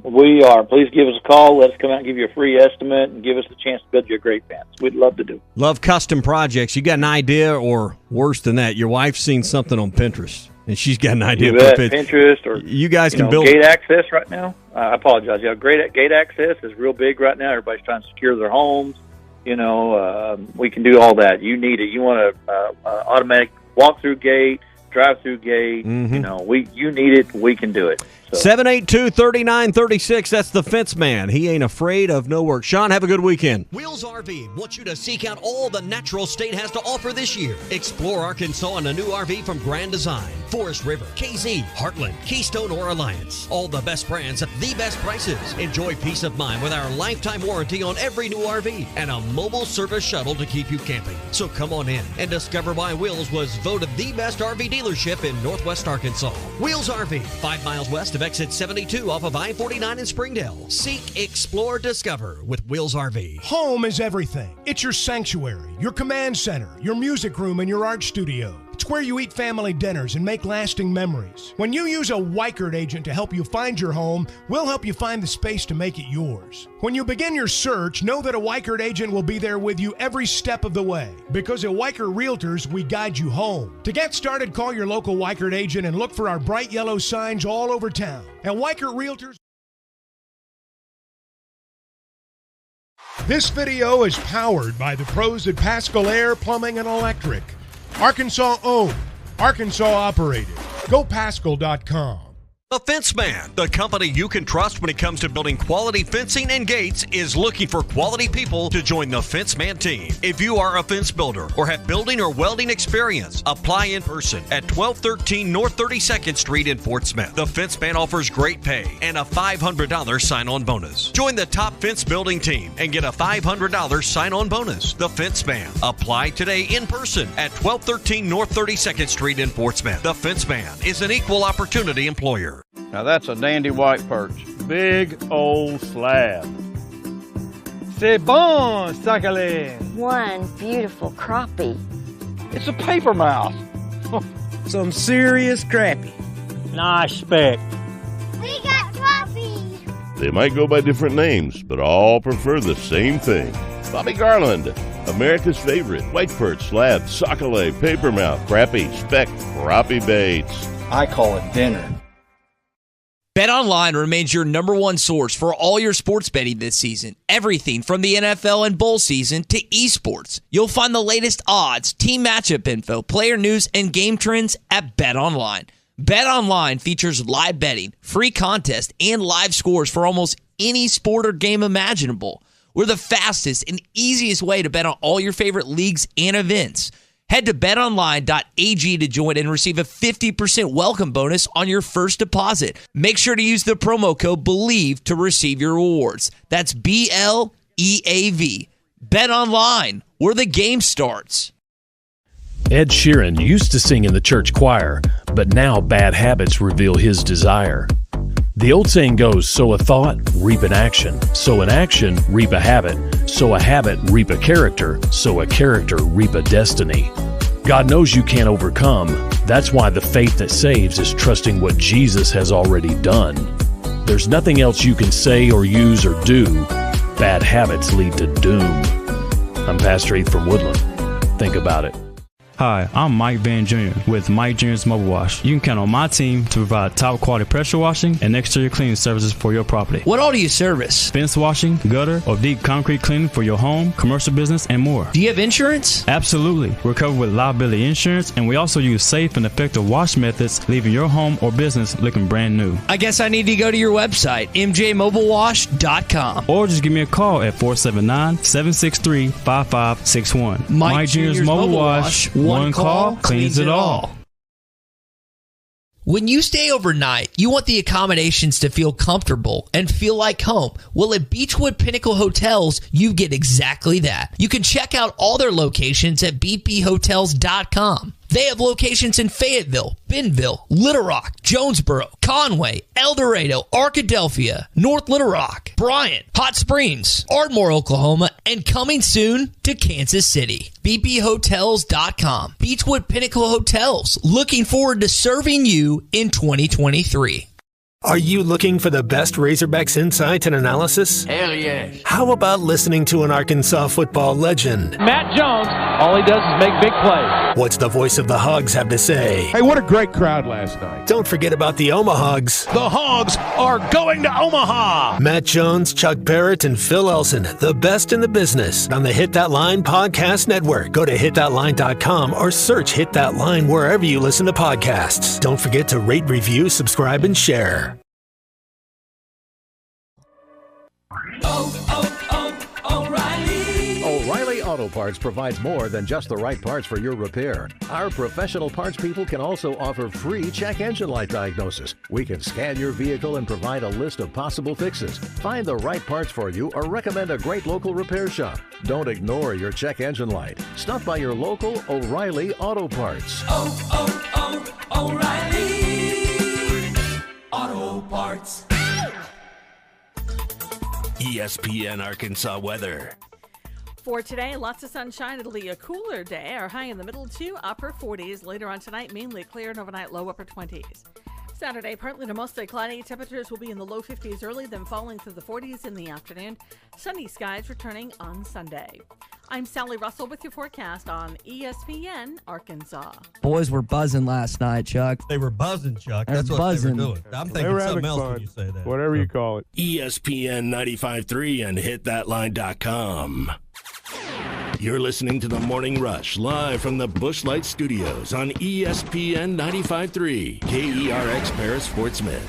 We are. Please give us a call. Let us come out and give you a free estimate and give us a chance to build you a great fence. We'd love to do it. Love custom projects. You got an idea, or worse than that, your wife's seen something on Pinterest, and she's got an idea. You bet, Pinterest, or you guys can build gate access right now. I apologize. Yeah, great gate access is real big right now. Everybody's trying to secure their homes. We can do all that. You need it. You want a automatic walk-through gate, drive-through gate. Mm-hmm. You need it. We can do it. 782-3936. That's the Fence Man. He ain't afraid of no work. Sean, have a good weekend. Wheels RV wants you to seek out all the natural state has to offer this year. Explore Arkansas in a new RV from Grand Design, Forest River, KZ, Heartland, Keystone, or Alliance. All the best brands at the best prices. Enjoy peace of mind with our lifetime warranty on every new RV and a mobile service shuttle to keep you camping. So come on in and discover why Wheels was voted the best RV dealership in Northwest Arkansas. Wheels RV, 5 miles west of Exit 72 off of I-49 in Springdale. Seek, explore, discover with Wheels RV. Home is everything. It's your sanctuary, your command center, your music room, and your art studio. It's where you eat family dinners and make lasting memories. When you use a Weichert agent to help you find your home, we'll help you find the space to make it yours. When you begin your search, know that a Weichert agent will be there with you every step of the way. Because at Weichert Realtors, we guide you home. To get started, call your local Weichert agent and look for our bright yellow signs all over town. At Weichert Realtors. This video is powered by the pros at Pascal Air Plumbing and Electric. Arkansas owned, Arkansas operated. GoPascal.com. The Fence Man, the company you can trust when it comes to building quality fencing and gates, is looking for quality people to join the Fence Man team. If you are a fence builder or have building or welding experience, apply in person at 1213 North 32nd Street in Fort Smith. The Fence Man offers great pay and a $500 sign-on bonus. Join the top fence building team and get a $500 sign-on bonus. The Fence Man. Apply today in person at 1213 North 32nd Street in Fort Smith. The Fence Man is an equal opportunity employer. Now that's a dandy white perch. Big old slab. C'est bon, sacalé. One beautiful crappie. It's a paper mouse. Some serious crappie. Nice speck. We got crappies. They might go by different names, but all prefer the same thing. Bobby Garland, America's favorite white perch, slab, sacalé, paper mouth, crappie, speck, crappie baits. I call it dinner. BetOnline remains your number one source for all your sports betting this season. Everything from the NFL and bowl season to esports. You'll find the latest odds, team matchup info, player news, and game trends at BetOnline. BetOnline features live betting, free contests, and live scores for almost any sport or game imaginable. We're the fastest and easiest way to bet on all your favorite leagues and events. Head to betonline.ag to join and receive a 50% welcome bonus on your first deposit. Make sure to use the promo code BELIEVE to receive your rewards. That's BLEAV. BetOnline, where the game starts. Ed Sheeran used to sing in the church choir, but now bad habits reveal his desire. The old saying goes, sow a thought, reap an action. Sow an action, reap a habit. Sow a habit, reap a character. Sow a character, reap a destiny. God knows you can't overcome. That's why the faith that saves is trusting what Jesus has already done. There's nothing else you can say or use or do. Bad habits lead to doom. I'm Pastor Heath from Woodland. Think about it. Hi, I'm Mike Van Jr. with Mike Jr.'s Mobile Wash. You can count on my team to provide top quality pressure washing and exterior cleaning services for your property. What all do you service? Fence washing, gutter, or deep concrete cleaning for your home, commercial business, and more. Do you have insurance? Absolutely. We're covered with liability insurance, and we also use safe and effective wash methods, leaving your home or business looking brand new. I guess I need to go to your website, mjmobilewash.com. Or just give me a call at 479-763-5561. Mike Jr.'s Mobile Wash. One call cleans it all. When you stay overnight, you want the accommodations to feel comfortable and feel like home. Well, at Beechwood Pinnacle Hotels, you get exactly that. You can check out all their locations at bphotels.com. They have locations in Fayetteville, Bentonville, Little Rock, Jonesboro, Conway, El Dorado, Arkadelphia, North Little Rock, Bryant, Hot Springs, Ardmore, Oklahoma, and coming soon to Kansas City. bphotels.com. Beechwood Pinnacle Hotels, looking forward to serving you in 2023. Are you looking for the best Razorbacks insight and analysis? Hell yes. How about listening to an Arkansas football legend? Matt Jones, all he does is make big plays. What's the voice of the Hogs have to say? Hey, what a great crowd last night. Don't forget about the Omahogs. The Hogs are going to Omaha. Matt Jones, Chuck Barrett, and Phil Elson, the best in the business on the Hit That Line Podcast Network. Go to hitthatline.com or search Hit That Line wherever you listen to podcasts. Don't forget to rate, review, subscribe, and share. O'Reilly Auto Parts provides more than just the right parts for your repair. Our professional parts people can also offer free check engine light diagnosis. We can scan your vehicle and provide a list of possible fixes. Find the right parts for you or recommend a great local repair shop. Don't ignore your check engine light. Stop by your local O'Reilly Auto Parts. O'Reilly Auto Parts. ESPN Arkansas weather. For today, lots of sunshine. It'll be a cooler day. Our high in the middle to upper 40s. Later on tonight, mainly clear and overnight low upper 20s. Saturday, partly to mostly cloudy. Temperatures will be in the low 50s early, then falling through the 40s in the afternoon. Sunny skies returning on Sunday. I'm Sally Russell with your forecast on ESPN Arkansas. Boys were buzzing last night, Chuck. They were buzzing, Chuck. They're That's what buzzing. they were doing. I'm They thinking were something having else fun. when you say that. Whatever you call it. ESPN 95.3 and hitthatline.com. You're listening to The Morning Rush live from the Bushlight Studios on ESPN 95.3 KERX Paris Sportsman.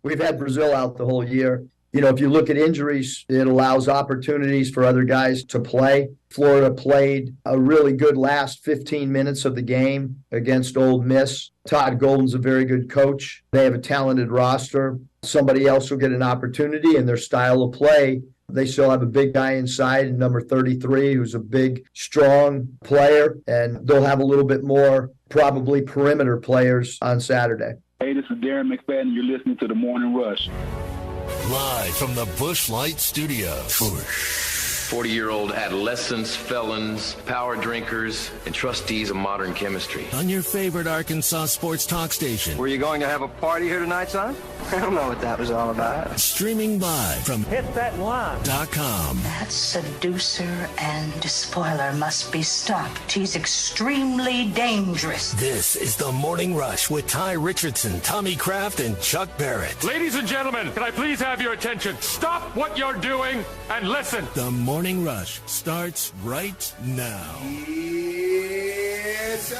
We've had Brazil out the whole year. You know, if you look at injuries, it allows opportunities for other guys to play. Florida played a really good last 15 minutes of the game against Ole Miss. Todd Golden's a very good coach. They have a talented roster. Somebody else will get an opportunity in their style of play. They still have a big guy inside, number 33, who's a big, strong player, and they'll have a little bit more probably perimeter players on Saturday. Hey, this is Darren McFadden. You're listening to The Morning Rush. Live from the Bushlight Studios. 40-year-old adolescents, felons, power drinkers, and trustees of modern chemistry. On your favorite Arkansas sports talk station. Were you going to have a party here tonight, son? I don't know what that was all about. Streaming live from hitthatline.com. That seducer and spoiler must be stopped. He's extremely dangerous. This is The Morning Rush with Ty Richardson, Tommy Kraft, and Chuck Barrett. Ladies and gentlemen, can I please have your attention? Stop what you're doing and listen. The Morning Rush starts right now. Yes, sir.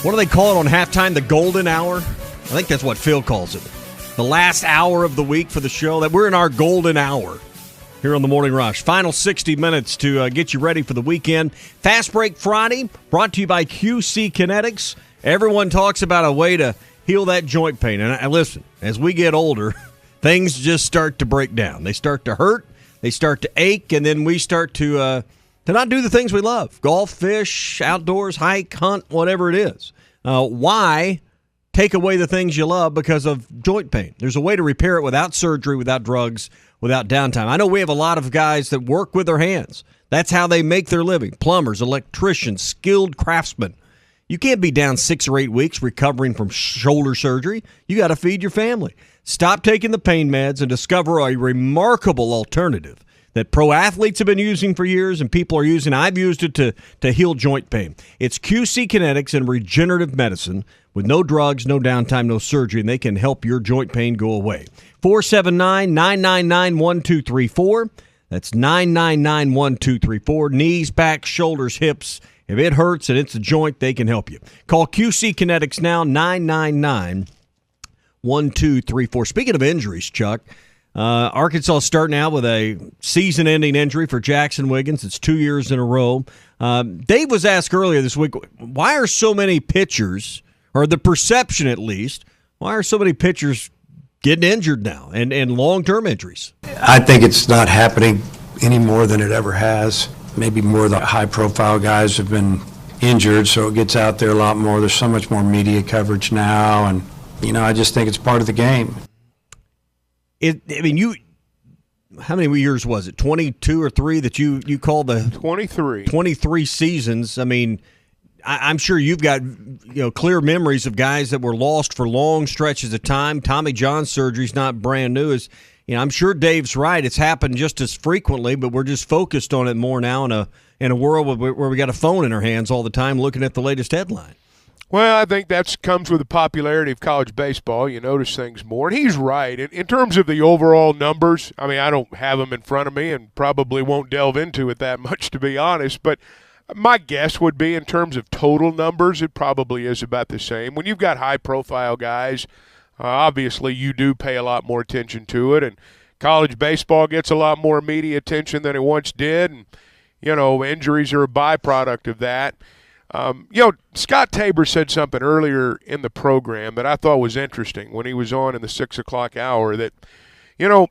What do they call it on halftime? The golden hour? I think that's what Phil calls it. The last hour of the week for the show. That we're in our golden hour here on the Morning Rush. Final 60 minutes to get you ready for the weekend. Fast Break Friday, brought to you by QC Kinetics. Everyone talks about a way to heal that joint pain. And listen, as we get older, things just start to break down. They start to hurt, they start to ache, and then we start to not do the things we love. Golf, fish, outdoors, hike, hunt, whatever it is. Why take away the things you love because of joint pain? There's a way to repair it without surgery, without drugs, without downtime. I know we have a lot of guys that work with their hands. That's how they make their living. Plumbers, electricians, skilled craftsmen. You can't be down 6 or 8 weeks recovering from shoulder surgery. You got to feed your family. Stop taking the pain meds and discover a remarkable alternative that pro athletes have been using for years and people are using. I've used it to heal joint pain. It's QC Kinetics and Regenerative Medicine with no drugs, no downtime, no surgery, and they can help your joint pain go away. 479-999-1234. That's 999-1234. Knees, back, shoulders, hips. If it hurts and it's a joint, they can help you. Call QC Kinetics now, 999-1234. Speaking of injuries, Chuck, Arkansas starting out with a season-ending injury for Jackson Wiggins. It's 2 years in a row. Dave was asked earlier this week, why are so many pitchers, or the perception at least, why are so many pitchers getting injured now and long-term injuries? I think it's not happening any more than it ever has. Maybe more of the high-profile guys have been injured, so it gets out there a lot more. There's so much more media coverage now, and, I just think it's part of the game. How many years was it? 22 or 3 that you called the 23 23 seasons. I'm sure you've got clear memories of guys that were lost for long stretches of time. Tommy John surgery's not brand new. I'm sure Dave's right. It's happened just as frequently, but we're just focused on it more now in a world where we got a phone in our hands all the time looking at the latest headline. Well, I think that comes with the popularity of college baseball. You notice things more. And he's right. In terms of the overall numbers, I mean, I don't have them in front of me and probably won't delve into it that much, to be honest. But my guess would be in terms of total numbers, it probably is about the same. When you've got high-profile guys, obviously you do pay a lot more attention to it. And college baseball gets a lot more media attention than it once did. And, injuries are a byproduct of that. Scott Tabor said something earlier in the program that I thought was interesting when he was on in the 6 o'clock hour that,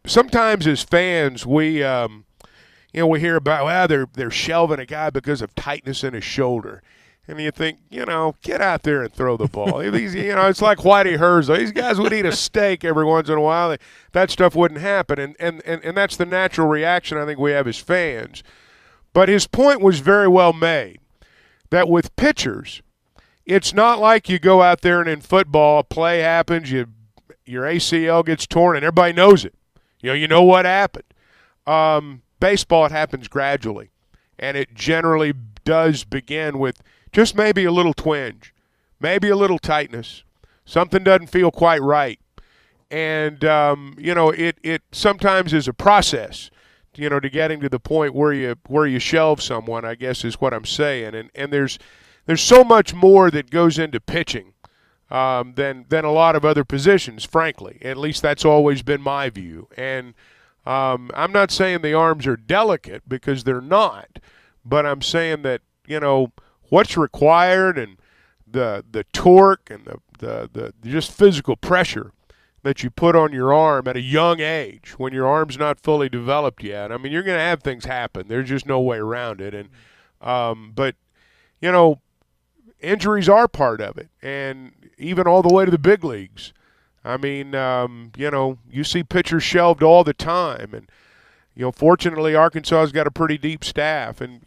sometimes as fans we hear about, they're shelving a guy because of tightness in his shoulder. And you think, get out there and throw the ball. It's like Whitey Herzog. These guys would eat a steak every once in a while. That stuff wouldn't happen. And that's the natural reaction I think we have as fans. But his point was very well made. That with pitchers, it's not like you go out there and in football, a play happens, your ACL gets torn, and everybody knows it. You know what happened. Baseball, it happens gradually, and it generally does begin with just maybe a little twinge, maybe a little tightness. Something doesn't feel quite right. And, it sometimes is a process. To getting to the point where you shelve someone, I guess is what I'm saying. And there's so much more that goes into pitching than a lot of other positions, frankly. At least that's always been my view. And I'm not saying the arms are delicate because they're not, but I'm saying that, what's required and the torque and the just physical pressure that you put on your arm at a young age when your arm's not fully developed yet. I mean, you're going to have things happen. There's just no way around it. And but injuries are part of it, and even all the way to the big leagues. I mean, you see pitchers shelved all the time, and fortunately Arkansas's got a pretty deep staff. And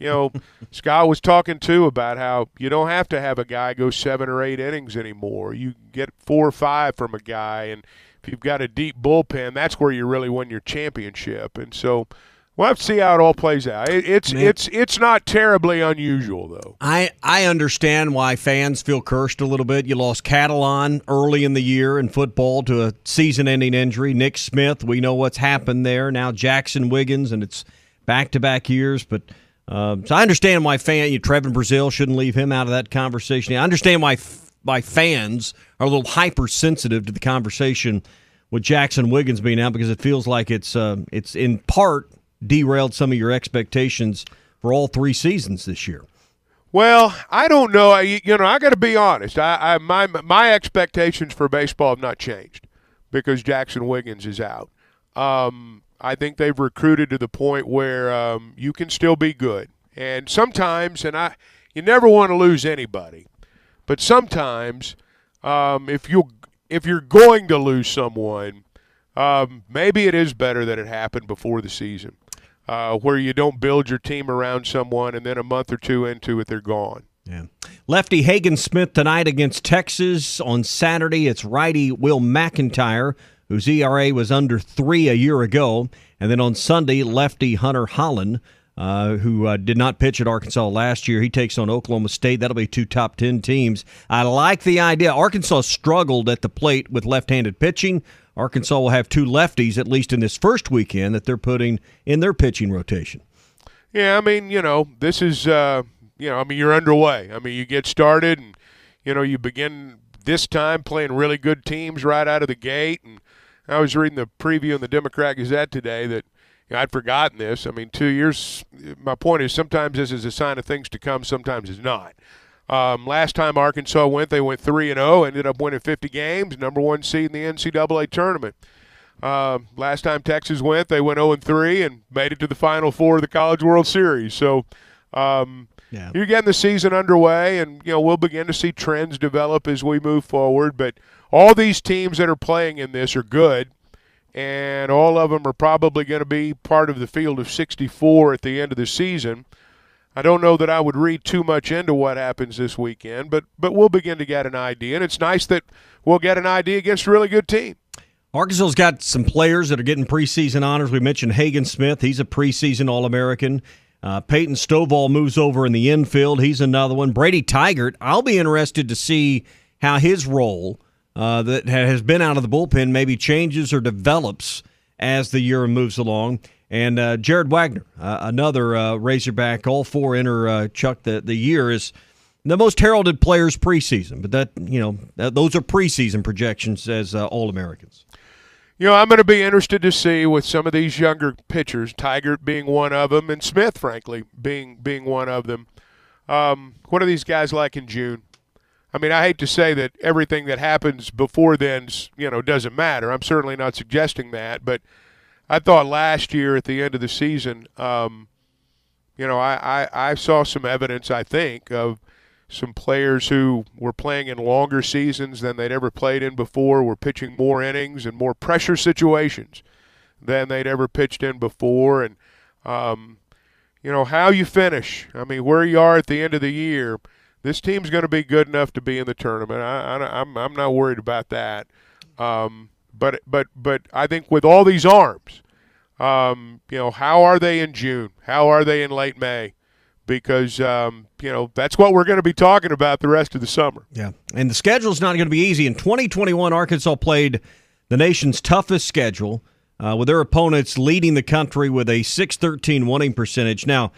Scott was talking too about how you don't have to have a guy go 7 or 8 innings anymore. You get 4 or 5 from a guy, and if you've got a deep bullpen, that's where you really win your championship. And so we'll have to see how it all plays out. It's not terribly unusual, though. I understand why fans feel cursed a little bit. You lost Catalan early in the year in football to a season-ending injury. Nick Smith, we know what's happened there. Now Jackson Wiggins, and it's back-to-back years. But so I understand why Trevin Brazile shouldn't leave him out of that conversation. I understand why fans are a little hypersensitive to the conversation with Jackson Wiggins being out, because it feels like it's in part derailed some of your expectations for all 3 seasons this year. Well, I don't know. I got to be honest. My expectations for baseball have not changed because Jackson Wiggins is out. I think they've recruited to the point where you can still be good. And sometimes, you never want to lose anybody, but sometimes if you're going to lose someone, maybe it is better that it happened before the season. Where you don't build your team around someone and then a month or 2 into it, they're gone. Yeah. Lefty Hagen Smith tonight against Texas. On Saturday, it's righty Will McIntyre, whose ERA was under 3 a year ago. And then on Sunday, lefty Hunter Holland, who did not pitch at Arkansas last year. He takes on Oklahoma State. That'll be 2 top 10 teams. I like the idea. Arkansas struggled at the plate with left-handed pitching. Arkansas will have 2 lefties, at least in this first weekend, that they're putting in their pitching rotation. Yeah, I mean, this is, you're underway. I mean, you get started and, you begin this time playing really good teams right out of the gate. And I was reading the preview in the Democrat Gazette today that I'd forgotten this. I mean, 2 years, my point is sometimes this is a sign of things to come, sometimes it's not. Last time Arkansas went, they went 3-0, ended up winning 50 games, number 1 seed in the NCAA tournament. Last time Texas went, they went 0-3 and made it to the Final Four of the College World Series. So you're getting the season underway, and we'll begin to see trends develop as we move forward. But all these teams that are playing in this are good, and all of them are probably going to be part of the field of 64 at the end of the season. I don't know that I would read too much into what happens this weekend, but we'll begin to get an idea. And it's nice that we'll get an idea against a really good team. Arkansas's got some players that are getting preseason honors. We mentioned Hagen Smith. He's a preseason All-American. Peyton Stovall moves over in the infield. He's another one. Brady Tigert, I'll be interested to see how his role that has been out of the bullpen maybe changes or develops as the year moves along. And Jared Wagner, another Razorback, all four enter Chuck the year is the most heralded players preseason. But those are preseason projections as All-Americans. I'm going to be interested to see with some of these younger pitchers, Tigert being one of them, and Smith, frankly, being one of them. What are these guys like in June? I mean, I hate to say that everything that happens before then, doesn't matter. I'm certainly not suggesting that, but I thought last year at the end of the season, I saw some evidence, I think, of some players who were playing in longer seasons than they'd ever played in before, were pitching more innings and more pressure situations than they'd ever pitched in before. And, how you finish, I mean, where you are at the end of the year, this team's going to be good enough to be in the tournament. I'm not worried about that. But I think with all these arms, how are they in June? How are they in late May? Because, that's what we're going to be talking about the rest of the summer. Yeah, and the schedule's not going to be easy. In 2021, Arkansas played the nation's toughest schedule with their opponents leading the country with a .613 winning percentage. Now,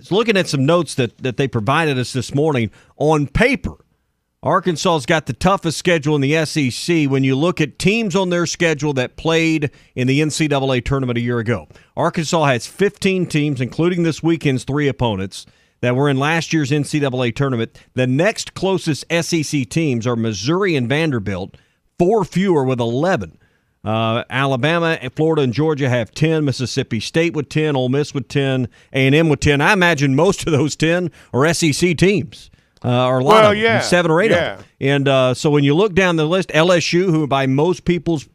looking at some notes that they provided us this morning, on paper, Arkansas's got the toughest schedule in the SEC when you look at teams on their schedule that played in the NCAA tournament a year ago. Arkansas has 15 teams, including this weekend's 3 opponents, that were in last year's NCAA tournament. The next closest SEC teams are Missouri and Vanderbilt, 4 fewer with 11. Alabama, Florida, and Georgia have 10. Mississippi State with 10. Ole Miss with 10. A&M with 10. I imagine most of those 10 are SEC teams. Or a lot of them, 7 or 8 of them. And so when you look down the list, LSU, who by most people's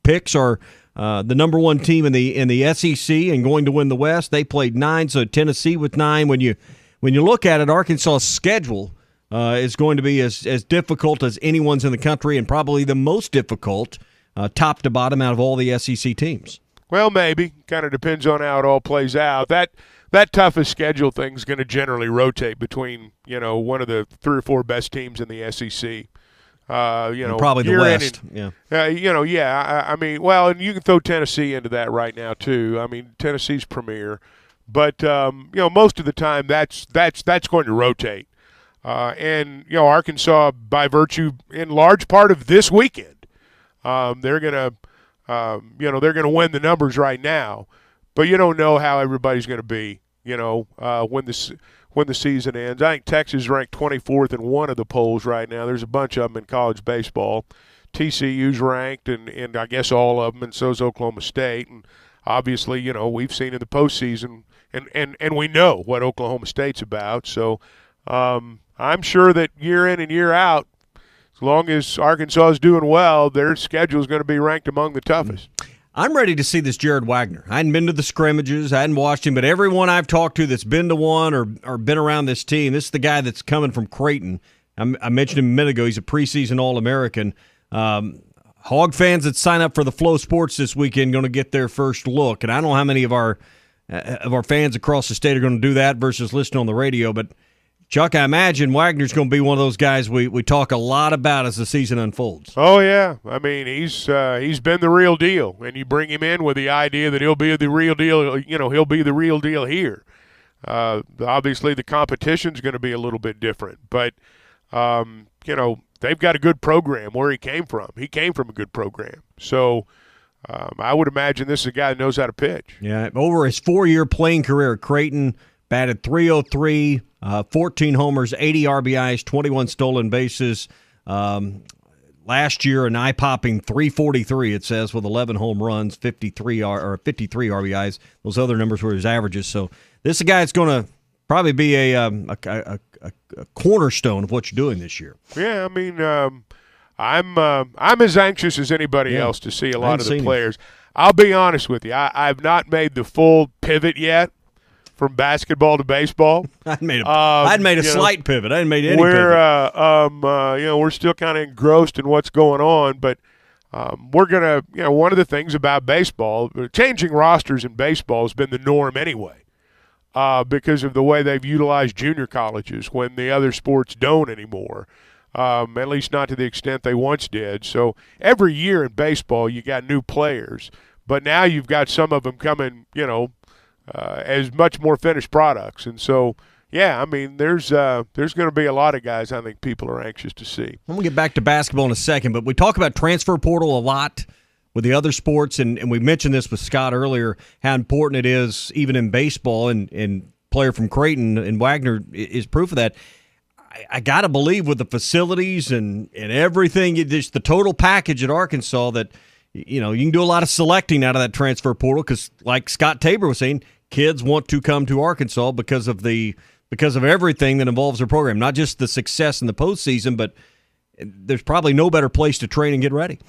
picks are the number 1 team in the SEC and going to win the West, they played 9. So Tennessee with 9. When you look at it, Arkansas's schedule is going to be as difficult as anyone's in the country, and probably the most difficult, top to bottom, out of all the SEC teams. Well, maybe. Kind of depends on how it all plays out. That toughest schedule thing is going to generally rotate between, one of the 3 or 4 best teams in the SEC. Probably the West. I mean, well, and you can throw Tennessee into that right now too. I mean, Tennessee's premier, but most of the time that's going to rotate. And Arkansas, by virtue, in large part of this weekend, they're going to win the numbers right now. But you don't know how everybody's going to be, when the season ends. I think Texas is ranked 24th in one of the polls right now. There's a bunch of them in college baseball. TCU's ranked, and I guess all of them, and so is Oklahoma State. And obviously, we've seen in the postseason, and we know what Oklahoma State's about. So I'm sure that year in and year out, as long as Arkansas is doing well, their schedule is going to be ranked among the toughest. I'm ready to see this Jared Wagner. I hadn't been to the scrimmages. I hadn't watched him, but everyone I've talked to that's been to one or been around this team, this is the guy that's coming from Creighton. I mentioned him a minute ago. He's a preseason All-American. Hog fans that sign up for the Flow Sports this weekend going to get their first look, and I don't know how many of our fans across the state are going to do that versus listen on the radio, but Chuck, I imagine Wagner's going to be one of those guys we talk a lot about as the season unfolds. Oh, yeah. I mean, he's been the real deal, and you bring him in with the idea that he'll be the real deal, he'll be the real deal here. Obviously, the competition's going to be a little bit different, but, they've got a good program where he came from. He came from a good program. So I would imagine this is a guy that knows how to pitch. Yeah, over his 4-year playing career at Creighton, batted .303, 14 homers, 80 RBIs, 21 stolen bases. Last year, an eye-popping .343, it says, with 11 home runs, 53 RBIs. Those other numbers were his averages. So this is a guy that's going to probably be a cornerstone of what you're doing this year. Yeah, I mean, I'm as anxious as anybody else to see a lot of the players. I'll be honest with you. I've not made the full pivot yet from basketball to baseball. I'd made a slight pivot. I hadn't made any pivot. We're still kind of engrossed in what's going on, but we're going to, one of the things about baseball, changing rosters in baseball has been the norm anyway, because of the way they've utilized junior colleges when the other sports don't anymore, at least not to the extent they once did. So every year in baseball you got new players, but now you've got some of them coming, as much more finished products. And so, yeah, I mean, there's going to be a lot of guys I think people are anxious to see. I'm going to get back to basketball in a second, but we talk about transfer portal a lot with the other sports, and we mentioned this with Scott earlier, how important it is even in baseball, and player from Creighton and Wagner is proof of that. I got to believe with the facilities and everything, just the total package at Arkansas that, you can do a lot of selecting out of that transfer portal because, like Scott Tabor was saying, kids want to come to Arkansas because of everything that involves their program, not just the success in the postseason, but there's probably no better place to train and get ready.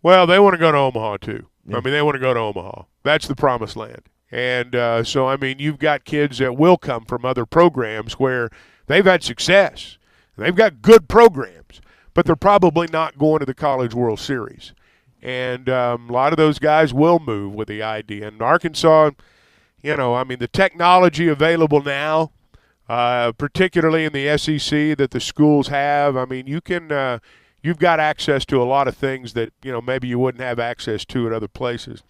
Well, they want to go to Omaha too. Yeah. I mean, they want to go to Omaha. That's the promised land. And so, I mean, you've got kids that will come from other programs where they've had success. They've got good programs, but they're probably not going to the College World Series. And a lot of those guys will move with the idea. And Arkansas, the technology available now, particularly in the SEC that the schools have, I mean, you've got access to a lot of things that, maybe you wouldn't have access to at other places.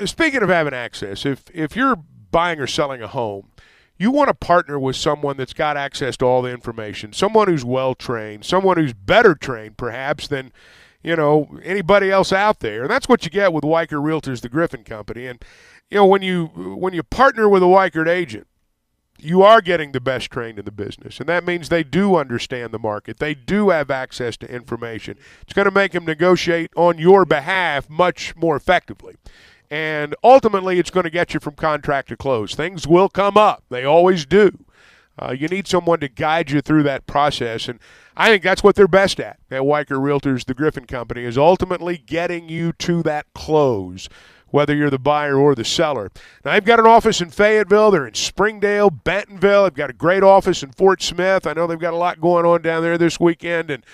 Speaking of having access, if you're buying or selling a home, you want to partner with someone that's got access to all the information, someone who's well-trained, someone who's better trained perhaps than anybody else out there. And that's what you get with Weichert Realtors, the Griffin Company. And, when you partner with a Weichert agent, you are getting the best trained in the business. And that means they do understand the market. They do have access to information. It's going to make them negotiate on your behalf much more effectively. And ultimately, it's going to get you from contract to close. Things will come up. They always do. You need someone to guide you through that process. And I think that's what they're best at Weichert Realtors, the Griffin Company, is ultimately getting you to that close, whether you're the buyer or the seller. Now, they've got an office in Fayetteville. They're in Springdale, Bentonville. They've got a great office in Fort Smith. I know they've got a lot going on down there this weekend. And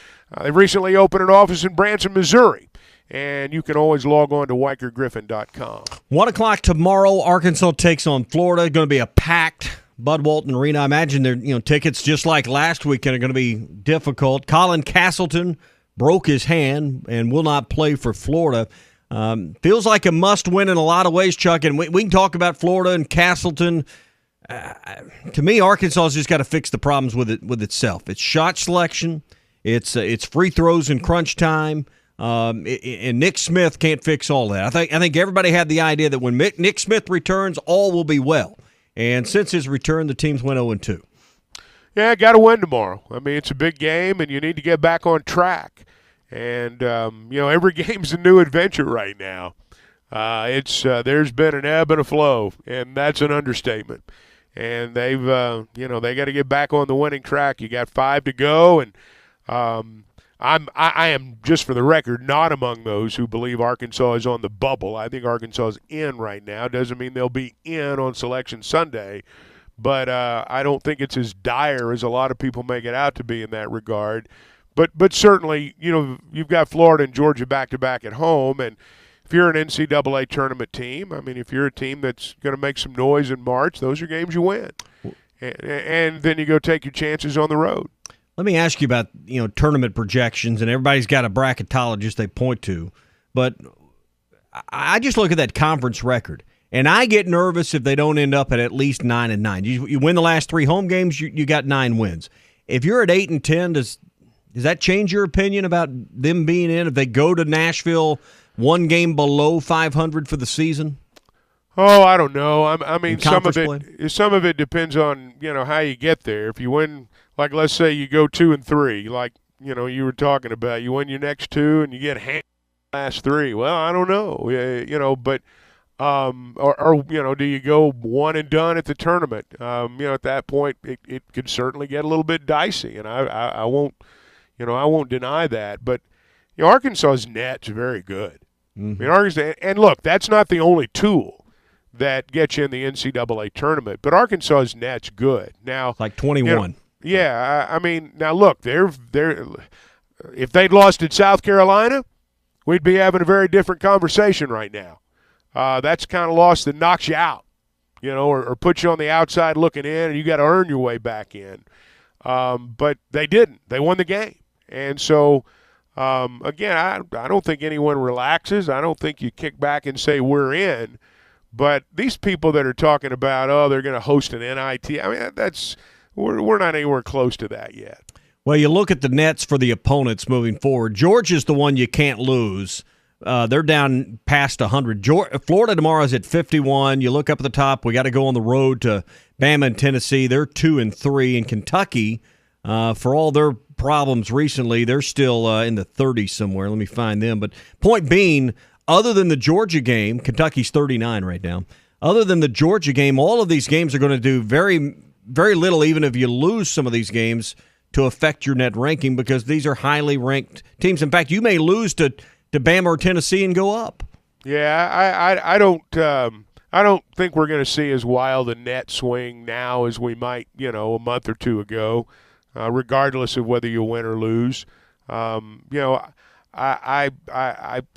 they've recently opened an office in Branson, Missouri. And you can always log on to WeichertGriffin.com. 1 o'clock tomorrow, Arkansas takes on Florida. Going to be a packed Bud Walton Arena. I imagine their tickets, just like last weekend, are going to be difficult. Colin Castleton broke his hand and will not play for Florida. Feels like a must-win in a lot of ways, Chuck. And we can talk about Florida and Castleton. To me, Arkansas has just got to fix the problems with itself. It's shot selection. It's free throws in crunch time. And Nick Smith can't fix all that. I think everybody had the idea that when Nick Smith returns, all will be well. And since his return, the teams went 0-2. Yeah, got to win tomorrow. I mean, it's a big game, and you need to get back on track. And every game's a new adventure right now. There's been an ebb and a flow, and that's an understatement. And they've they got to get back on the winning track. You got 5 to go, and I am, just for the record, not among those who believe Arkansas is on the bubble. I think Arkansas is in right now. Doesn't mean they'll be in on Selection Sunday, but I don't think it's as dire as a lot of people make it out to be in that regard. But certainly, you've got Florida and Georgia back-to-back at home, and if you're an NCAA tournament team, I mean, if you're a team that's going to make some noise in March, those are games you win. And then you go take your chances on the road. Let me ask you about tournament projections, and everybody's got a bracketologist they point to, but I just look at that conference record, and I get nervous if they don't end up at least 9-9. You win the last 3 home games, you got 9 wins. If you're at 8-10, does that change your opinion about them being in? If they go to Nashville 1 game below 500 for the season? Oh, I don't know. I mean, some of it depends on how you get there. If you win. Like, let's say you go 2-3, like, you were talking about. You win your next 2 and you get last 3. Well, I don't know, but do you go one and done at the tournament? At that point, it could certainly get a little bit dicey, and I won't deny that. But Arkansas's net's very good. Mm-hmm. I mean, Arkansas, and look, that's not the only tool that get you in the NCAA tournament. But Arkansas's net's good. Now, it's like 21. I mean, now look, if they'd lost at South Carolina, we'd be having a very different conversation right now. That's the kind of loss that knocks you out, or puts you on the outside looking in, and you got to earn your way back in. But they didn't. They won the game. And so, again, I don't think anyone relaxes. I don't think you kick back and say we're in. But these people that are talking about, they're going to host an NIT, I mean, we're not anywhere close to that yet. Well, you look at the nets for the opponents moving forward. Georgia's the one you can't lose. They're down past 100. Florida tomorrow is at 51. You look up at the top, we got to go on the road to Bama and Tennessee. They're 2-3. And Kentucky, for all their problems recently, they're still in the 30s somewhere. Let me find them. But point being, other than the Georgia game, Kentucky's 39 right now. Other than the Georgia game, all of these games are going to do very, very little, even if you lose some of these games, to affect your net ranking, because these are highly ranked teams. In fact, you may lose to Bama or Tennessee and go up. Yeah, I don't think we're going to see as wild a net swing now as we might, a month or two ago, regardless of whether you win or lose. I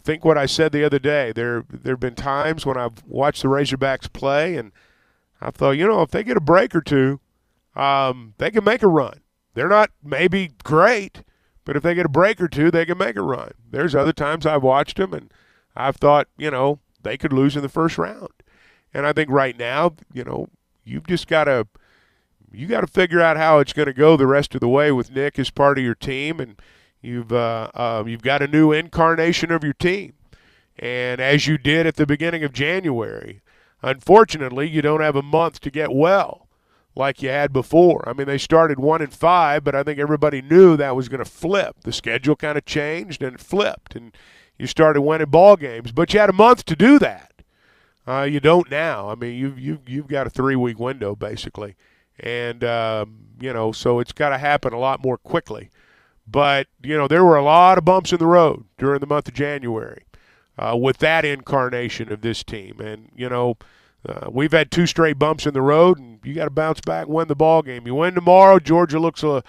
think what I said the other day, there have been times when I've watched the Razorbacks play, and I thought, if they get a break or two, they can make a run. They're not maybe great, but if they get a break or two, they can make a run. There's other times I've watched them, and I've thought, they could lose in the first round. And I think right now, you've just got to figure out how it's going to go the rest of the way with Nick as part of your team, and you've got a new incarnation of your team. And as you did at the beginning of January, unfortunately, you don't have a month to get well like you had before. I mean, they started 1-5, but I think everybody knew that was going to flip. The schedule kind of changed and it flipped, and you started winning ball games. But you had a month to do that. You don't now. I mean, you've got a 3-week window basically, and so it's got to happen a lot more quickly. But there were a lot of bumps in the road during the month of January with that incarnation of this team, and we've had 2 straight bumps in the road, and you got to bounce back and win the ball game. You win tomorrow, Georgia looks the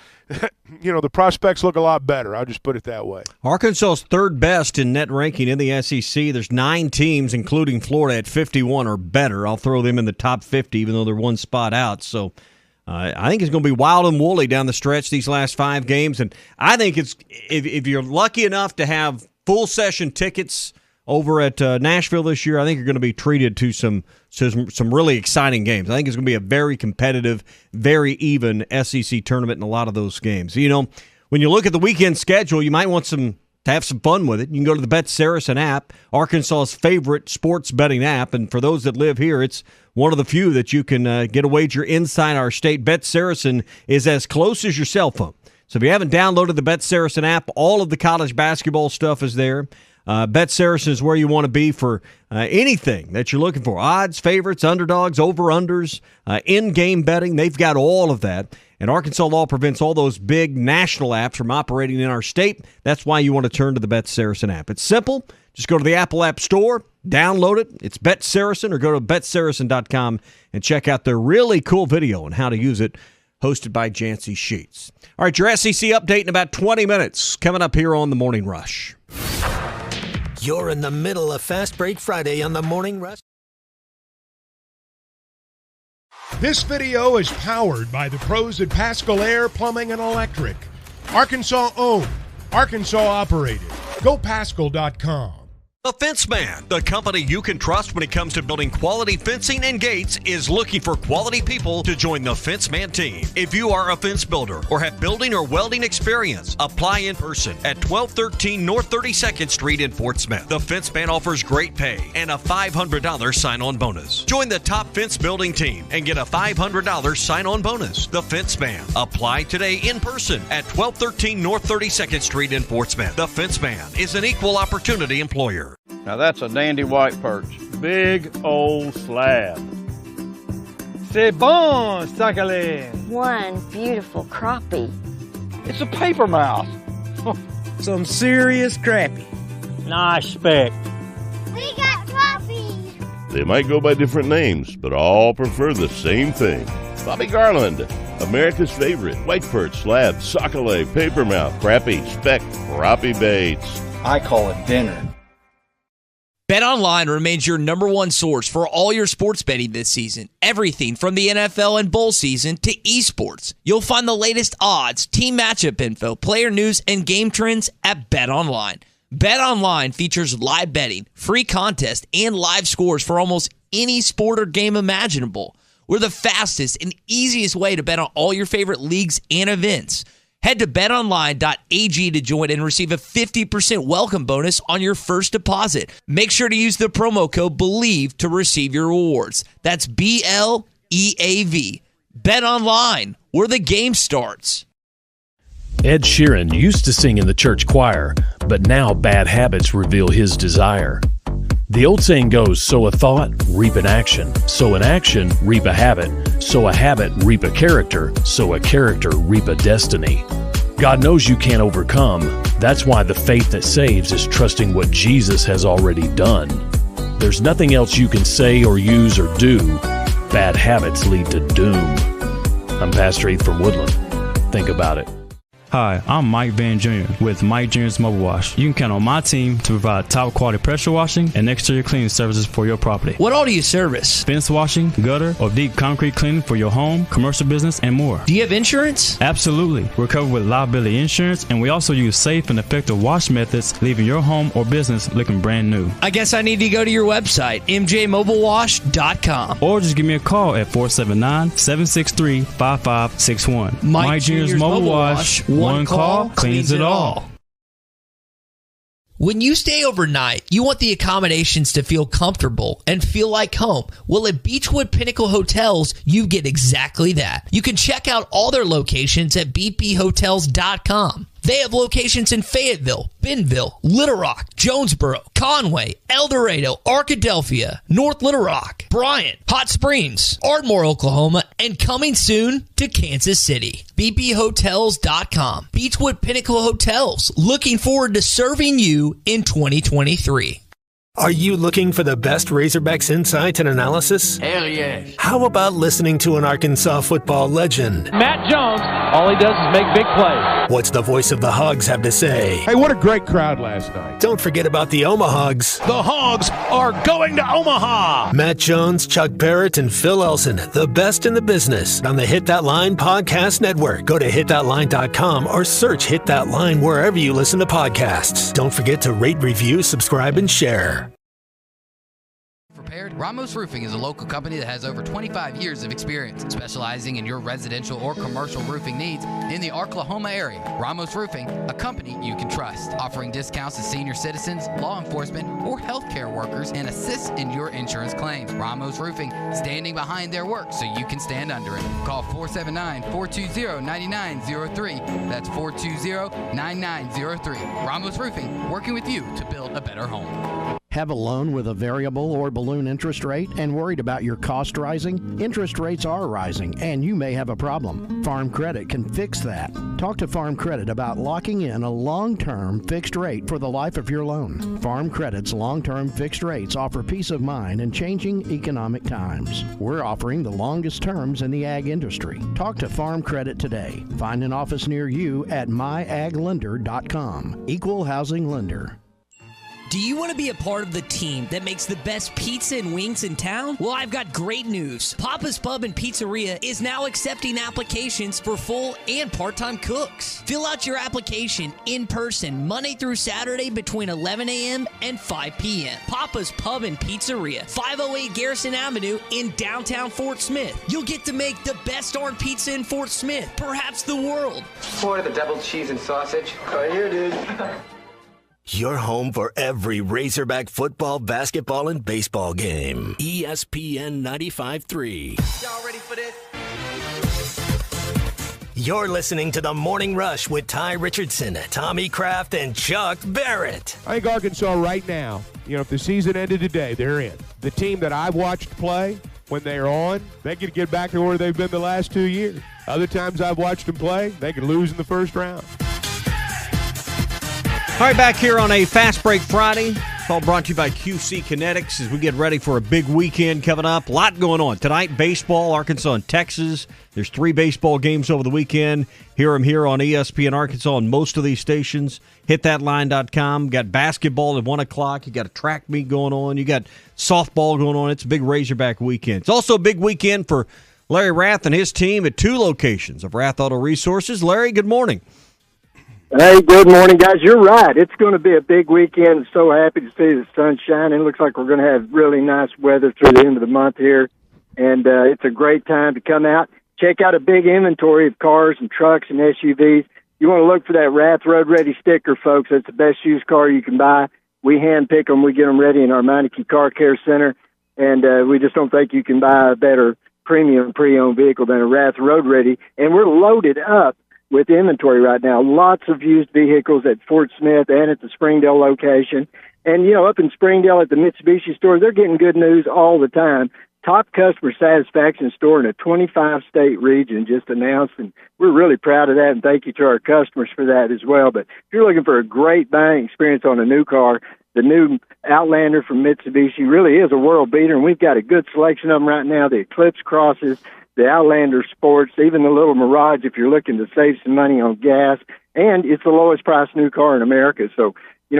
prospects look a lot better. I'll just put it that way. Arkansas's third best in net ranking in the SEC. There's 9 teams, including Florida, at 51 or better. I'll throw them in the top 50, even though they're one spot out. So I think it's going to be wild and woolly down the stretch these last 5 games. And I think it's if you're lucky enough to have full session tickets over at Nashville this year, I think you're going to be treated to some really exciting games. I think it's going to be a very competitive, very even SEC tournament in a lot of those games. When you look at the weekend schedule, you might want to have some fun with it. You can go to the Bet Saracen app, Arkansas's favorite sports betting app, and for those that live here, it's one of the few that you can get a wager inside our state. Bet Saracen is as close as your cell phone. So if you haven't downloaded the Bet Saracen app, all of the college basketball stuff is there. Bet Saracen is where you want to be for anything that you're looking for. Odds, favorites, underdogs, over-unders, in-game betting. They've got all of that. And Arkansas law prevents all those big national apps from operating in our state. That's why you want to turn to the Bet Saracen app. It's simple. Just go to the Apple App Store, download it. It's Bet Saracen, or go to betsaracen.com and check out their really cool video on how to use it, hosted by Jancy Sheets. All right, your SEC update in about 20 minutes coming up here on The Morning Rush. You're in the middle of Fast Break Friday on the Morning Rush. This video is powered by the pros at Pascal Air Plumbing and Electric. Arkansas owned, Arkansas operated. GoPascal.com. The Fence Man, the company you can trust when it comes to building quality fencing and gates, is looking for quality people to join the Fence Man team. If you are a fence builder or have building or welding experience, apply in person at 1213 North 32nd Street in Fort Smith. The Fence Man offers great pay and a $500 sign-on bonus. Join the top fence building team and get a $500 sign-on bonus. The Fence Man. Apply today in person at 1213 North 32nd Street in Fort Smith. The Fence Man is an equal opportunity employer. Now that's a dandy white perch. Big old slab. C'est bon, sacalé. One beautiful crappie. It's a paper mouse. Some serious crappie. Nice speck. We got crappie. They might go by different names, but all prefer the same thing. Bobby Garland, America's favorite white perch, slab, sockeye, papermouth, crappie, speck, crappie baits. I call it dinner. BetOnline remains your number one source for all your sports betting this season. Everything from the NFL and bowl season to esports. You'll find the latest odds, team matchup info, player news, and game trends at BetOnline. BetOnline features live betting, free contests, and live scores for almost any sport or game imaginable. We're the fastest and easiest way to bet on all your favorite leagues and events. Head to betonline.ag to join and receive a 50% welcome bonus on your first deposit. Make sure to use the promo code BELIEVE to receive your rewards. That's BLEAV. BetOnline, where the game starts. Ed Sheeran used to sing in the church choir, but now bad habits reveal his desire. The old saying goes, sow a thought, reap an action. Sow an action, reap a habit. Sow a habit, reap a character. Sow a character, reap a destiny. God knows you can't overcome. That's why the faith that saves is trusting what Jesus has already done. There's nothing else you can say or use or do. Bad habits lead to doom. I'm Pastor Heath from Woodland. Think about it. Hi, I'm Mike Van Jr. with Mike Jr.'s Mobile Wash. You can count on my team to provide top quality pressure washing and exterior cleaning services for your property. What all do you service? Fence washing, gutter, or deep concrete cleaning for your home, commercial business, and more. Do you have insurance? Absolutely. We're covered with liability insurance, and we also use safe and effective wash methods, leaving your home or business looking brand new. I guess I need to go to your website, mjmobilewash.com. Or just give me a call at 479-763-5561. Mike Jr.'s Mobile Wash. One call cleans it all. When you stay overnight, you want the accommodations to feel comfortable and feel like home. Well, at Beechwood Pinnacle Hotels, you get exactly that. You can check out all their locations at bphotels.com. They have locations in Fayetteville, Bentonville, Little Rock, Jonesboro, Conway, El Dorado, Arkadelphia, North Little Rock, Bryant, Hot Springs, Ardmore, Oklahoma, and coming soon to Kansas City. bphotels.com. Beechwood Pinnacle Hotels, looking forward to serving you in 2023. Are you looking for the best Razorbacks insight and analysis? Hell yes. How about listening to an Arkansas football legend? Matt Jones, all he does is make big plays. What's the voice of the Hogs have to say? Hey, what a great crowd last night. Don't forget about the Omahogs. The Hogs are going to Omaha. Matt Jones, Chuck Barrett, and Phil Elson, the best in the business on the Hit That Line Podcast Network. Go to hitthatline.com or search Hit That Line wherever you listen to podcasts. Don't forget to rate, review, subscribe, and share. Ramos Roofing is a local company that has over 25 years of experience, specializing in your residential or commercial roofing needs in the Oklahoma area. Ramos Roofing, a company you can trust, offering discounts to senior citizens, law enforcement, or healthcare workers, and assists in your insurance claims. Ramos Roofing, standing behind their work so you can stand under it. Call 479-420-9903. That's 420-9903. Ramos Roofing, working with you to build a better home. Have a loan with a variable or balloon interest rate and worried about your cost rising? Interest rates are rising and you may have a problem. Farm Credit can fix that. Talk to Farm Credit about locking in a long-term fixed rate for the life of your loan. Farm Credit's long-term fixed rates offer peace of mind in changing economic times. We're offering the longest terms in the ag industry. Talk to Farm Credit today. Find an office near you at myaglender.com. Equal housing lender. Do you want to be a part of the team that makes the best pizza and wings in town? Well, I've got great news. Papa's Pub and Pizzeria is now accepting applications for full and part-time cooks. Fill out your application in person Monday through Saturday between 11 a.m. and 5 p.m. Papa's Pub and Pizzeria, 508 Garrison Avenue in downtown Fort Smith. You'll get to make the best darn pizza in Fort Smith, perhaps the world. Order the double cheese and sausage. Right here, dude. Your home for every Razorback football, basketball, and baseball game. ESPN 95.3. Y'all ready for this? You're listening to The Morning Rush with Ty Richardson, Tommy Kraft, and Chuck Barrett. I think Arkansas right now, if the season ended today, they're in. The team that I've watched play, when they're on, they could get back to where they've been the last 2 years. Other times I've watched them play, they could lose in the first round. All right, back here on a Fast Break Friday. It's all brought to you by QC Kinetics as we get ready for a big weekend coming up. A lot going on. Tonight, baseball, Arkansas and Texas. There's 3 baseball games over the weekend. Hear them here on ESPN Arkansas on most of these stations. HitThatLine.com. Got basketball at 1 o'clock. You got a track meet going on. You got softball going on. It's a big Razorback weekend. It's also a big weekend for Larry Rath and his team at 2 locations of Rath Auto Resources. Larry, good morning. Hey, good morning, guys. You're right. It's going to be a big weekend. So happy to see the sun shining. It looks like we're going to have really nice weather through the end of the month here, and it's a great time to come out. Check out a big inventory of cars and trucks and SUVs. You want to look for that Rath Road Ready sticker, folks. That's the best used car you can buy. We hand pick them. We get them ready in our Meineke Car Care Center, and we just don't think you can buy a better premium pre-owned vehicle than a Rath Road Ready. And we're loaded up with inventory right now. Lots of used vehicles at Fort Smith and at the Springdale location. And, up in Springdale at the Mitsubishi store, they're getting good news all the time. Top customer satisfaction store in a 25-state region just announced, and we're really proud of that, and thank you to our customers for that as well. But if you're looking for a great buying experience on a new car, the new Outlander from Mitsubishi really is a world beater, and we've got a good selection of them right now. The Eclipse Crosses, the Outlander Sports, even the little Mirage if you're looking to save some money on gas, and it's the lowest priced new car in America. So,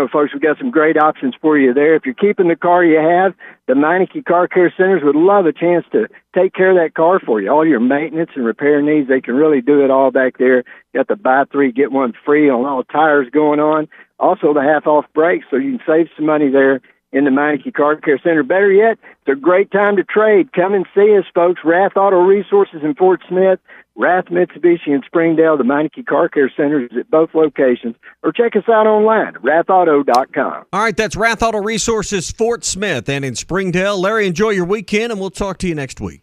folks, we've got some great options for you there. If you're keeping the car you have, the Meineke Car Care Centers would love a chance to take care of that car for you. All your maintenance and repair needs, they can really do it all back there. Got the buy 3, get 1 free on all tires going on. Also the half-off brakes, so you can save some money there in the Meineke Car Care Center. Better yet, it's a great time to trade. Come and see us, folks. Rath Auto Resources in Fort Smith, Rath Mitsubishi in Springdale, the Meineke Car Care Centers at both locations, or check us out online at rathauto.com. All right, that's Rath Auto Resources, Fort Smith, and in Springdale. Larry, enjoy your weekend, and we'll talk to you next week.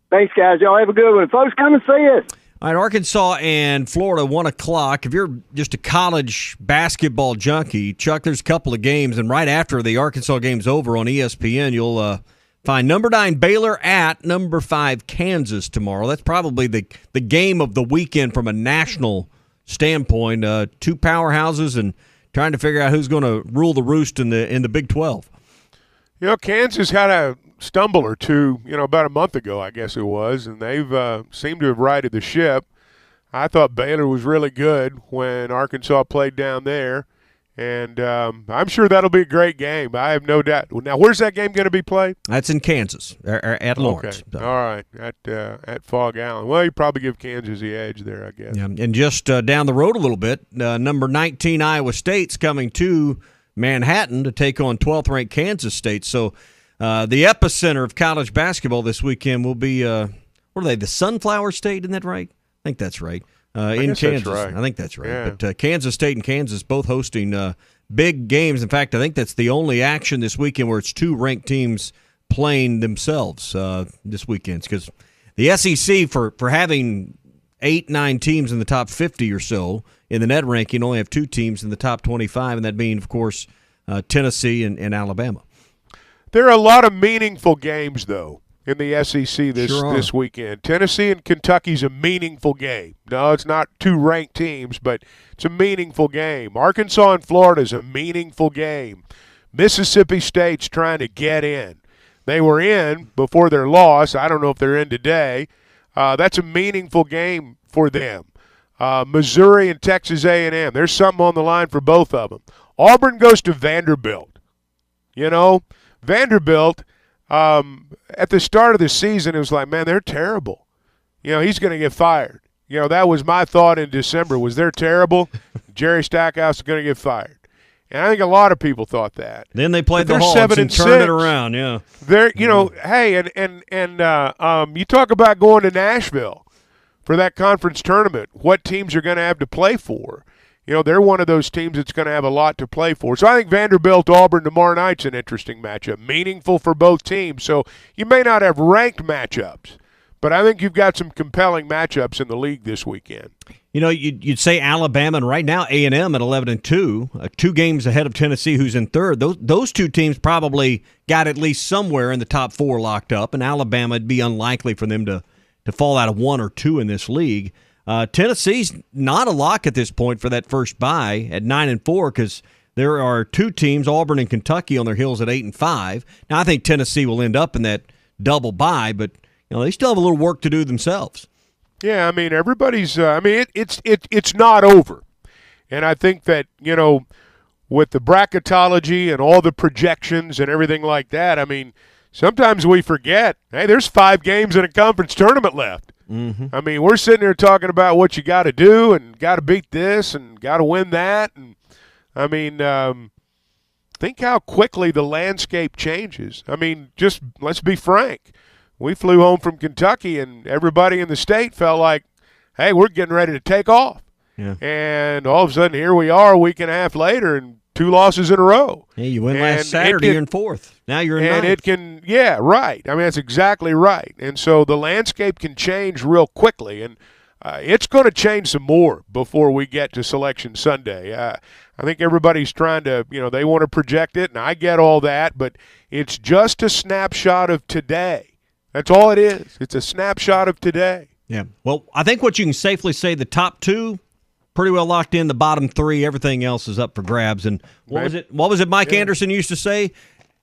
Thanks, guys. Y'all have a good one. Folks, come and see us. All right, Arkansas and Florida, 1 o'clock. If you're just a college basketball junkie, Chuck, there's a couple of games, and right after the Arkansas game's over on ESPN, you'll find number 9 Baylor at number 5 Kansas tomorrow. That's probably the game of the weekend from a national standpoint. 2 powerhouses and trying to figure out who's going to rule the roost in the Big 12. Kansas had a stumble or two, about a month ago, I guess it was, and they've seemed to have righted the ship. I thought Baylor was really good when Arkansas played down there, and I'm sure that'll be a great game. I have no doubt. Now, where's that game going to be played? That's in Kansas, at Lawrence. Okay. All right, at Fog Allen. Well, you probably give Kansas the edge there, I guess. Yeah, and just down the road a little bit, number 19 Iowa State's coming to Manhattan to take on 12th-ranked Kansas State. So the epicenter of college basketball this weekend will be, what are they, the Sunflower State? Isn't that right? I think that's right. In Kansas. Right. I think that's right. Yeah. But Kansas State and Kansas both hosting big games. In fact, I think that's the only action this weekend where it's 2 ranked teams playing themselves this weekend. Because the SEC, for having 8-9 teams in the top 50 or so in the net ranking, only have 2 teams in the top 25, and that being, of course, Tennessee and Alabama. There are a lot of meaningful games, though, in the SEC this weekend. Tennessee and Kentucky's a meaningful game. No, it's not 2 ranked teams, but it's a meaningful game. Arkansas and Florida is a meaningful game. Mississippi State's trying to get in. They were in before their loss. I don't know if they're in today. That's a meaningful game for them. Missouri and Texas A&M, there's something on the line for both of them. Auburn goes to Vanderbilt. Vanderbilt, at the start of the season, it was like, man, they're terrible. He's going to get fired. That was my thought in December, was they're terrible. Jerry Stackhouse is going to get fired. And I think a lot of people thought that. Then they played the Hogs and turned it around, yeah. They're, hey, and you talk about going to Nashville for that conference tournament, what teams are going to have to play for. They're one of those teams that's going to have a lot to play for. So I think Vanderbilt-Auburn tomorrow night's an interesting matchup, meaningful for both teams. So you may not have ranked matchups, but I think you've got some compelling matchups in the league this weekend. You'd say Alabama, and right now A&M at 11-2, 2 games ahead of Tennessee, who's in third. Those 2 teams probably got at least somewhere in the top 4 locked up, and Alabama, it'd be unlikely for them to fall out of 1 or 2 in this league. Tennessee's not a lock at this point for that first bye at 9-4 because There are two teams, Auburn and Kentucky, on their heels at 8-5. Now, I think Tennessee will end up in that double bye, but they still have a little work to do themselves. Yeah, I mean, everybody's. It's not over, and I think that with the bracketology and all the projections and everything like that, I mean, sometimes we forget. Hey, there's 5 games in a conference tournament left. Mm-hmm. I mean, we're sitting here talking about what you got to do and got to beat this and got to win that, and I mean, think how quickly the landscape changes. I mean, just let's be frank. We flew home from Kentucky, and everybody in the state felt like, hey, we're getting ready to take off. Yeah. And all of a sudden, here we are a week and a half later, and 2 losses in a row. Yeah, you win last Saturday, you're in 4th. Now you're in 9th. And it can, yeah, right. I mean, that's exactly right. And so the landscape can change real quickly, and it's going to change some more before we get to Selection Sunday. I think everybody's trying to, they want to project it, and I get all that, but it's just a snapshot of today. That's all it is. It's a snapshot of today. Yeah. Well, I think what you can safely say, the top 2 pretty well locked in. The bottom 3, everything else is up for grabs. And what was it Mike Anderson used to say?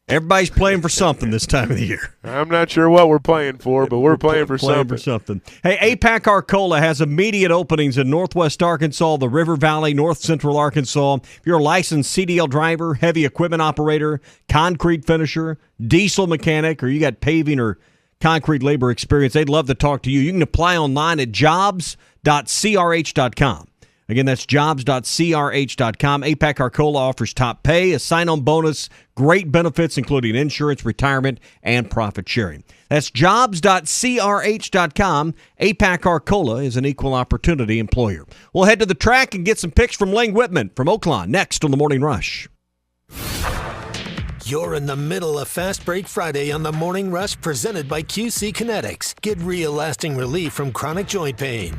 Everybody's playing for something this time of the year. I'm not sure what we're playing for, but we're playing for something. Hey, APAC Arcola has immediate openings in Northwest Arkansas, the River Valley, North Central Arkansas. If you're a licensed CDL driver, heavy equipment operator, concrete finisher, diesel mechanic, or you got paving or concrete labor experience, they'd love to talk to you. You can apply online at jobs.crh.com. Again, that's jobs.crh.com. APAC Arcola offers top pay, a sign-on bonus, great benefits, including insurance, retirement, and profit sharing. That's jobs.crh.com. APAC Arcola is an equal opportunity employer. We'll head to the track and get some picks from Lane Whitman from Oaklawn next on the Morning Rush. You're in the middle of Fast Break Friday on the Morning Rush, presented by QC Kinetics. Get real lasting relief from chronic joint pain.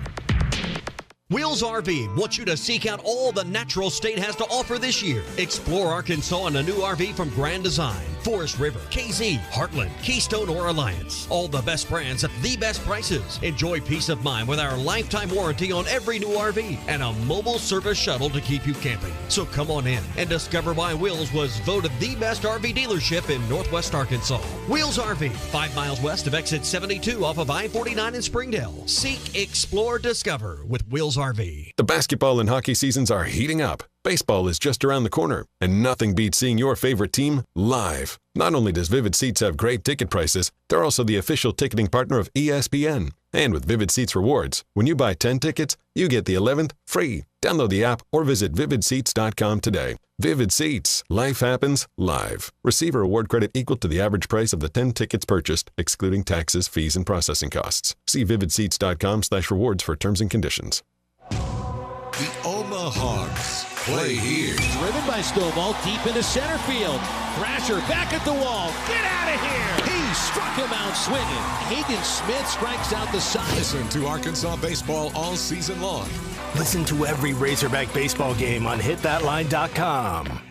Wheels RV wants you to seek out all the natural state has to offer this year. Explore Arkansas in a new RV from Grand Design, Forest River, KZ, Heartland, Keystone, or Alliance. All the best brands at the best prices. Enjoy peace of mind with our lifetime warranty on every new RV and a mobile service shuttle to keep you camping. So come on in and discover why Wheels was voted the best RV dealership in Northwest Arkansas. Wheels RV, 5 miles west of exit 72 off of I-49 in Springdale. Seek, explore, discover with Wheels RV. The basketball and hockey seasons are heating up. Baseball is just around the corner, and nothing beats seeing your favorite team live. Not only does Vivid Seats have great ticket prices, they're also the official ticketing partner of ESPN. And with Vivid Seats Rewards, when you buy 10 tickets, you get the 11th free. Download the app or visit vividseats.com today. Vivid Seats. Life happens live. Receive a reward credit equal to the average price of the 10 tickets purchased, excluding taxes, fees, and processing costs. See vividseats.com/rewards for terms and conditions. The Omahags play here. Driven by Stovall deep into center field. Thrasher back at the wall. Get out of here! He struck him out swinging. Hagen Smith strikes out the side. Listen to Arkansas baseball all season long. Listen to every Razorback baseball game on hitthatline.com.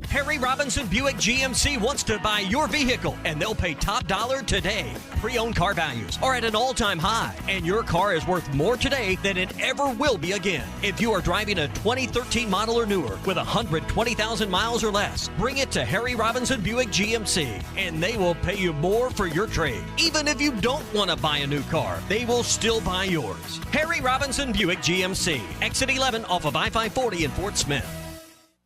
Harry Robinson Buick GMC wants to buy your vehicle, and they'll pay top dollar today. Pre-owned car values are at an all-time high, and your car is worth more today than it ever will be again. If you are driving a 2013 model or newer with 120,000 miles or less, bring it to Harry Robinson Buick GMC, and they will pay you more for your trade. Even if you don't want to buy a new car, they will still buy yours. Harry Robinson Buick GMC, exit 11 off of I-540 in Fort Smith.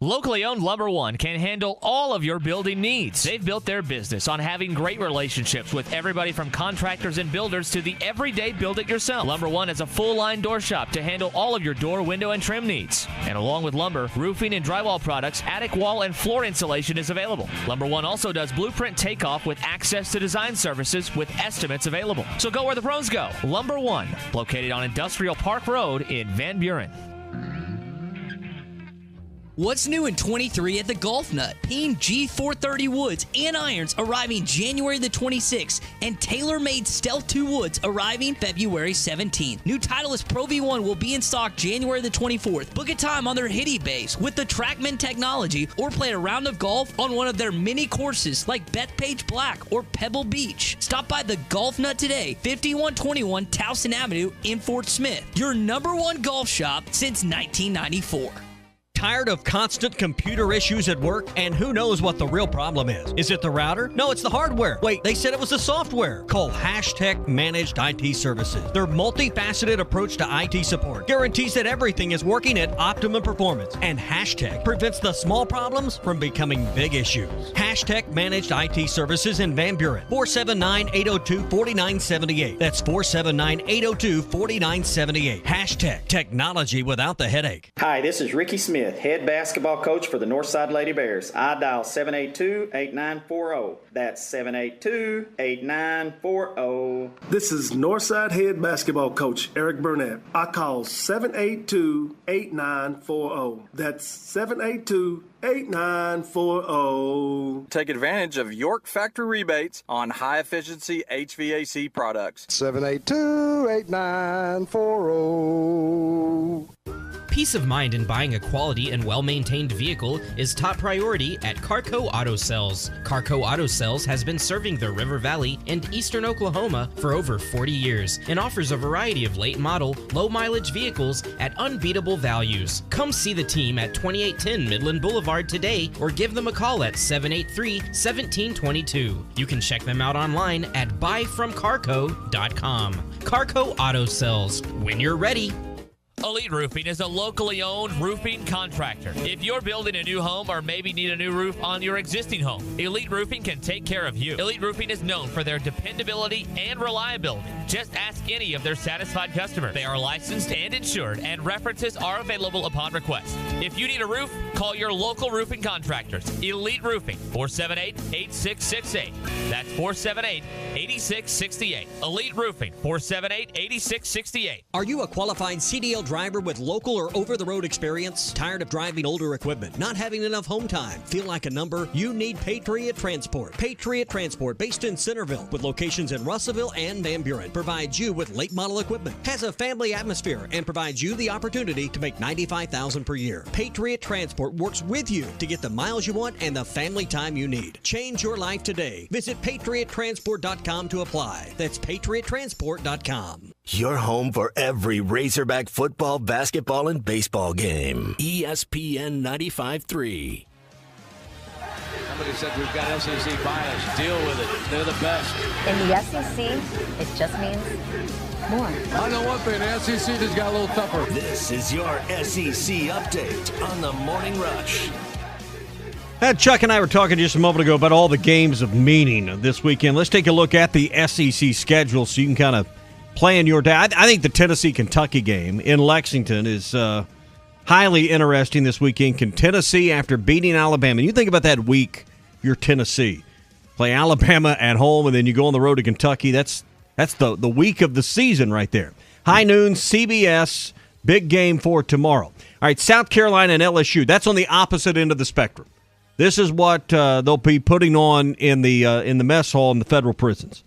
Locally owned Lumber One can handle all of your building needs. They've built their business on having great relationships with everybody from contractors and builders to the everyday build-it-yourself. Lumber One is a full-line door shop to handle all of your door, window, and trim needs. And along with lumber, roofing and drywall products, attic wall and floor insulation is available. Lumber One also does blueprint takeoff with access to design services with estimates available. So go where the pros go. Lumber One, located on Industrial Park Road in Van Buren. What's new in 23 at the Golf Nut? Peen G430 woods and irons arriving January the 26th, and tailor-made Stealth 2 woods arriving February 17th. New Titleist Pro V1 will be in stock January the 24th. Book a time on their Hitty base with the TrackMan technology, or play a round of golf on one of their mini courses like Bethpage Black or Pebble Beach. Stop by the Golf Nut today, 5121 Towson Avenue in Fort Smith. Your #1 golf shop since 1994. Tired of constant computer issues at work? And who knows what the real problem is? Is it the router? No, it's the hardware. Wait, they said it was the software. Call Hashtag Managed IT Services. Their multifaceted approach to IT support guarantees that everything is working at optimum performance. And Hashtag prevents the small problems from becoming big issues. Hashtag Managed IT Services in Van Buren. 479-802-4978. That's 479-802-4978. Hashtag Technology without the headache. Hi, this is Ricky Smith, head basketball coach for the Northside Lady Bears. I dial 782-8940. That's 782-8940. This is Northside head basketball coach Eric Burnett. I call 782-8940. That's 782-8940. Take advantage of York Factory rebates on high-efficiency HVAC products. 782-8940. Peace of mind in buying a quality and well-maintained vehicle is top priority at Carco Auto Sales. Carco Auto Sales has been serving the River Valley and eastern Oklahoma for over 40 years and offers a variety of late model, low mileage vehicles at unbeatable values. Come see the team at 2810 Midland Boulevard today or give them a call at 783-1722. You can check them out online at buyfromcarco.com. Carco Auto Sales. When you're ready. Elite Roofing is a locally owned roofing contractor. If you're building a new home or maybe need a new roof on your existing home, Elite Roofing can take care of you. Elite Roofing is known for their dependability and reliability. Just ask any of their satisfied customers. They are licensed and insured, and references are available upon request. If you need a roof, call your local roofing contractors. Elite Roofing, 478-8668. That's 478-8668. Elite Roofing, 478-8668. Are you a qualified CDL driver with local or over-the-road experience? Tired of driving older equipment? Not having enough home time? Feel like a number? You need Patriot Transport. Patriot Transport, based in Centerville, with locations in Russellville and Van Buren, provides you with late model equipment, has a family atmosphere, and provides you the opportunity to make $95,000 per year. Patriot Transport works with you to get the miles you want and the family time you need. Change your life today. Visit PatriotTransport.com to apply. That's PatriotTransport.com. Your home for every Razorback football, basketball, and baseball game. ESPN 95.3. Somebody said we've got SEC bias. Deal with it. They're the best. In the SEC, it just means more. I know one thing. The SEC just got a little tougher. This is your SEC update on the Morning Rush. Chuck and I were talking just a moment ago about all the games of meaning this weekend. Let's take a look at the SEC schedule so you can kind of plan your day. I think the Tennessee-Kentucky game in Lexington is highly interesting this weekend. Can Tennessee, after beating Alabama, and you think about that week, you're Tennessee, play Alabama at home, and then you go on the road to Kentucky. That's the week of the season right there. High noon, CBS, big game for tomorrow. All right, South Carolina and LSU. That's on the opposite end of the spectrum. This is what they'll be putting on in the mess hall in the federal prisons.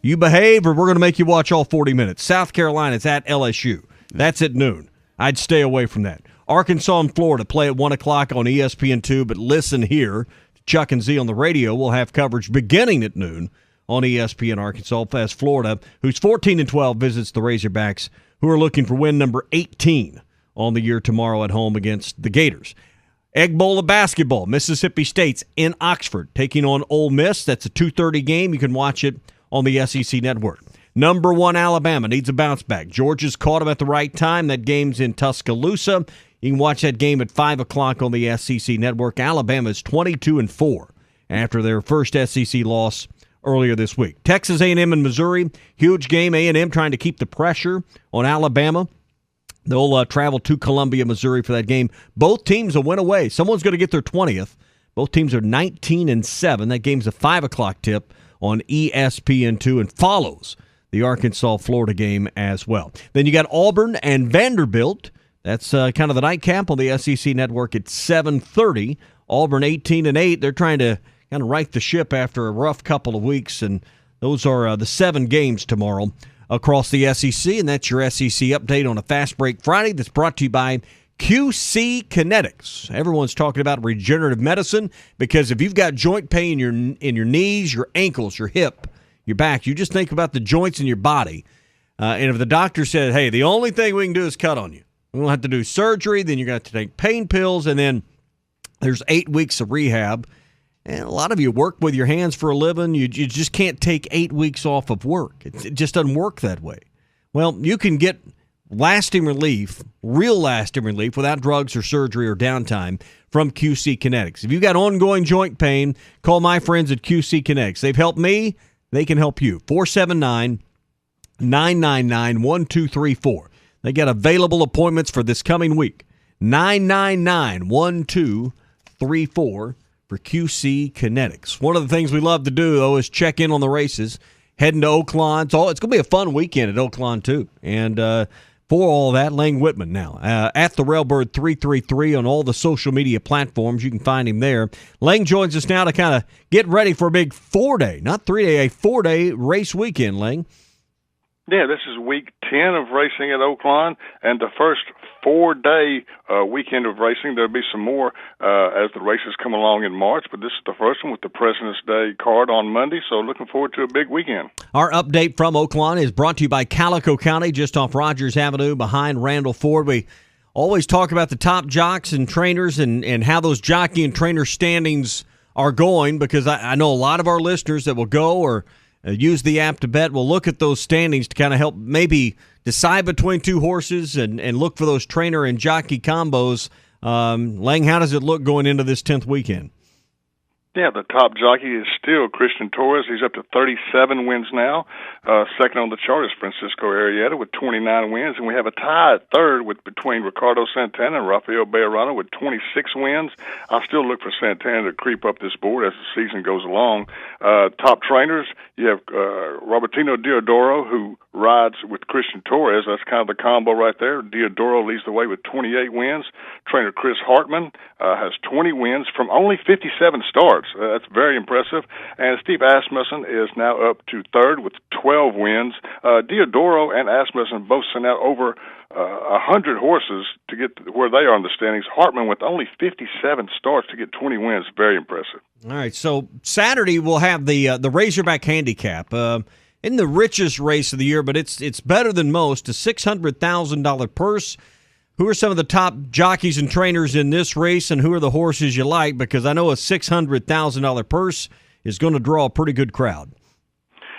You behave, or we're going to make you watch all 40 minutes. South Carolina's at LSU. That's at noon. I'd stay away from that. Arkansas and Florida play at 1 o'clock on ESPN2, but listen here. Chuck and Z on the radio will have coverage beginning at noon on ESPN Arkansas as Florida, who's 14-12, visits the Razorbacks, who are looking for win number 18 on the year tomorrow at home against the Gators. Egg Bowl of basketball, Mississippi State's in Oxford, taking on Ole Miss. That's a 2:30 game. You can watch it on the SEC Network. Number 1 Alabama needs a bounce back. Georgia's caught them at the right time. That game's in Tuscaloosa. You can watch that game at 5 o'clock on the SEC Network. Alabama's 22-4 after their first SEC loss earlier this week. Texas A&M and Missouri, huge game. A&M trying to keep the pressure on Alabama. They'll travel to Columbia, Missouri for that game. Both teams will win away. Someone's going to get their 20th. Both teams are 19-7. That game's a 5 o'clock tip on ESPN2 and follows the Arkansas-Florida game as well. Then you got Auburn and Vanderbilt. That's kind of the nightcap on the SEC Network at 7:30. Auburn 18-8. They're trying to kind of right the ship after a rough couple of weeks, and those are the 7 games tomorrow across the SEC, and that's your SEC update on a Fast Break Friday that's brought to you by QC Kinetics. Everyone's talking about regenerative medicine because if you've got joint pain in your knees, your ankles, your hip, your back, you just think about the joints in your body. And if the doctor said, hey, the only thing we can do is cut on you, we won't have to do surgery, then you're going to have to take pain pills, and then there's 8 weeks of rehab. And a lot of you work with your hands for a living. You just can't take 8 weeks off of work. It just doesn't work that way. Well, you can get lasting relief, real lasting relief, without drugs or surgery or downtime from QC Kinetics. If you've got ongoing joint pain, call my friends at QC Kinetics. They've helped me. They can help you. 479-999-1234. They got available appointments for this coming week. 999-1234 for QC Kinetics. One of the things we love to do, though, is check in on the races. Heading to Oaklawn. It's going to be a fun weekend at Oaklawn, too. And for all that, Lang Whitman now. At the Railbird 333 on all the social media platforms. You can find him there. Lang joins us now to kind of get ready for a big 4-day, not 3-day, a 4-day race weekend, Lang. Yeah, this is week 10 of racing at Oaklawn, and the first 4-day weekend of racing. There'll be some more as the races come along in March, but this is the first one with the President's Day card on Monday, so looking forward to a big weekend. Our update from Oaklawn is brought to you by Calico County, just off Rogers Avenue behind Randall Ford. We always talk about the top jocks and trainers and how those jockey and trainer standings are going, because I know a lot of our listeners that will go or use the app to bet will look at those standings to kind of help maybe decide between two horses and look for those trainer and jockey combos. Lang, how does it look going into this 10th weekend? Yeah, the top jockey is still Christian Torres. He's up to 37 wins now. Second on the chart is Francisco Arrieta with 29 wins, and we have a tie at third between Ricardo Santana and Rafael Bejarano with 26 wins. I still look for Santana to creep up this board as the season goes along. Top trainers, you have Robertino Diodoro, who rides with Christian Torres. That's kind of the combo right there. Diodoro leads the way with 28 wins. Trainer Chris Hartman has 20 wins from only 57 starts. That's very impressive. And Steve Asmussen is now up to third with 12 wins. Diodoro and Asmussen both sent out over 100 horses to get where they are in the standings. Hartman with only 57 starts to get 20 wins. Very impressive. All right, so Saturday we'll have the Razorback Handicap. In the richest race of the year, but it's better than most, a $600,000 purse. Who are some of the top jockeys and trainers in this race, and who are the horses you like? Because I know a $600,000 purse is going to draw a pretty good crowd.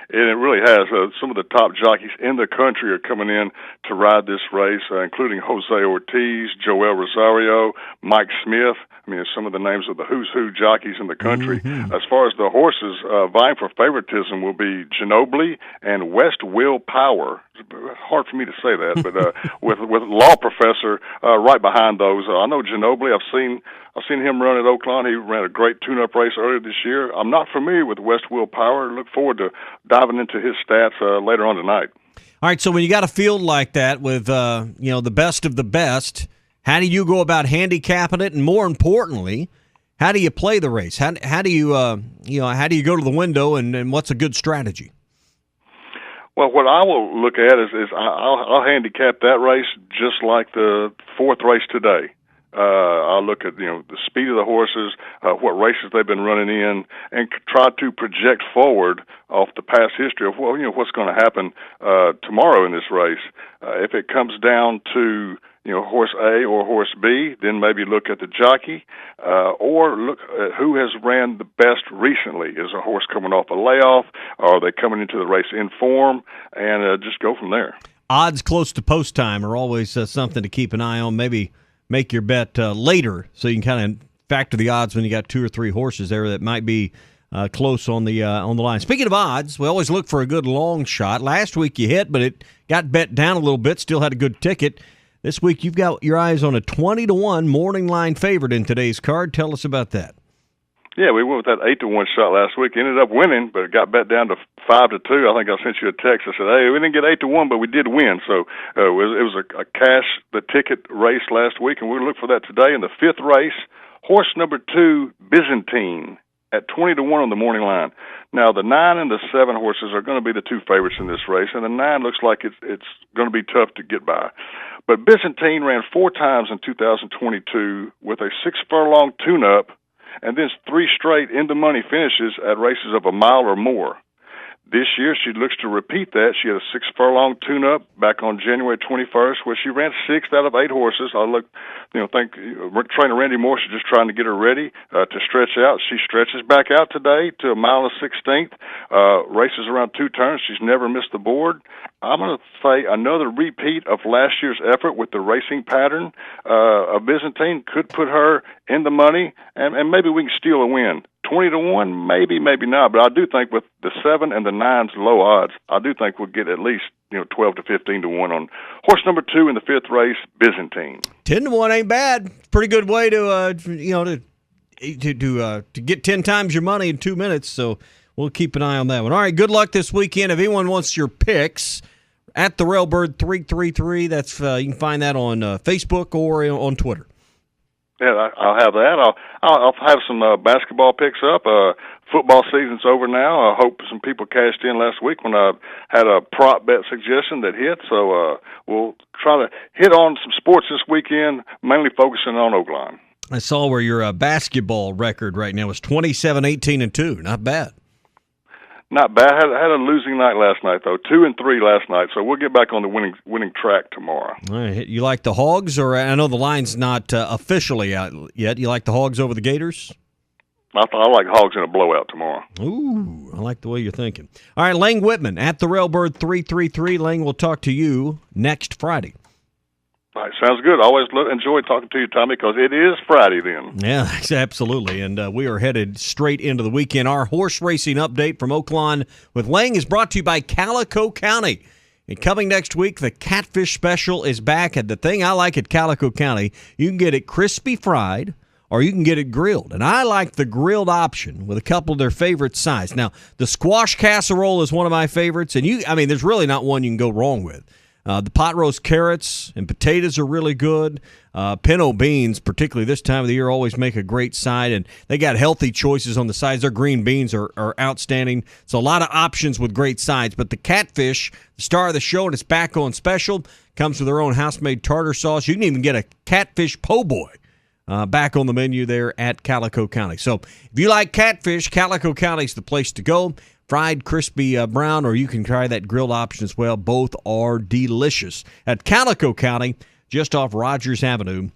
And it really has. Some of the top jockeys in the country are coming in to ride this race, including Jose Ortiz, Joel Rosario, Mike Smith. I mean, some of the names of the who's who jockeys in the country. Mm-hmm. As far as the horses, vying for favoritism will be Ginobili and West Will Power. It's hard for me to say that, but with Law Professor right behind those. I know Ginobili. I've seen him run at Oaklawn. He ran a great tune-up race earlier this year. I'm not familiar with West Will Power. Look forward to diving into his stats later on tonight. All right, so when you got a field like that with the best of the best, how do you go about handicapping it, and more importantly, how do you play the race? How do you how do you go to the window, and what's a good strategy? Well, what I will look at is I'll handicap that race just like the fourth race today. I'll look at the speed of the horses, what races they've been running in, and try to project forward off the past history of what's going to happen tomorrow in this race. If it comes down to horse A or horse B, then maybe look at the jockey, or look at who has ran the best recently. Is a horse coming off a layoff, or are they coming into the race in form, and just go from there. Odds close to post time are always something to keep an eye on. Maybe make your bet later so you can kind of factor the odds when you got two or three horses there that might be close on the line. Speaking of odds, we always look for a good long shot. Last week you hit, but it got bet down a little bit, still had a good ticket. This week you've got your eyes on a 20-1 morning line favorite in today's card. Tell us about that. Yeah, we went with that 8-1 shot last week. Ended up winning, but it got bet down to 5-2. I think I sent you a text. I said, "Hey, we didn't get 8-1, but we did win." So it was a cash the ticket race last week, and we'll look for that today. In the fifth race, horse number 2, Byzantine, at 20-1 on the morning line. Now the 9 and the 7 horses are going to be the 2 favorites in this race, and the 9 looks like it's going to be tough to get by. But Byzantine ran 4 times in 2022 with a 6-furlong tune-up, and then 3 straight in-the-money finishes at races of a mile or more. This year, she looks to repeat that. She had a 6-furlong tune-up back on January 21st, where she ran 6th out of 8 horses. I think trainer Randy Morse is just trying to get her ready to stretch out. She stretches back out today to a mile and 16th, races around 2 turns. She's never missed the board. I'm going to say another repeat of last year's effort with the racing pattern of Byzantine could put her in the money, and maybe we can steal a win. 20-1, maybe not, but I do think with the 7 and the 9's low odds, I do think we'll get at least 12 to 15-1 on horse number 2 in the 5th race, Byzantine. 10-1 ain't bad. Pretty good way to get 10 times your money in 2 minutes. So we'll keep an eye on that one. All right, good luck this weekend. If anyone wants your picks, at the Railbird 333, that's you can find that on Facebook or on Twitter. Yeah, I'll have that. I'll have some basketball picks up. Football season's over now. I hope some people cashed in last week when I had a prop bet suggestion that hit. So we'll try to hit on some sports this weekend, mainly focusing on Oakland. I saw where your basketball record right now is 27-18-2. Not bad. Not bad. Had a losing night last night, though. 2-3 last night, so we'll get back on the winning track tomorrow. All right. You like the Hogs, or I know the line's not officially out yet. You like the Hogs over the Gators? I like Hogs in a blowout tomorrow. Ooh, I like the way you're thinking. All right, Lang Whitman at the Railbird 333. Lang will talk to you next Friday. All right, sounds good. I always enjoy talking to you, Tommy, because it is Friday then. Yeah, absolutely. And we are headed straight into the weekend. Our horse racing update from Oakland with Lang is brought to you by Calico County. And coming next week, the Catfish Special is back. And the thing I like at Calico County, you can get it crispy fried or you can get it grilled. And I like the grilled option with a couple of their favorite sides. Now, the squash casserole is one of my favorites. And there's really not one you can go wrong with. The pot roast carrots and potatoes are really good. Pinto beans, particularly this time of the year, always make a great side. And they got healthy choices on the sides. Their green beans are outstanding. So a lot of options with great sides. But the catfish, the star of the show, and it's back on special, comes with their own house-made tartar sauce. You can even get a catfish po' boy back on the menu there at Calico County. So if you like catfish, Calico County's the place to go. Fried, crispy brown, or you can try that grilled option as well. Both are delicious. At Calico County, just off Rogers Avenue,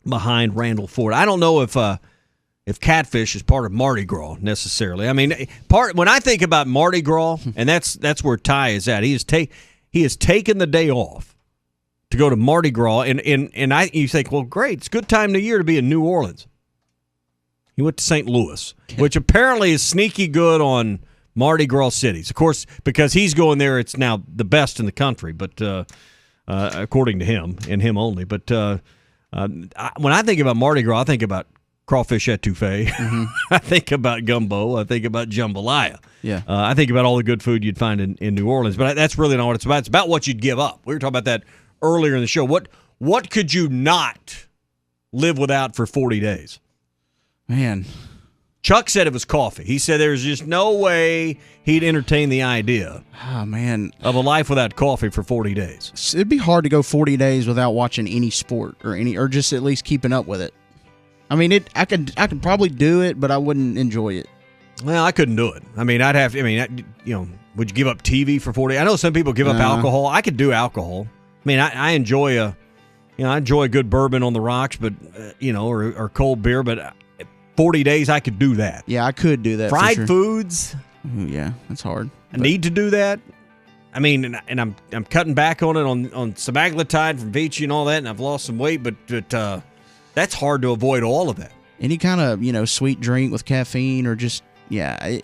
behind Randall Ford. I don't know if catfish is part of Mardi Gras necessarily. I mean, when I think about Mardi Gras, and that's where Ty is at. He has taken the day off to go to Mardi Gras, and you think, well, great, it's a good time of the year to be in New Orleans. He went to St. Louis, which apparently is sneaky good on Mardi Gras cities. Of course, because he's going there, it's now the best in the country, but according to him, and him only. But when I think about Mardi Gras, I think about crawfish etouffee. Mm-hmm. I think about gumbo. I think about jambalaya. Yeah. I think about all the good food you'd find in New Orleans. But that's really not what it's about. It's about what you'd give up. We were talking about that earlier in the show. What could you not live without for 40 days? Man. Chuck said it was coffee. He said there's just no way he'd entertain the idea of a life without coffee for 40 days. It'd be hard to go 40 days without watching any sport or just at least keeping up with it. I mean, I could probably do it, but I wouldn't enjoy it. Well, I couldn't do it. I mean, would you give up TV for 40? I know some people give up alcohol. I could do alcohol. I mean, I enjoy a good bourbon on the rocks, but or cold beer, but 40 days, I could do that. Yeah, I could do that. Fried foods. Ooh, yeah, that's hard. I need to do that. I mean, and I'm cutting back on it on semaglutide from Vichy and all that, and I've lost some weight, but that's hard to avoid all of that. Any kind of sweet drink with caffeine or just I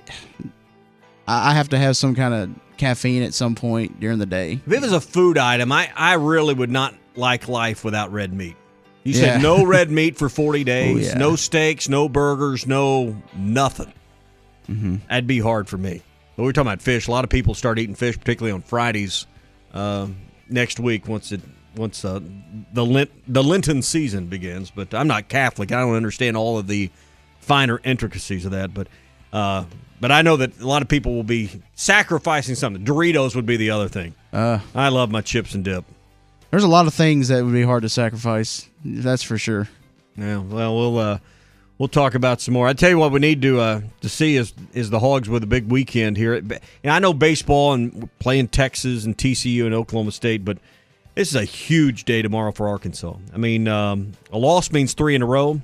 have to have some kind of caffeine at some point during the day. If it was a food item, I really would not like life without red meat. You said no red meat for 40 days, yeah. no steaks, no burgers, no nothing. Mm-hmm. That'd be hard for me. But we're talking about fish. A lot of people start eating fish, particularly on Fridays next week once the Lenten season begins. But I'm not Catholic. I don't understand all of the finer intricacies of that. But I know that a lot of people will be sacrificing something. Doritos would be the other thing. I love my chips and dip. There's a lot of things that would be hard to sacrifice. That's for sure. Yeah. Well, we'll talk about some more. I tell you what, we need to see is the Hogs with a big weekend here. And I know baseball and playing Texas and TCU and Oklahoma State, but this is a huge day tomorrow for Arkansas. I mean, a loss means 3 in a row.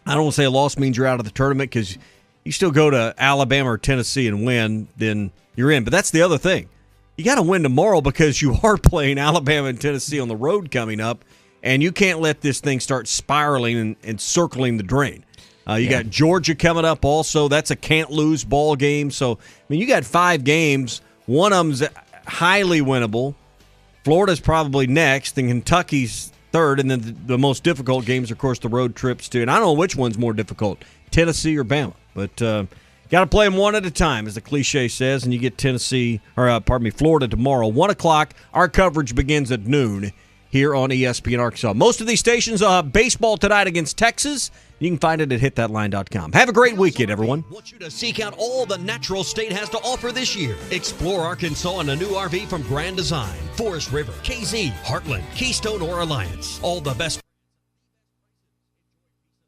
I don't want to say a loss means you're out of the tournament because you still go to Alabama or Tennessee and win, then you're in. But that's the other thing. You got to win tomorrow because you are playing Alabama and Tennessee on the road coming up, and you can't let this thing start spiraling and circling the drain. You got Georgia coming up also. That's a can't-lose ball game. So, I mean, you got 5 games. One of them's highly winnable. Florida's probably next, and Kentucky's third. And then the most difficult games, of course, the road trips to. And I don't know which one's more difficult, Tennessee or Bama. But got to play them one at a time, as the cliche says. And you get Florida tomorrow, 1 o'clock. Our coverage begins at noon here on ESPN Arkansas. Most of these stations baseball tonight against Texas. You can find it at hitthatline.com. Have a great weekend, everyone. Want you to seek out all the natural state has to offer this year. Explore Arkansas in a new RV from Grand Design, Forest River, KZ, Heartland, Keystone, or Alliance. All the best